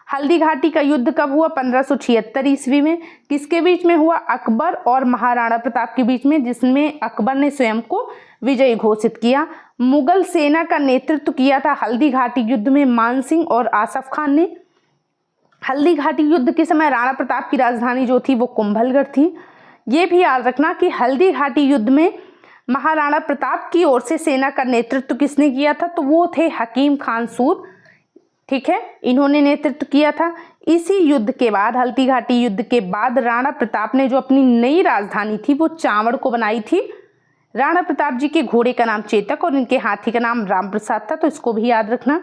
हल्दी घाटी का युद्ध कब हुआ? 1576 ईस्वी में। किसके बीच में हुआ? अकबर और महाराणा प्रताप के बीच में, जिसमें अकबर ने स्वयं को विजयी घोषित किया। मुगल सेना का नेतृत्व किया था हल्दी घाटी युद्ध में मानसिंह और आसफ खान ने। हल्दी घाटी युद्ध के समय राणा प्रताप की राजधानी जो थी वो कुंभलगढ़ थी। ये भी याद रखना कि हल्दी घाटी युद्ध में महाराणा प्रताप की ओर से सेना का नेतृत्व किसने किया था? तो वो थे हकीम खान सूर। ठीक है, इन्होंने नेतृत्व किया था। इसी युद्ध के बाद, हल्दी घाटी युद्ध के बाद, राणा प्रताप ने जो अपनी नई राजधानी थी वो चावड़ को बनाई थी। राणा प्रताप जी के घोड़े का नाम चेतक और इनके हाथी का नाम राम प्रसाद था, तो इसको भी याद रखना।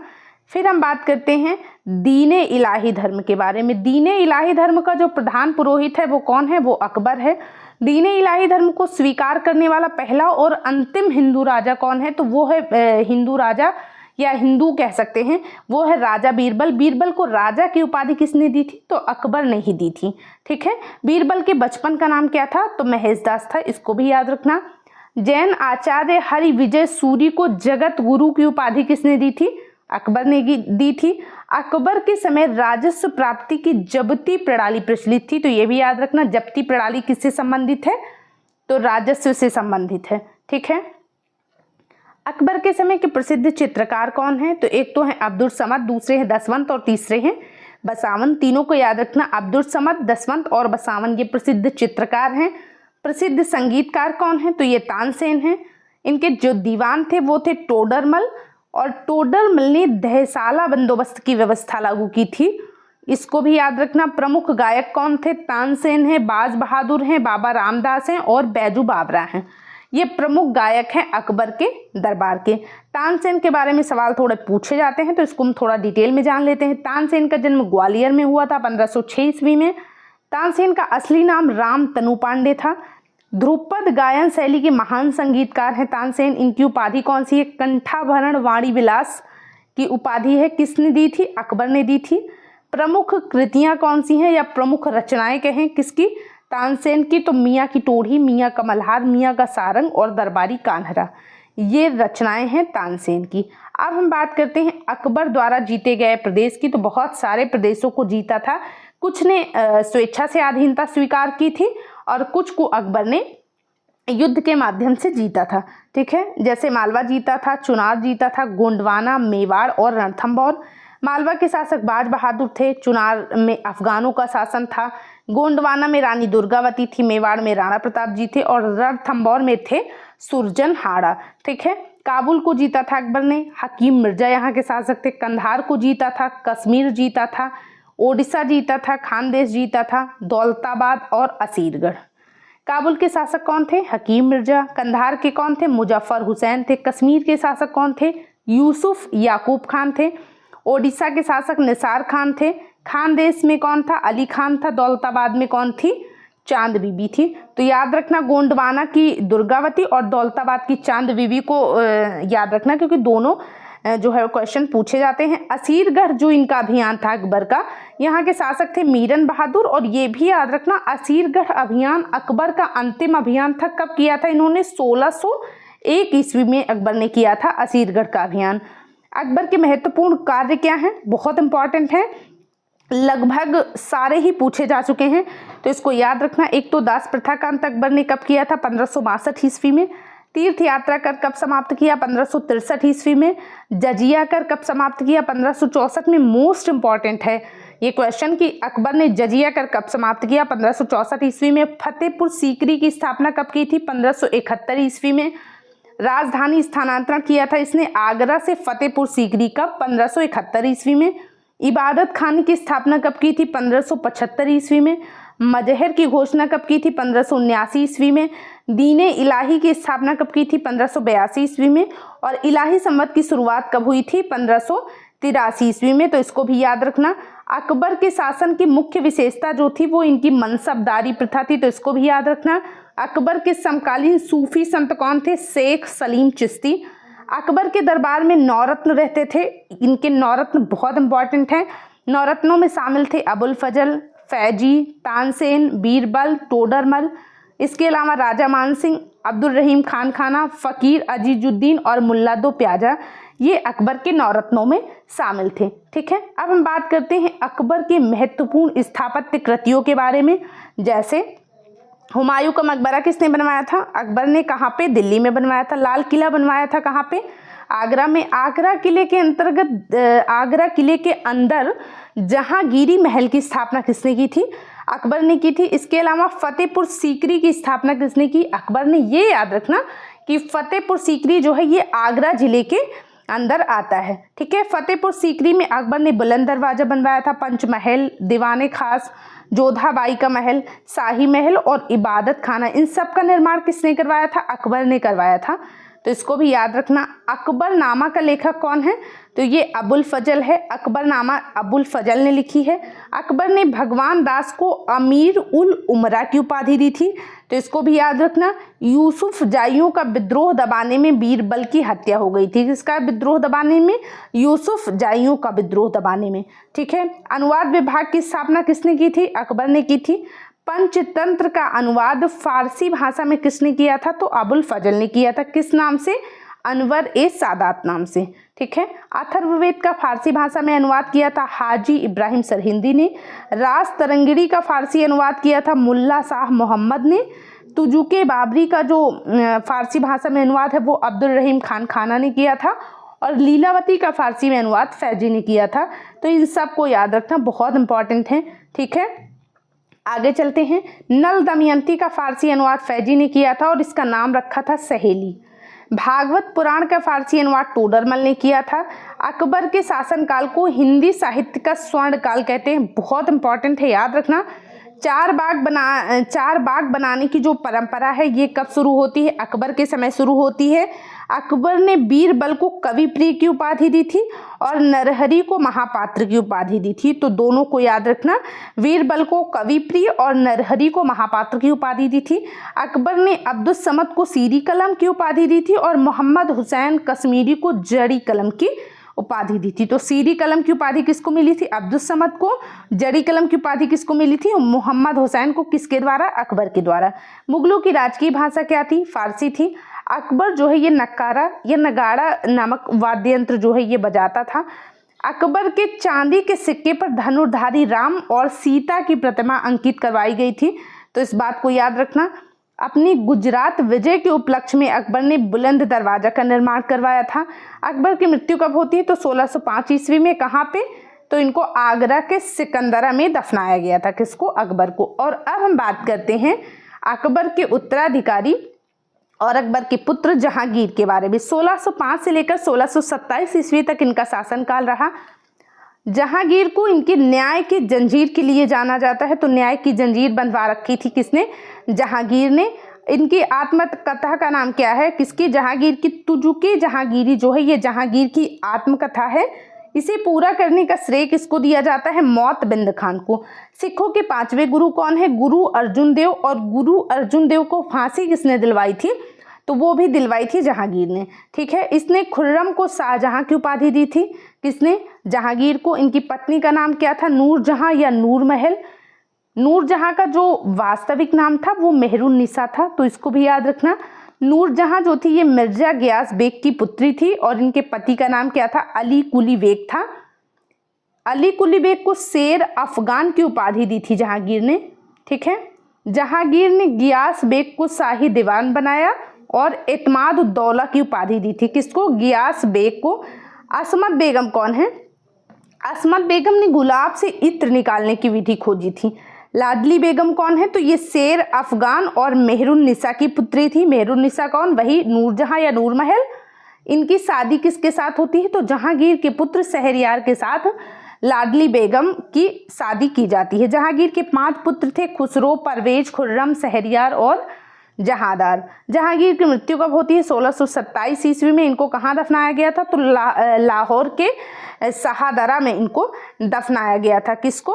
फिर हम बात करते हैं दीने इलाही धर्म के बारे में। दीने इलाही धर्म का जो प्रधान पुरोहित है वो कौन है? वो अकबर है। दीने इलाही धर्म को स्वीकार करने वाला पहला और अंतिम हिंदू राजा कौन है? तो वो है हिंदू राजा या हिंदू कह सकते हैं, वो है राजा बीरबल। बीरबल को राजा की उपाधि किसने दी थी? तो अकबर ने ही दी थी। ठीक है, बीरबल के बचपन का नाम क्या था? तो महेशदास था, इसको भी याद रखना। जैन आचार्य हरि विजय सूरी को जगत गुरु की उपाधि किसने दी थी? अकबर ने दी थी। अकबर के समय राजस्व प्राप्ति की जब्ती प्रणाली प्रचलित थी, तो ये भी याद रखना। जब्ती प्रणाली किससे संबंधित है? तो राजस्व से संबंधित है। ठीक है, अकबर के समय के प्रसिद्ध चित्रकार कौन है? तो एक तो है अब्दुल समद, दूसरे हैं दसवंत और तीसरे हैं बसावन। तीनों को याद रखना। अब्दुल समद, दसवंत और बसावन ये प्रसिद्ध चित्रकार हैं। प्रसिद्ध संगीतकार कौन है? तो ये तानसेन हैं। इनके जो दीवान थे वो थे टोडरमल, और टोडरमल ने दहसाला बंदोबस्त की व्यवस्था लागू की थी, इसको भी याद रखना। प्रमुख गायक कौन थे? तानसेन है, बाज बहादुर हैं, बाबा रामदास हैं और बैजू बावरा हैं। ये प्रमुख गायक हैं अकबर के दरबार के। तानसेन के बारे में सवाल थोड़े पूछे जाते हैं तो इसको हम थोड़ा डिटेल में जान लेते हैं। तानसेन का जन्म ग्वालियर में हुआ था 1506 ईस्वी में। तानसेन का असली नाम राम तनु पांडे था। ध्रुपद गायन शैली के महान संगीतकार हैं तानसेन। इनकी उपाधि कौन सी है? कंठाभरण वाणी विलास की उपाधि है। किसने दी थी? अकबर ने दी थी। प्रमुख कृतियां कौन सी हैं या प्रमुख रचनाएं कहें किसकी? तानसेन की तो मियाँ की टोढ़ी, मियाँ का मल्हार, मियाँ का सारंग और दरबारी कान्हरा, ये रचनाएं हैं तानसेन की। अब हम बात करते हैं अकबर द्वारा जीते गए प्रदेश की। तो बहुत सारे प्रदेशों को जीता था, कुछ ने स्वेच्छा से अधीनता स्वीकार की थी और कुछ को अकबर ने युद्ध के माध्यम से जीता था। ठीक है, जैसे मालवा जीता था, चुनार जीता था, गोंडवाना, मेवाड़ और रणथंभौर। मालवा के शासक बाज बहादुर थे, चुनार में अफगानों का शासन था, गोंडवाना में रानी दुर्गावती थी, मेवाड़ में राणा प्रताप जी थे और रणथंभौर में थे सुरजन हाड़ा। ठीक है, काबुल को जीता था अकबर ने, हकीम मिर्जा यहाँ के शासक थे। कंधार को जीता था, कश्मीर जीता था, ओडिशा जीता था, खानदेश जीता था, दौलताबाद और असीरगढ़। काबुल के शासक कौन थे? हकीम मिर्जा। कंधार के कौन थे? मुजफ्फर हुसैन थे। कश्मीर के शासक कौन थे? यूसुफ याकूब खान थे। ओडिशा के शासक निसार खान थे। खानदेश में कौन था? अली खान था। दौलताबाद में कौन थी? चांद बीबी थी। तो याद रखना, गोंडवाना की दुर्गावती और दौलताबाद की चांद बीबी को याद रखना, क्योंकि दोनों जो है क्वेश्चन पूछे जाते हैं। असीरगढ़ जो इनका अभियान था अकबर का, यहाँ के शासक थे मीरन बहादुर। और ये भी याद रखना, असीरगढ़ अभियान अकबर का अंतिम अभियान था। कब किया था इन्होंने? 1601 ईस्वी में अकबर ने किया था असीरगढ़ का अभियान। अकबर के महत्वपूर्ण कार्य क्या हैं? बहुत इंपॉर्टेंट है, लगभग सारे ही पूछे जा चुके हैं, तो इसको याद रखना। एक तो दास प्रथा का अंत अकबर ने कब किया था? 1562 ईस्वी में। तीर्थ यात्रा कर कब समाप्त किया? 1563 ईस्वी में। जजिया कर कब समाप्त किया? 1564 में। मोस्ट इंपॉर्टेंट है ये क्वेश्चन कि अकबर ने जजिया कर कब समाप्त किया? 1564 ईस्वी में। फतेहपुर सीकरी की स्थापना कब की थी? 1571 ईस्वी में। राजधानी स्थानांतरण किया था इसने आगरा से फतेहपुर सीकरी का 1571 ईस्वी में। इबादत खाने की स्थापना कब की थी? 1575 ईस्वी में। मजहर की घोषणा कब की थी? 1579 ईस्वी में। दीने इलाही की स्थापना कब की थी? 1582 ईस्वी में। और इलाही संवत की शुरुआत कब हुई थी? 1583 ईस्वी में। तो इसको भी याद रखना। अकबर के शासन की मुख्य विशेषता जो थी वो इनकी मनसबदारी प्रथा थी, तो इसको भी याद रखना। अकबर के समकालीन सूफी संत कौन थे? शेख सलीम चिश्ती। अकबर के दरबार में नौरत्न रहते थे। इनके नौरत्न बहुत इंपॉर्टेंट हैं। नौरत्नों में शामिल थे अबुल फजल, फैजी, तानसेन, बीरबल, टोडरमल। इसके अलावा राजा मान सिंह, अब्दुल रहीम खान खाना, फ़कीर अजीजुद्दीन और मुल्ला दो प्याजा, ये अकबर के नौरत्नों में शामिल थे। ठीक है, अब हम बात करते हैं अकबर के महत्वपूर्ण स्थापत्य कृतियों के बारे में। जैसे हुमायूं का मकबरा किसने बनवाया था? अकबर ने। कहाँ पे? दिल्ली में बनवाया था। लाल किला बनवाया था कहाँ पे? आगरा में। आगरा किले के अंतर्गत आगरा किले के अंदर जहांगीरी महल की स्थापना किसने की थी? अकबर ने की थी। इसके अलावा फतेहपुर सीकरी की स्थापना किसने की? अकबर ने। ये याद रखना कि फतेहपुर सीकरी जो है ये आगरा जिले के अंदर आता है। ठीक है, फतेहपुर सीकरी में अकबर ने बुलंद दरवाजा बनवाया था, पंचमहल, दीवाने खास, जोधाबाई का महल, शाही महल और इबादत खाना, इन सब का निर्माण किसने करवाया था? अकबर ने करवाया था। तो इसको भी याद रखना। अकबरनामा का लेखक कौन है? तो ये अबुल फजल है। अकबरनामा अबुल फजल ने लिखी है। अकबर ने भगवान दास को अमीर उल उमरा की उपाधि दी थी, तो इसको भी याद रखना। यूसुफ जाइयों का विद्रोह दबाने में बीरबल की हत्या हो गई थी। किसका विद्रोह दबाने में? यूसुफ जाइयों का विद्रोह दबाने में। ठीक है, अनुवाद विभाग की स्थापना किसने की थी? अकबर ने की थी। पंचतंत्र का अनुवाद फारसी भाषा में किसने किया था? तो अबुल फजल ने किया था। किस नाम से? अनवर ए सादात नाम से। ठीक है, अथर्ववेद का फारसी भाषा में अनुवाद किया था हाजी इब्राहिम सरहिंदी ने। राज तरंगिणी का फारसी अनुवाद किया था मुल्ला शाह मोहम्मद ने। तुजुके बाबरी का जो फारसी भाषा में अनुवाद है वो अब्दुल रहीम खान खाना ने किया था। और लीलावती का फारसी में अनुवाद फैजी ने किया था। तो इन सब को याद रखना, बहुत इंपॉर्टेंट है। ठीक है, आगे चलते हैं। नल दमयंती का फारसी अनुवाद फैजी ने किया था और इसका नाम रखा था सहेली। भागवत पुराण का फारसी अनुवाद टोडरमल ने किया था। अकबर के शासनकाल को हिंदी साहित्य का स्वर्ण काल कहते हैं, बहुत इंपॉर्टेंट है, याद रखना। चार बाग बनाने की जो परंपरा है ये कब शुरू होती है? अकबर के समय शुरू होती है। अकबर ने बीरबल को कवि प्रिय की उपाधि दी थी और नरहरि को महापात्र की उपाधि दी थी। तो दोनों को याद रखना, बीरबल को कवि प्रिय और नरहरि को महापात्र की उपाधि दी थी। अकबर ने अब्दुल समद को सीरी कलम की उपाधि दी थी और मोहम्मद हुसैन कश्मीरी को जड़ी कलम की उपाधि दी थी। तो सीरी कलम की उपाधि किसको मिली थी? अब्दुल समद को। जड़ी कलम की उपाधि किसको मिली थी? मोहम्मद हुसैन को। किसके द्वारा? अकबर के द्वारा। मुगलों की राजकीय भाषा क्या थी? फारसी थी। अकबर जो है ये नक्कारा या नगाड़ा नामक वाद्य यंत्र जो है ये बजाता था। अकबर के चांदी के सिक्के पर धनुर्धारी राम और सीता की प्रतिमा अंकित करवाई गई थी। तो इस बात को याद रखना। अपनी गुजरात विजय के उपलक्ष्य में अकबर ने बुलंद दरवाजा का निर्माण करवाया था। अकबर की मृत्यु कब होती है? तो 1605 ईस्वी में। कहाँ पे? तो इनको आगरा के सिकंदरा में दफनाया गया था। किसको? अकबर को। और अब हम बात करते हैं अकबर के उत्तराधिकारी और अकबर के पुत्र जहांगीर के बारे में। 1605 से लेकर 1627 ईस्वी तक इनका शासनकाल रहा। जहांगीर को इनके न्याय की जंजीर के लिए जाना जाता है। तो न्याय की जंजीर बंधवा रखी थी किसने? जहांगीर ने। इनकी आत्मकथा का नाम क्या है? किसकी? जहांगीर की। तुजुके जहांगीरी जो है ये जहांगीर की आत्मकथा है। इसे पूरा करने का श्रेय किसको दिया जाता है? मौतबिंद खान को। सिखों के 5वें गुरु कौन है? गुरु अर्जुन देव। और गुरु अर्जुन देव को फांसी किसने दिलवाई थी? तो वो भी दिलवाई थी जहांगीर ने। ठीक है। इसने खुर्रम को शाहजहां की उपाधि दी थी। किसने? जहांगीर को। इनकी पत्नी का नाम क्या था? नूरजहां या नूरमहल। नूरजहां का जो वास्तविक नाम था वो मेहरुन्निसा था। तो इसको भी याद रखना। नूरजहां जो थी ये मिर्जा गियास बेग की पुत्री थी और इनके पति का नाम क्या था? अली कुली बेग था। अली कुली बेग को शेर अफगान की उपाधि दी थी जहांगीर ने। ठीक है। जहांगीर ने गियास बेग को शाही दीवान बनाया और एतमाद उद्दौला की उपाधि दी थी। किसको? गियास बेग को। असमत बेगम कौन है? असमत बेगम ने गुलाब से इत्र निकालने की विधि खोजी थी। लाडली बेगम कौन है? तो ये शेर अफगान और मेहरुन्निसा की पुत्री थी। मेहरुन्निसा कौन? वही नूरजहां या नूरमहल। इनकी शादी किसके साथ होती है? तो जहांगीर के पुत्र शहरयार के साथ लाडली बेगम की शादी की जाती है। जहांगीर के 5 पुत्र थे, खुसरो, परवेज, खुर्रम, शहरयार और जहांदार। जहांगीर की मृत्यु कब होती है? 1627 ईस्वी में। इनको कहाँ दफनाया गया था? तो लाहौर के शाहदरा में इनको दफनाया गया था। किसको?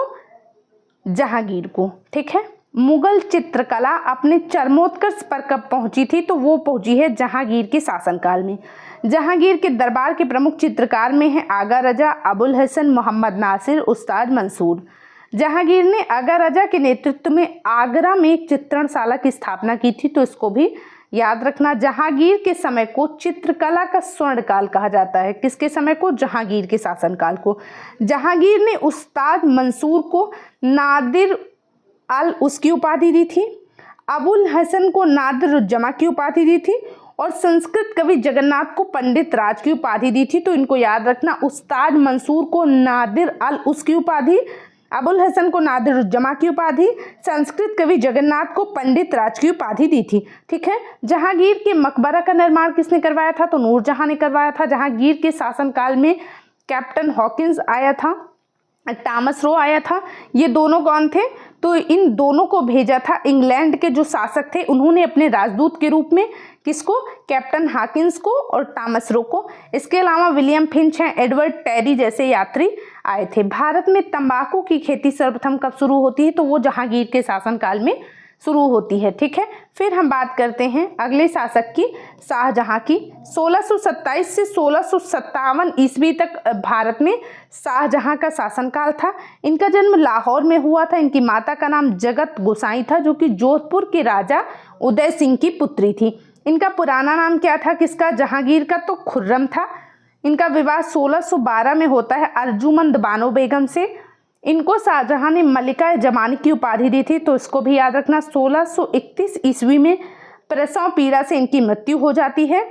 जहांगीर को। ठीक है। मुगल चित्रकला अपने चरमोत्कर्ष पर कब पहुंची थी? तो वो पहुंची है जहांगीर के शासनकाल में। जहांगीर के दरबार के प्रमुख चित्रकार में हैं आगा रजा, अबुल हसन, मोहम्मद नासिर, उस्ताद मंसूर। जहांगीर ने आगा रजा के नेतृत्व में आगरा में एक चित्रणशाला की स्थापना की थी। तो इसको भी याद रखना। जहांगीर के समय को चित्रकला का स्वर्णकाल कहा जाता है। किसके समय को? जहांगीर के शासनकाल को। जहांगीर ने उस्ताद मंसूर को नादिर अल उसकी उपाधि दी थी। अबुल हसन को नादिर उज्जमा की उपाधि दी थी और संस्कृत कवि जगन्नाथ को पंडित राज की उपाधि दी थी। तो इनको याद रखना। उस्ताद मंसूर को नादिर अल उसकी उपाधि, अबुल हसन को नादिर उज्जमा की उपाधि, संस्कृत कवि जगन्नाथ को पंडित राज की उपाधि दी थी। ठीक है। जहांगीर के मकबरा का निर्माण किसने करवाया था? तो नूरजहां ने करवाया था। जहांगीर के शासनकाल में कैप्टन हॉकिंस आया था, टॉमस रो आया था। ये दोनों कौन थे? तो इन दोनों को भेजा था इंग्लैंड के जो शासक थे उन्होंने अपने राजदूत के रूप में। किसको? कैप्टन हॉकिंस को और टॉमस रो को। इसके अलावा विलियम फिंच हैं, एडवर्ड टेरी जैसे यात्री आए थे। भारत में तंबाकू की खेती सर्वप्रथम कब शुरू होती है? तो वो जहांगीर के शासनकाल में शुरू होती है। ठीक है। फिर हम बात करते हैं अगले शासक की, शाहजहां की। 1627 से 1657 ईस्वी तक भारत में शाहजहां का शासनकाल था। इनका जन्म लाहौर में हुआ था। इनकी माता का नाम जगत गोसाई था जो कि जोधपुर के राजा उदय सिंह की पुत्री थी। इनका पुराना नाम क्या था? किसका? जहांगीर का। तो खुर्रम था। इनका विवाह 1612 में होता है अर्जुमंद बानो बेगम से। इनको शाहजहां ने मलिका जमानी की उपाधि दी थी। तो इसको भी याद रखना। 1631 ईस्वी में प्रसव पीड़ा से इनकी मृत्यु हो जाती है।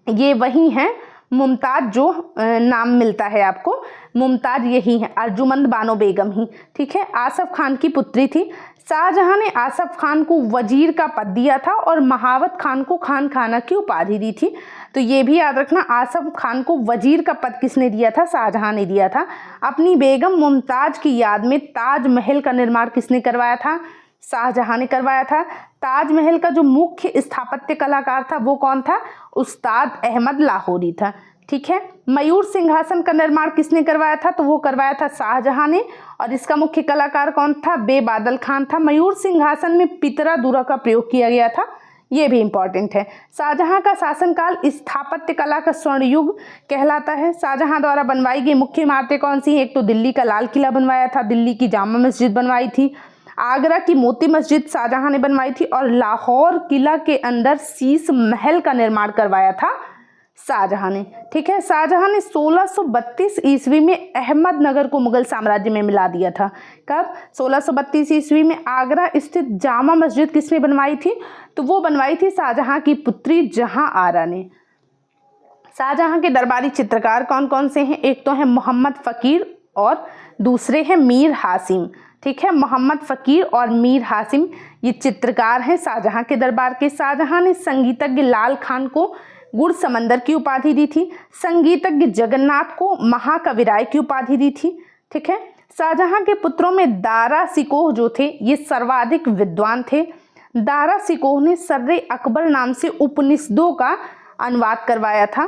ये वही हैं मुमताज जो नाम मिलता है आपको, मुमताज यही है, अर्जुमंद बानो बेगम ही। ठीक है। आसफ खान की पुत्री थी। शाहजहां ने आसफ खान को वजीर का पद दिया था और महावत खान को खान खाना की उपाधि दी थी। तो ये भी याद रखना, आसफ खान को वजीर का पद किसने दिया था? शाहजहां ने दिया था। अपनी बेगम मुमताज की याद में ताजमहल का निर्माण किसने करवाया था? शाहजहां ने करवाया था। ताजमहल का जो मुख्य स्थापत्य कलाकार था वो कौन था? उस्ताद अहमद लाहौरी था। ठीक है। मयूर सिंहासन का निर्माण किसने करवाया था? तो वो करवाया था शाहजहां ने, और इसका मुख्य कलाकार कौन था? बेबादल खान था। मयूर सिंहासन में पितरा दुरा का प्रयोग किया गया था, ये भी इंपॉर्टेंट है। शाहजहां का शासनकाल स्थापत्य कला का स्वर्ण युग कहलाता है। शाहजहां द्वारा बनवाई गई मुख्य इमारतें कौन सी हैं? एक तो दिल्ली का लाल किला बनवाया था, दिल्ली की जामा मस्जिद बनवाई थी, आगरा की मोती मस्जिद शाहजहां ने बनवाई थी, और लाहौर किला के अंदर शीश महल का निर्माण करवाया था शाहजहां ने। ठीक है। शाहजहां ने 1632 ईस्वी में अहमदनगर को मुगल साम्राज्य में मिला दिया था। कब? 1632 ईस्वी में। आगरा स्थित जामा मस्जिद किसने बनवाई थी? तो वो बनवाई थी शाहजहां की पुत्री जहां आरा ने। शाहजहां के दरबारी चित्रकार कौन कौन से हैं? एक तो है मोहम्मद फ़कीर और दूसरे हैं मीर हासिम। ठीक है। मोहम्मद फ़कीर और मीर हासिम ये चित्रकार हैं शाहजहां के दरबार के। शाहजहां ने संगीतज्ञ लाल खान को गुड़ समंदर की उपाधि दी थी। संगीतज्ञ जगन्नाथ को महाकविराय की उपाधि दी थी। ठीक है। शाहजहां के पुत्रों में दारा सिकोह जो थे ये सर्वाधिक विद्वान थे। दारा सिकोह ने सर्रे अकबर नाम से उपनिषदों का अनुवाद करवाया था।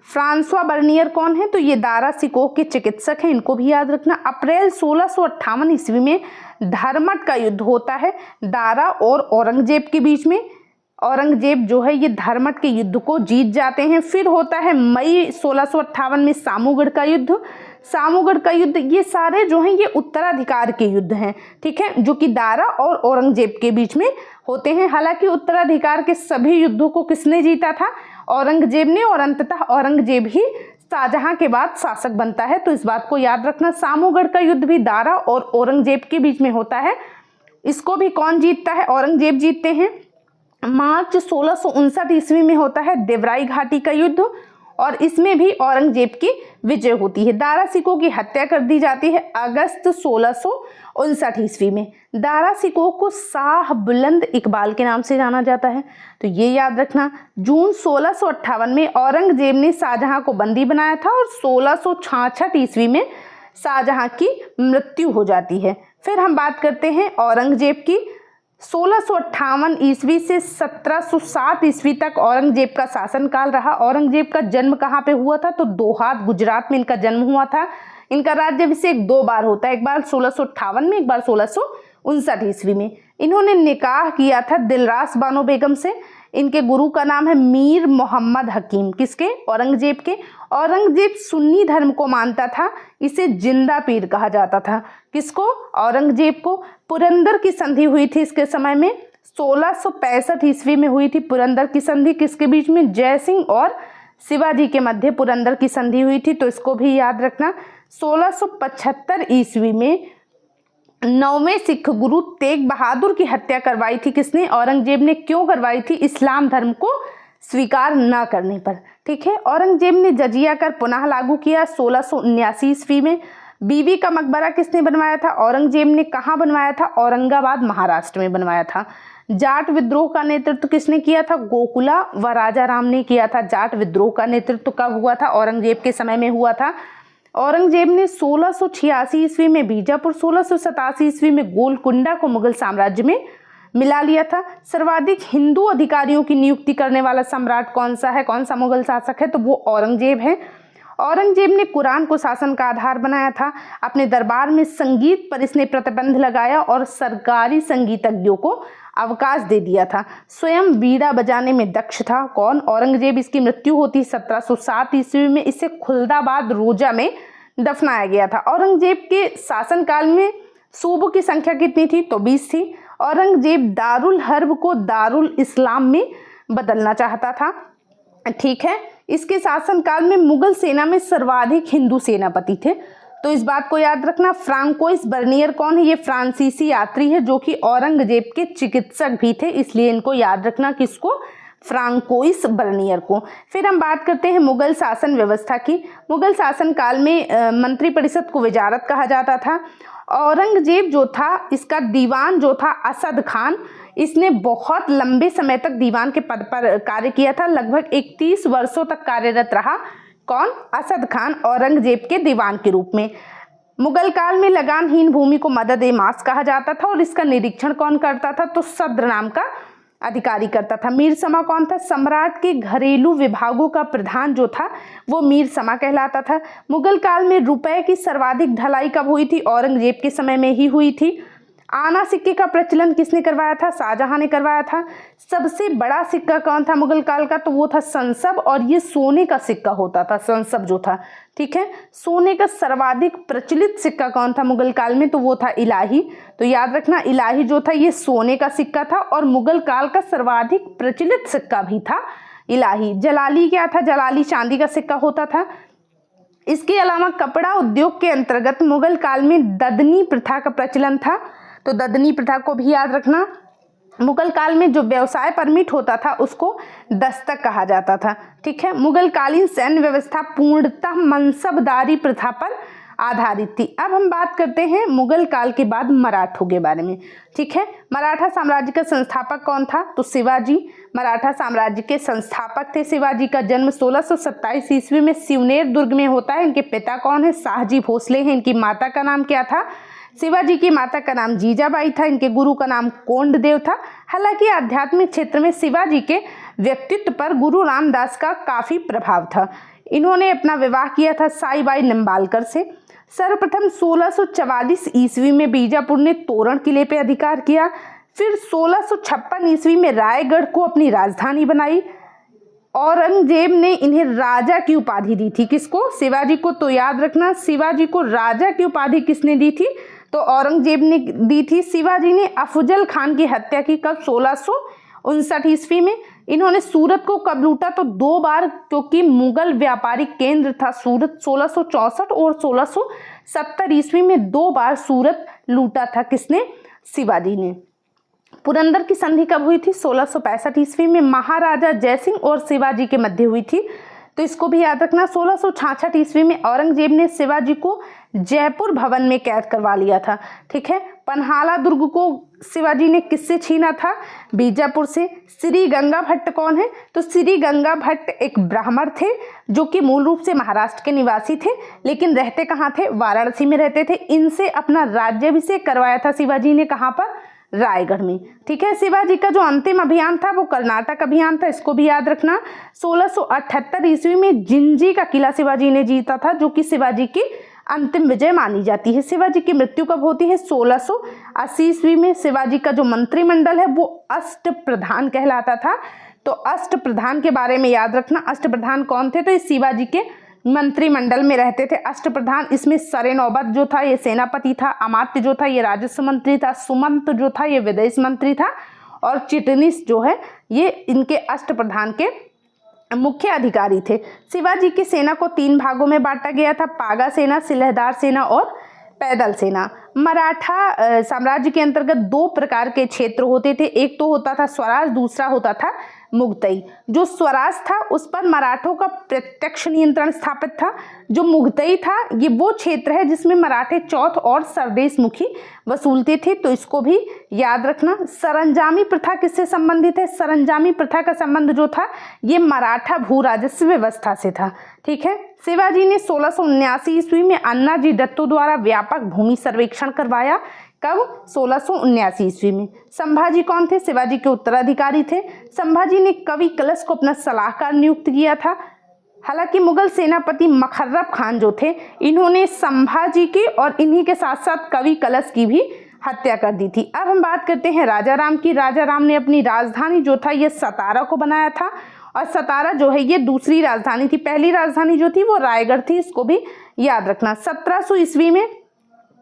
फ्रांसवा बर्नियर कौन है? तो ये दारा सिकोह के चिकित्सक हैं, इनको भी याद रखना। अप्रैल 1658 ईस्वी में धर्मट का युद्ध होता है दारा और औरंगजेब के बीच में। औरंगजेब जो है ये धर्मट के युद्ध को जीत जाते हैं। फिर होता है मई 1658 में सामूगढ़ का युद्ध। सामूगढ़ का युद्ध ये सारे जो हैं ये उत्तराधिकार के युद्ध हैं। ठीक है, जो कि दारा और औरंगजेब के बीच में होते हैं। हालांकि उत्तराधिकार के सभी युद्धों को किसने जीता था? औरंगजेब ने, और अंततः औरंगजेब ही शाहजहां के बाद शासक बनता है। तो इस बात को याद रखना। सामूगढ़ का युद्ध भी दारा और औरंगजेब के बीच में होता है। इसको भी कौन जीतता है? औरंगजेब जीतते हैं। मार्च 1659 ईस्वी में होता है देवराई घाटी का युद्ध, और इसमें भी औरंगजेब की विजय होती है। दारा सिकोह की हत्या कर दी जाती है अगस्त 1659 ईस्वी में। दारा सिकोह को शाह बुलंद इकबाल के नाम से जाना जाता है, तो ये याद रखना। जून 1658 में औरंगजेब ने शाहजहां को बंदी बनाया था, और 1666 ईस्वी में शाहजहां की मृत्यु हो जाती है। फिर हम बात करते हैं औरंगजेब की। 1658 ईस्वी से 1760 ईस्वी तक औरंगजेब का शासनकाल रहा। औरंगजेब का जन्म कहाँ पे हुआ था? तो दोहात गुजरात में इनका जन्म हुआ था। इनका राज्याभिषेक 2 बार होता है, एक बार 1658 में, एक बार 1659 ईस्वी में। इन्होंने निकाह किया था दिलरास बानो बेगम से। इनके गुरु का नाम है मीर मोहम्मद हकीम। किसके? औरंगजेब के। औरंगजेब सुन्नी धर्म को मानता था, इसे जिंदा पीर कहा जाता था। किसको? औरंगजेब को। पुरंदर की संधि हुई थी इसके समय में, 1665 ईस्वी में हुई थी पुरंदर की संधि। किसके बीच में? जय सिंह और शिवाजी के मध्य पुरंदर की संधि हुई थी, तो इसको भी याद रखना। 1675 ईस्वी में 9वें सिख गुरु तेग बहादुर की हत्या करवाई थी। किसने? औरंगजेब ने। क्यों करवाई थी? इस्लाम धर्म को स्वीकार न करने पर। ठीक है। औरंगजेब ने जजिया कर पुनः लागू किया 1679 ईस्वी में। बीवी का मकबरा किसने बनवाया था? औरंगजेब ने। कहाँ बनवाया था? औरंगाबाद महाराष्ट्र में बनवाया था। जाट विद्रोह का नेतृत्व किसने किया था? गोकुला व राजा राम ने किया था। जाट विद्रोह का नेतृत्व कब हुआ था? औरंगजेब के समय में हुआ था। औरंगजेब ने 1686 ईस्वी में बीजापुर, 1687 ईस्वी में गोलकुंडा को मुगल साम्राज्य में मिला लिया था। सर्वाधिक हिंदू अधिकारियों की नियुक्ति करने वाला सम्राट कौन सा है? कौन सा मुगल शासक है? तो वो औरंगजेब है। औरंगजेब ने कुरान को शासन का आधार बनाया था। अपने दरबार में संगीत पर इसने प्रतिबंध लगाया और सरकारी संगीतज्ञों को अवकाश दे दिया था। स्वयं बीड़ा बजाने में दक्ष था। कौन? औरंगजेब। इसकी मृत्यु होती 1707 ईस्वी में। इसे खुलदाबाद रोजा में दफनाया गया था। औरंगजेब के शासनकाल में सूबों की संख्या कितनी थी? तो 20 थी। औरंगजेब दारुल हर्ब को दारुल इस्लाम में बदलना चाहता था। ठीक है। इसके शासनकाल में मुगल सेना में सर्वाधिक हिंदू सेनापति थे, तो इस बात को याद रखना। फ्रांकोइस बर्नियर कौन है? ये फ्रांसीसी यात्री है जो कि औरंगजेब के चिकित्सक भी थे, इसलिए इनको याद रखना। किसको? फ्रांकोइस बर्नियर को। फिर हम बात करते हैं मुगल शासन व्यवस्था की। मुगल शासन काल में मंत्रिपरिषद को वजारत कहा जाता था। औरंगजेब जो था, इसका दीवान जो था असद खान, इसने बहुत लंबे समय तक दीवान के पद पर कार्य किया था, लगभग 31 वर्षों तक कार्यरत रहा। कौन? असद खान औरंगजेब के दीवान के रूप में। मुगल काल में लगानहीन भूमि को मदद-ए-मास कहा जाता था और इसका निरीक्षण कौन करता था? तो सद्र नाम का अधिकारी करता था। मीर समा कौन था? सम्राट के घरेलू विभागों का प्रधान जो था वो मीर समा कहलाता था। मुगल काल में रुपए की सर्वाधिक ढलाई कब हुई थी? औरंगजेब के समय में ही हुई थी। आना सिक्के का प्रचलन किसने करवाया था? शाहजहां ने करवाया था। सबसे बड़ा सिक्का कौन था मुगल काल का? तो वो था संसब, और ये सोने का सिक्का होता था, संसब जो था। ठीक है, सोने का सर्वाधिक प्रचलित सिक्का कौन था मुगल काल में? तो वो था इलाही। तो याद रखना, इलाही जो था ये सोने का सिक्का था और मुगल काल का सर्वाधिक प्रचलित सिक्का भी था इलाही। जलाली क्या था? जलाली चांदी का सिक्का होता था। इसके अलावा कपड़ा उद्योग के अंतर्गत मुगल काल में ददनी प्रथा का प्रचलन था। तो ददनी प्रथा को भी याद रखना। मुगल काल में जो व्यवसाय परमिट होता था उसको दस्तक कहा जाता था। ठीक है, मुगल कालीन सैन्य व्यवस्था पूर्णतः मनसबदारी प्रथा पर आधारित थी। अब हम बात करते हैं मुगल काल के बाद मराठों के बारे में। ठीक है, मराठा साम्राज्य का संस्थापक कौन था? तो शिवाजी मराठा साम्राज्य के संस्थापक थे। शिवाजी का जन्म 1627 ईस्वी में सिवनेर दुर्ग में होता है। इनके पिता कौन है? शाहजी भोसले हैं। इनकी माता का नाम क्या था? शिवाजी की माता का नाम जीजाबाई था। इनके गुरु का नाम कोंडदेव था। हालांकि आध्यात्मिक क्षेत्र में शिवाजी के व्यक्तित्व पर गुरु रामदास का काफ़ी प्रभाव था। इन्होंने अपना विवाह किया था साईबाई निम्बालकर से। सर्वप्रथम 1644 ईस्वी में बीजापुर ने तोरण किले पर अधिकार किया। फिर 1656 ईस्वी में रायगढ़ को अपनी राजधानी बनाई। औरंगजेब ने इन्हें राजा की उपाधि दी थी। किसको? शिवाजी को। तो याद रखना, शिवाजी को राजा की उपाधि किसने दी थी? तो औरंगजेब ने दी थी। शिवाजी ने अफजल खान की हत्या की कब? 1659 ईस्वी में। इन्होंने सूरत को कब लूटा? तो 2 बार, क्योंकि मुगल व्यापारिक केंद्र था सूरत। 1664 और 1670 ईस्वी में 2 बार सूरत लूटा था। किसने? शिवाजी ने। पुरंदर की संधि कब हुई थी? 1665 ईस्वी में महाराजा जयसिंह और शिवाजी के मध्य हुई थी। तो इसको भी याद रखना। 1666 ईस्वी में औरंगजेब ने शिवाजी को जयपुर भवन में कैद करवा लिया था। ठीक है, पन्हाला दुर्ग को शिवाजी ने किससे छीना था? बीजापुर से। श्री गंगा भट्ट कौन है? तो श्री गंगा भट्ट एक ब्राह्मण थे जो कि मूल रूप से महाराष्ट्र के निवासी थे, लेकिन रहते कहाँ थे? वाराणसी में रहते थे। इनसे अपना राज्याभिषेक करवाया था शिवाजी ने। कहाँ पर? रायगढ़ में। ठीक है, शिवाजी का जो अंतिम अभियान था वो कर्नाटक अभियान था। इसको भी याद रखना। 1678 ईस्वी में जिंजी का किला शिवाजी ने जीता था, जो कि शिवाजी की अंतिम विजय मानी जाती है। शिवाजी की मृत्यु कब होती है? 1680 ईस्वी में। शिवाजी का जो मंत्रिमंडल है वो अष्टप्रधान कहलाता था। तो अष्टप्रधान के बारे में याद रखना। अष्टप्रधान कौन थे? तो ये शिवाजी के मंत्रिमंडल में रहते थे अष्टप्रधान। इसमें सरेनौबत जो था ये सेनापति था, अमात्य जो था ये राजस्व मंत्री था, सुमंत जो था ये विदेश मंत्री था, और चिटनिस जो है ये इनके अष्टप्रधान के मुख्य अधिकारी थे। शिवाजी की सेना को 3 भागों में बांटा गया था: पागा सेना, सिलहदार सेना और पैदल सेना। मराठा साम्राज्य के अंतर्गत 2 प्रकार के क्षेत्र होते थे। एक तो होता था स्वराज, दूसरा होता था मुगतई। जो स्वराज था उस पर मराठों का प्रत्यक्ष नियंत्रण स्थापित था। जो मुगतई था ये वो क्षेत्र है जिसमें मराठे चौथ और सरदेश मुखी वसूलते थे। तो इसको भी याद रखना। सरंजामी प्रथा किससे संबंधित है? सरंजामी प्रथा का संबंध जो था ये मराठा भू राजस्व व्यवस्था से था। ठीक है, शिवाजी ने 1679 ईस्वी में अन्नाजी दत्तो द्वारा व्यापक भूमि सर्वेक्षण करवाया। कब? 1679 ईस्वी में। संभाजी कौन थे? शिवाजी के उत्तराधिकारी थे। संभाजी ने कवि कलश को अपना सलाहकार नियुक्त किया था। हालांकि मुगल सेनापति मखर्रब खान जो थे इन्होंने संभाजी की और इन्हीं के साथ साथ कवि कलश की भी हत्या कर दी थी। अब हम बात करते हैं राजा राम की। राजा राम ने अपनी राजधानी जो था ये सतारा को बनाया था, और सतारा जो है ये दूसरी राजधानी थी। पहली राजधानी जो थी वो रायगढ़ थी। इसको भी याद रखना। 1700 ईस्वी में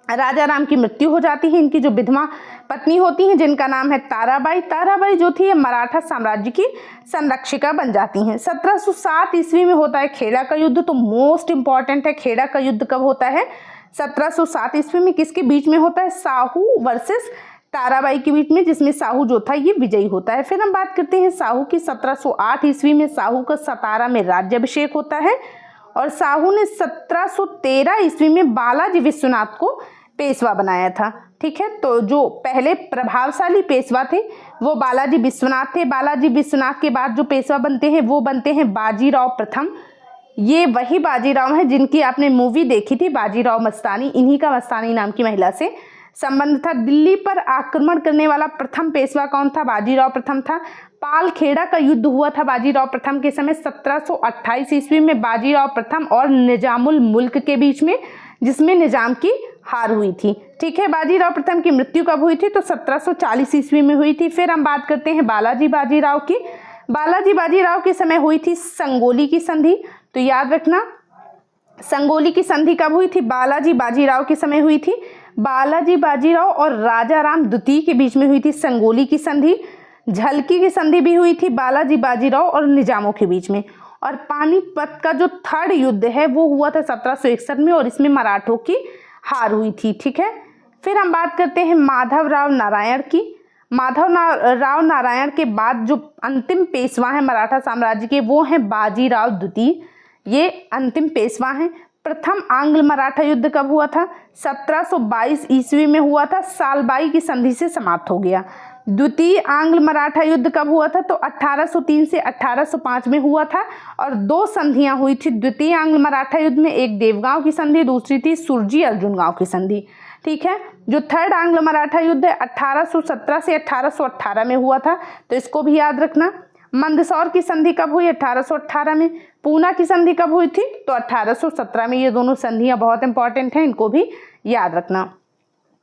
राजा राम की मृत्यु हो जाती है। इनकी जो विधवा पत्नी होती हैं जिनका नाम है ताराबाई, ताराबाई जो थी ये मराठा साम्राज्य की संरक्षिका बन जाती हैं। 1707 ईस्वी में होता है खेड़ा का युद्ध। तो मोस्ट इंपॉर्टेंट है, खेड़ा का युद्ध कब होता है? 1707 ईस्वी में। किसके बीच में होता है? साहू वर्सेस ताराबाई के बीच में, जिसमें साहू जो था ये विजयी होता है। फिर हम बात करते हैं साहू की। 1708 ईस्वी में साहू का सतारा में राज्याभिषेक होता है, और साहू ने 1713 ईस्वी में बालाजी विश्वनाथ को पेशवा बनाया था। ठीक है, तो जो पहले प्रभावशाली पेशवा थे वो बालाजी विश्वनाथ थे। बालाजी विश्वनाथ के बाद जो पेशवा बनते हैं वो बनते हैं बाजीराव प्रथम। ये वही बाजीराव हैं जिनकी आपने मूवी देखी थी बाजीराव मस्तानी, इन्हीं का मस्तानी नाम की महिला से संबंध था। दिल्ली पर आक्रमण करने वाला प्रथम पेशवा कौन था? बाजीराव प्रथम था। पालखेड़ा का युद्ध हुआ था बाजीराव प्रथम के समय 1728 ईस्वी में बाजीराव प्रथम और निजामुल मुल्क के बीच में, जिसमें निजाम की हार हुई थी। ठीक है, बाजीराव प्रथम की मृत्यु कब हुई थी? तो 1740 ईस्वी में हुई थी। फिर हम बात करते हैं बालाजी बाजीराव की। बालाजी बाजीराव के समय हुई थी संगोली की संधि। तो याद रखना, संगोली की संधि कब हुई थी? बालाजी बाजीराव के समय हुई थी। बालाजी बाजीराव और राजा राम द्वितीय के बीच में हुई थी संगोली की संधि। झलकी की संधि भी हुई थी बालाजी बाजीराव और निजामों के बीच में। और पानीपत का जो थर्ड युद्ध है वो हुआ था 1761 में और इसमें मराठों की हार हुई थी। ठीक है, फिर हम बात करते हैं माधवराव नारायण की। माधवराव नारायण के बाद जो अंतिम पेशवा हैं मराठा साम्राज्य के वो हैं बाजीराव द्वितीय। ये अंतिम पेशवा हैं। प्रथम आंग्ल मराठा युद्ध कब हुआ था? 1722 ईस्वी में हुआ था, सालबाई की संधि से समाप्त हो गया। द्वितीय आंग्ल मराठा युद्ध कब हुआ था? तो 1803 से 1805 में हुआ था और 2 संधियां हुई थी द्वितीय आंग्ल मराठा युद्ध में। एक देवगांव की संधि, दूसरी थी सुरजी अर्जुन गांव की संधि। ठीक है, जो थर्ड आंग्ल मराठा युद्ध है 1817 से 1818 में हुआ था, तो इसको भी याद रखना। मंदसौर की संधि कब हुई? 1818 में। पूना की संधि कब हुई थी? तो 1817 में। ये दोनों संधियां बहुत इंपॉर्टेंट हैं, इनको भी याद रखना।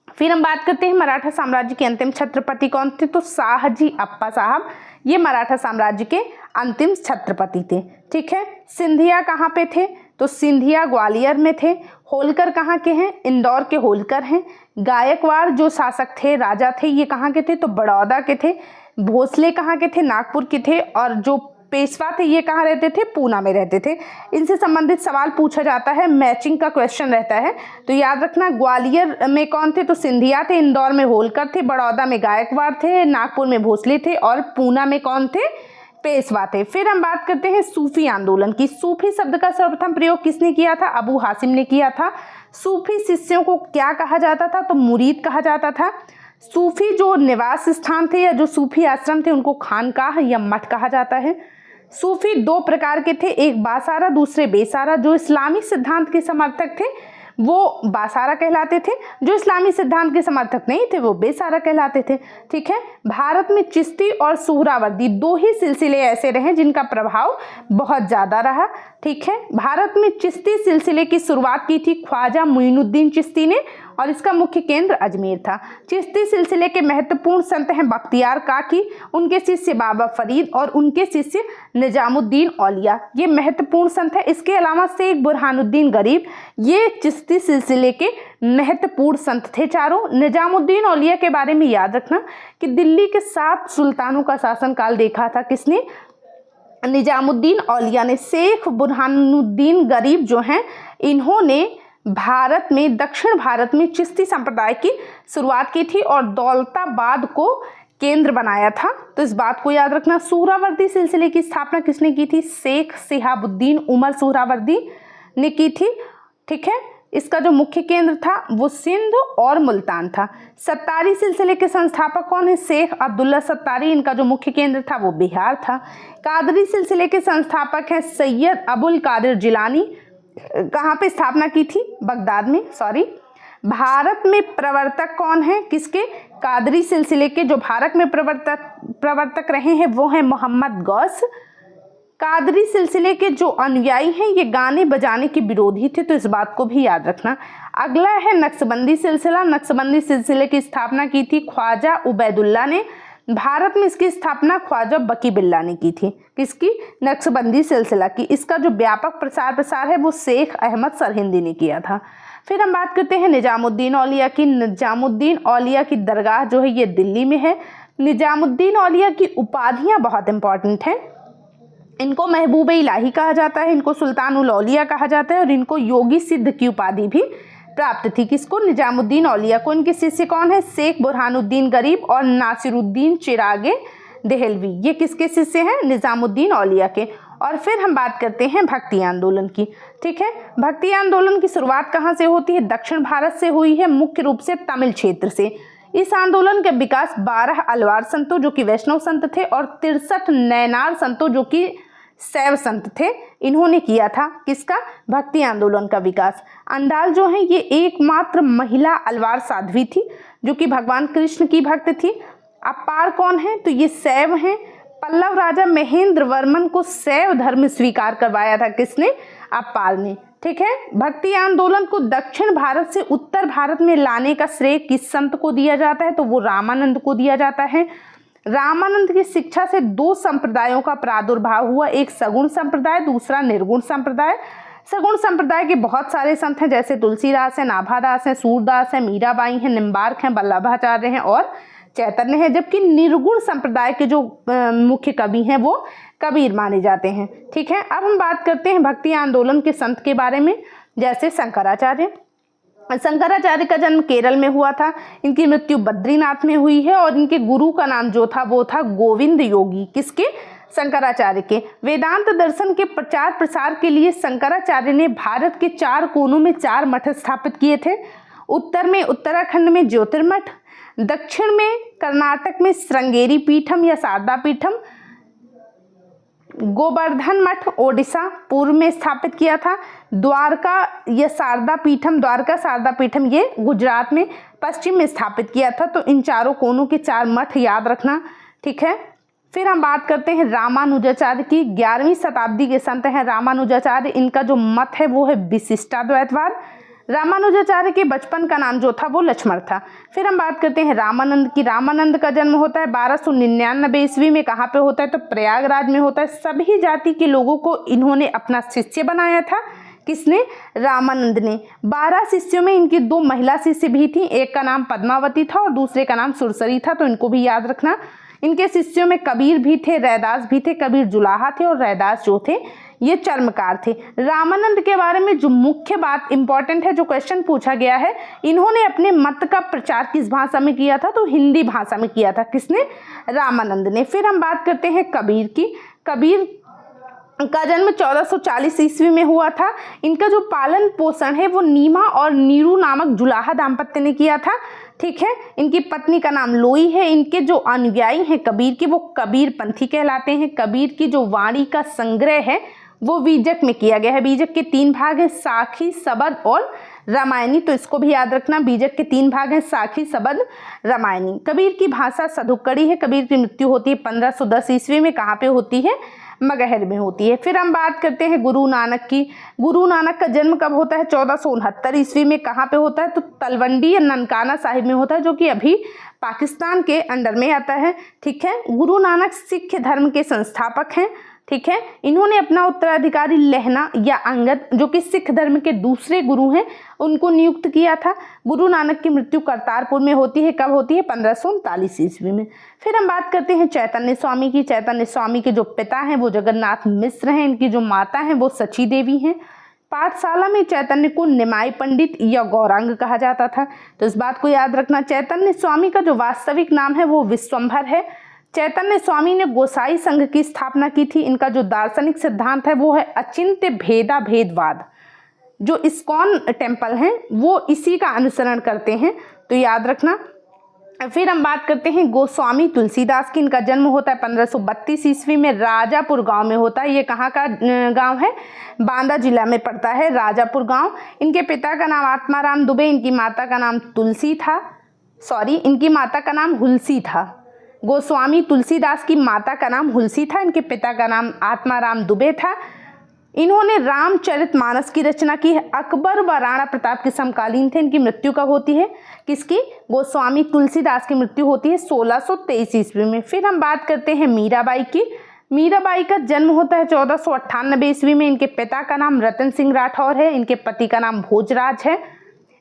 फिर हम बात करते हैं मराठा साम्राज्य के अंतिम छत्रपति कौन थे? तो शाहजी अप्पा साहब, ये मराठा साम्राज्य के अंतिम छत्रपति थे। ठीक है, सिंधिया कहाँ पे थे? तो सिंधिया ग्वालियर में थे। होलकर कहाँ के हैं? इंदौर के होलकर हैं। गायकवाड़ जो शासक थे, राजा थे, ये कहाँ के थे? तो बड़ौदा के थे। भोसले कहाँ के थे? नागपुर के थे। और जो पेशवा थे ये कहाँ रहते थे? पूना में रहते थे। इनसे संबंधित सवाल पूछा जाता है, मैचिंग का क्वेश्चन रहता है, तो याद रखना। ग्वालियर में कौन थे? तो सिंधिया थे। इंदौर में होलकर थे। बड़ौदा में गायकवाड़ थे। नागपुर में भोसले थे। और पूना में कौन थे? पेशवा थे। फिर हम बात करते हैं सूफी आंदोलन की। सूफी शब्द का सर्वप्रथम प्रयोग किसने किया था? अबू हासिम ने किया था। सूफी शिष्यों को क्या कहा जाता था? तो मुरीद कहा जाता था। सूफी जो निवास स्थान थे या जो सूफी आश्रम थे उनको खानकाह या मठ कहा जाता है। सूफी 2 प्रकार के थे, एक बासारा, दूसरे बेसारा। जो इस्लामी सिद्धांत के समर्थक थे वो बासारा कहलाते थे, जो इस्लामी सिद्धांत के समर्थक नहीं थे वो बेसारा कहलाते थे। ठीक है, भारत में चिश्ती और सुहरावर्दी 2 ही सिलसिले ऐसे रहे जिनका प्रभाव बहुत ज़्यादा रहा। ठीक है, भारत में चिश्ती सिलसिले की शुरुआत की थी ख्वाजा मुइनुद्दीन चिश्ती ने और इसका मुख्य केंद्र अजमेर था। चिश्ती सिलसिले के महत्वपूर्ण संत हैं बख्तियार काकी, उनके शिष्य बाबा फरीद और उनके शिष्य निजामुद्दीन औलिया, ये महत्वपूर्ण संत है। इसके अलावा शेख बुरहानुद्दीन गरीब, ये चिश्ती सिलसिले के महत्वपूर्ण संत थे चारों। निजामुद्दीन औलिया के बारे में याद रखना कि दिल्ली के 7 सुल्तानों का शासनकाल देखा था किसने? निजामुद्दीन औलिया ने। शेख बुरहानुद्दीन गरीब जो हैं इन्होंने भारत में, दक्षिण भारत में चिश्ती संप्रदाय की शुरुआत की थी और दौलताबाद को केंद्र बनाया था, तो इस बात को याद रखना। सुहरावर्दी सिलसिले की स्थापना किसने की थी? शेख शिहाबुद्दीन उमर सुहरावर्दी ने की थी। ठीक है, इसका जो मुख्य केंद्र था वो सिंध और मुल्तान था। सत्तारी सिलसिले के संस्थापक कौन है? शेख अब्दुल्ला सत्तारी, इनका जो मुख्य केंद्र था वो बिहार था। कादरी सिलसिले के संस्थापक हैं सैयद अबुल कादिर जिलानी, कहाँ पे स्थापना की थी? बगदाद में। भारत में प्रवर्तक कौन है? किसके? कादरी सिलसिले के। जो भारत में प्रवर्तक रहे हैं वो हैं मोहम्मद गौस। कादरी सिलसिले के जो अनुयायी हैं ये गाने बजाने के विरोधी थे, तो इस बात को भी याद रखना। अगला है नक्शबंदी सिलसिला। नक्शबंदी सिलसिले की स्थापना की थी ख्वाजा उबैदुल्ला ने। भारत में इसकी स्थापना ख्वाजा बकी बिल्ला ने की थी। किसकी? नक्शबंदी सिलसिला की। इसका जो व्यापक प्रसार है वो शेख अहमद सरहिंदी ने किया था। फिर हम बात करते हैं निजामुद्दीन औलिया की। निजामुद्दीन औलिया की दरगाह जो है ये दिल्ली में है। निजामुद्दीन औलिया की उपाधियाँ बहुत इंपॉर्टेंट हैं। इनको महबूब इलाही कहा जाता है, इनको सुल्तानुल औलिया कहा जाता है और इनको योगी सिद्ध की उपाधि भी प्राप्त थी। किसको? निजामुद्दीन औलिया को। इनके शिष्य कौन है? शेख बुरहानुद्दीन गरीब और नासिरुद्दीन चिरागे देहलवी, ये किसके शिष्य हैं? निजामुद्दीन औलिया के। और फिर हम बात करते हैं भक्ति आंदोलन की। ठीक है, भक्ति आंदोलन की शुरुआत कहाँ से होती है? दक्षिण भारत से हुई है, मुख्य रूप से तमिल क्षेत्र से। इस आंदोलन के विकास 12 अलवार संतों जो कि वैष्णव संत थे और 63 नैनार संतों जो कि शैव संत थे, इन्होंने किया था। किसका? भक्ति आंदोलन का विकास। अंडाल जो है ये एकमात्र महिला अलवार साध्वी थी जो कि भगवान कृष्ण की भक्त थी। अपार कौन है? तो ये शैव हैं। पल्लव राजा महेंद्र वर्मन को शैव धर्म स्वीकार करवाया था। किसने? अपार ने। ठीक है, भक्ति आंदोलन को दक्षिण भारत से उत्तर भारत में लाने का श्रेय किस संत को दिया जाता है? तो वो रामानंद को दिया जाता है। रामानंद की शिक्षा से 2 संप्रदायों का प्रादुर्भाव हुआ, एक सगुण संप्रदाय, दूसरा निर्गुण संप्रदाय। सगुण संप्रदाय के बहुत सारे संत हैं, जैसे तुलसीदास हैं, नाभादास हैं, सूरदास हैं, मीराबाई हैं, निम्बार्क हैं, वल्लभाचार्य हैं और चैतन्य है। जबकि निर्गुण संप्रदाय के जो मुख्य कवि हैं वो कबीर माने जाते हैं। ठीक है, अब हम बात करते हैं भक्ति आंदोलन के संत के बारे में, जैसे शंकराचार्य। शंकराचार्य का जन्म केरल में हुआ था, इनकी मृत्यु बद्रीनाथ में हुई है और इनके गुरु का नाम जो था वो था गोविंद योगी। किसके? शंकराचार्य के। वेदांत दर्शन के प्रचार प्रसार के लिए शंकराचार्य ने भारत के 4 कोनों में 4 मठ स्थापित किए थे। उत्तर में उत्तराखंड में ज्योतिर्मठ, दक्षिण में कर्नाटक में श्रृंगेरी पीठम या शारदा पीठम, गोवर्धन मठ ओडिशा पूर्व में स्थापित किया था। द्वारका या शारदा पीठम, द्वारका शारदा पीठम ये गुजरात में पश्चिम में स्थापित किया था। तो इन चारों कोनों के 4 मठ याद रखना। ठीक है, फिर हम बात करते हैं रामानुजाचार्य की। 11वीं शताब्दी के संत हैं रामानुजाचार्य। इनका जो मत है वो है विशिष्टाद्वैतवाद। रामानुजाचार्य के बचपन का नाम जो था वो लक्ष्मण था। फिर हम बात करते हैं रामानंद की। रामानंद का जन्म होता है 1299 ईस्वी में। कहाँ पे होता है? तो प्रयागराज में होता है। सभी जाति के लोगों को इन्होंने अपना शिष्य बनाया था। किसने? रामानंद ने। 12 शिष्यों में इनकी 2 महिला शिष्य भी थी, एक का नाम पद्मावती था और दूसरे का नाम सुरसरी था, तो इनको भी याद रखना। इनके शिष्यों में कबीर भी थे, रैदास भी थे। कबीर जुलाहा थे और रैदास जो थे ये चर्मकार थे। रामानंद के बारे में जो मुख्य बात इंपॉर्टेंट है, जो क्वेश्चन पूछा गया है, इन्होंने अपने मत का प्रचार किस भाषा में किया था? तो हिंदी भाषा में किया था। किसने? रामानंद ने। फिर हम बात करते हैं कबीर की। कबीर का जन्म 1440 ईस्वी में हुआ था। इनका जो पालन पोषण है वो नीमा और नीरू नामक जुलाहा दाम्पत्य ने किया था। ठीक है, इनकी पत्नी का नाम लोई है। इनके जो अनुयायी हैं कबीर के वो कबीर पंथी कहलाते हैं। कबीर की जो वाणी का संग्रह है वो बीजक में किया गया है। बीजक के 3 भाग हैं, साखी, सबद और रामायणी। तो इसको भी याद रखना, बीजक के 3 भाग हैं, साखी, सबद, रामायणी। कबीर की भाषा सधुक्कड़ी है। कबीर की मृत्यु होती है 1510 ईस्वी में। कहाँ पे होती है? मगहर में होती है। फिर हम बात करते हैं गुरु नानक की। गुरु नानक का जन्म कब होता है? 1469 ईस्वी में। कहाँ पे होता है? तो तलवंडी या ननकाना साहिब में होता है, जो कि अभी पाकिस्तान के अंडर में आता है। ठीक है, गुरु नानक सिख धर्म के संस्थापक हैं। ठीक है, इन्होंने अपना उत्तराधिकारी लहना या अंगद, जो कि सिख धर्म के दूसरे गुरु हैं, उनको नियुक्त किया था। गुरु नानक की मृत्यु करतारपुर में होती है। कब होती है? 1539 ईस्वी में। फिर हम बात करते हैं चैतन्य स्वामी की। चैतन्य स्वामी के जो पिता हैं वो जगन्नाथ मिश्र हैं। इनकी जो माता हैं वो सची देवी हैं। पाठशाला में चैतन्य को निमाई पंडित या गौरांग कहा जाता था। तो इस बात को याद रखना। चैतन्य स्वामी का जो वास्तविक नाम है वो विश्वंभर है। चैतन्य स्वामी ने गोसाई संघ की स्थापना की थी। इनका जो दार्शनिक सिद्धांत है वो है अचिंत्य भेदा भेदवाद। जो इस्कॉन टेम्पल हैं वो इसी का अनुसरण करते हैं, तो याद रखना। फिर हम बात करते हैं गोस्वामी तुलसीदास की। इनका जन्म होता है 1532 ईस्वी में। राजापुर गांव में होता है। ये कहाँ का गांव है? बांदा जिला में पड़ता है राजापुर गांव। इनके पिता का नाम आत्माराम दुबे, इनकी माता का नाम इनकी माता का नाम हुलसी था। गोस्वामी तुलसीदास की माता का नाम हुलसी था, इनके पिता का नाम आत्माराम दुबे था। इन्होंने रामचरितमानस की रचना की है। अकबर व राणा प्रताप के समकालीन थे। इनकी मृत्यु कब होती है? किसकी? गोस्वामी तुलसीदास की मृत्यु होती है 1623 ईस्वी में। फिर हम बात करते हैं मीराबाई की। मीराबाई का जन्म होता है 1498 ईस्वी में। इनके पिता का नाम रतन सिंह राठौर है, इनके पति का नाम भोजराज है।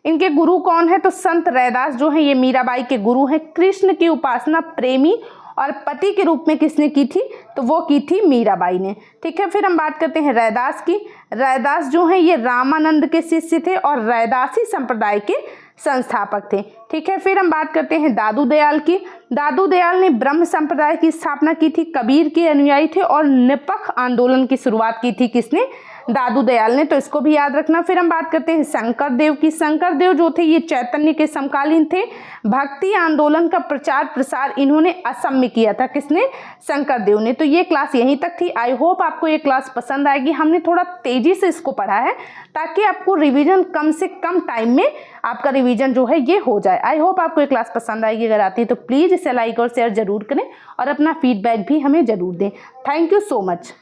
इनके गुरु कौन है? तो संत रैदास जो है ये मीराबाई के गुरु हैं। कृष्ण की उपासना प्रेमी और पति के रूप में किसने की थी, तो वो की थी मीराबाई ने। ठीक है, फिर हम बात करते हैं रैदास की। रैदास जो है ये रामानंद के शिष्य थे और रैदासी संप्रदाय के संस्थापक थे। ठीक है, फिर हम बात करते हैं दादू दयाल की। दादू दयाल ने ब्रह्म संप्रदाय की स्थापना की थी, कबीर के अनुयायी थे और निपख आंदोलन की शुरुआत की थी किसने, दादू दयाल ने, तो इसको भी याद रखना। फिर हम बात करते हैं शंकर देव की। शंकर देव जो थे ये चैतन्य के समकालीन थे। भक्ति आंदोलन का प्रचार प्रसार इन्होंने असम में किया था, किसने, शंकर देव ने। तो ये क्लास यहीं तक थी। आई होप आपको ये क्लास पसंद आएगी। हमने थोड़ा तेजी से इसको पढ़ा है ताकि आपको रिवीजन कम से कम टाइम में आपका रिवीजन जो है ये हो जाए। आई होप आपको ये क्लास पसंद आएगी। अगर आती है तो प्लीज़ इसे लाइक और शेयर जरूर करें और अपना फीडबैक भी हमें जरूर दें। Thank you so much.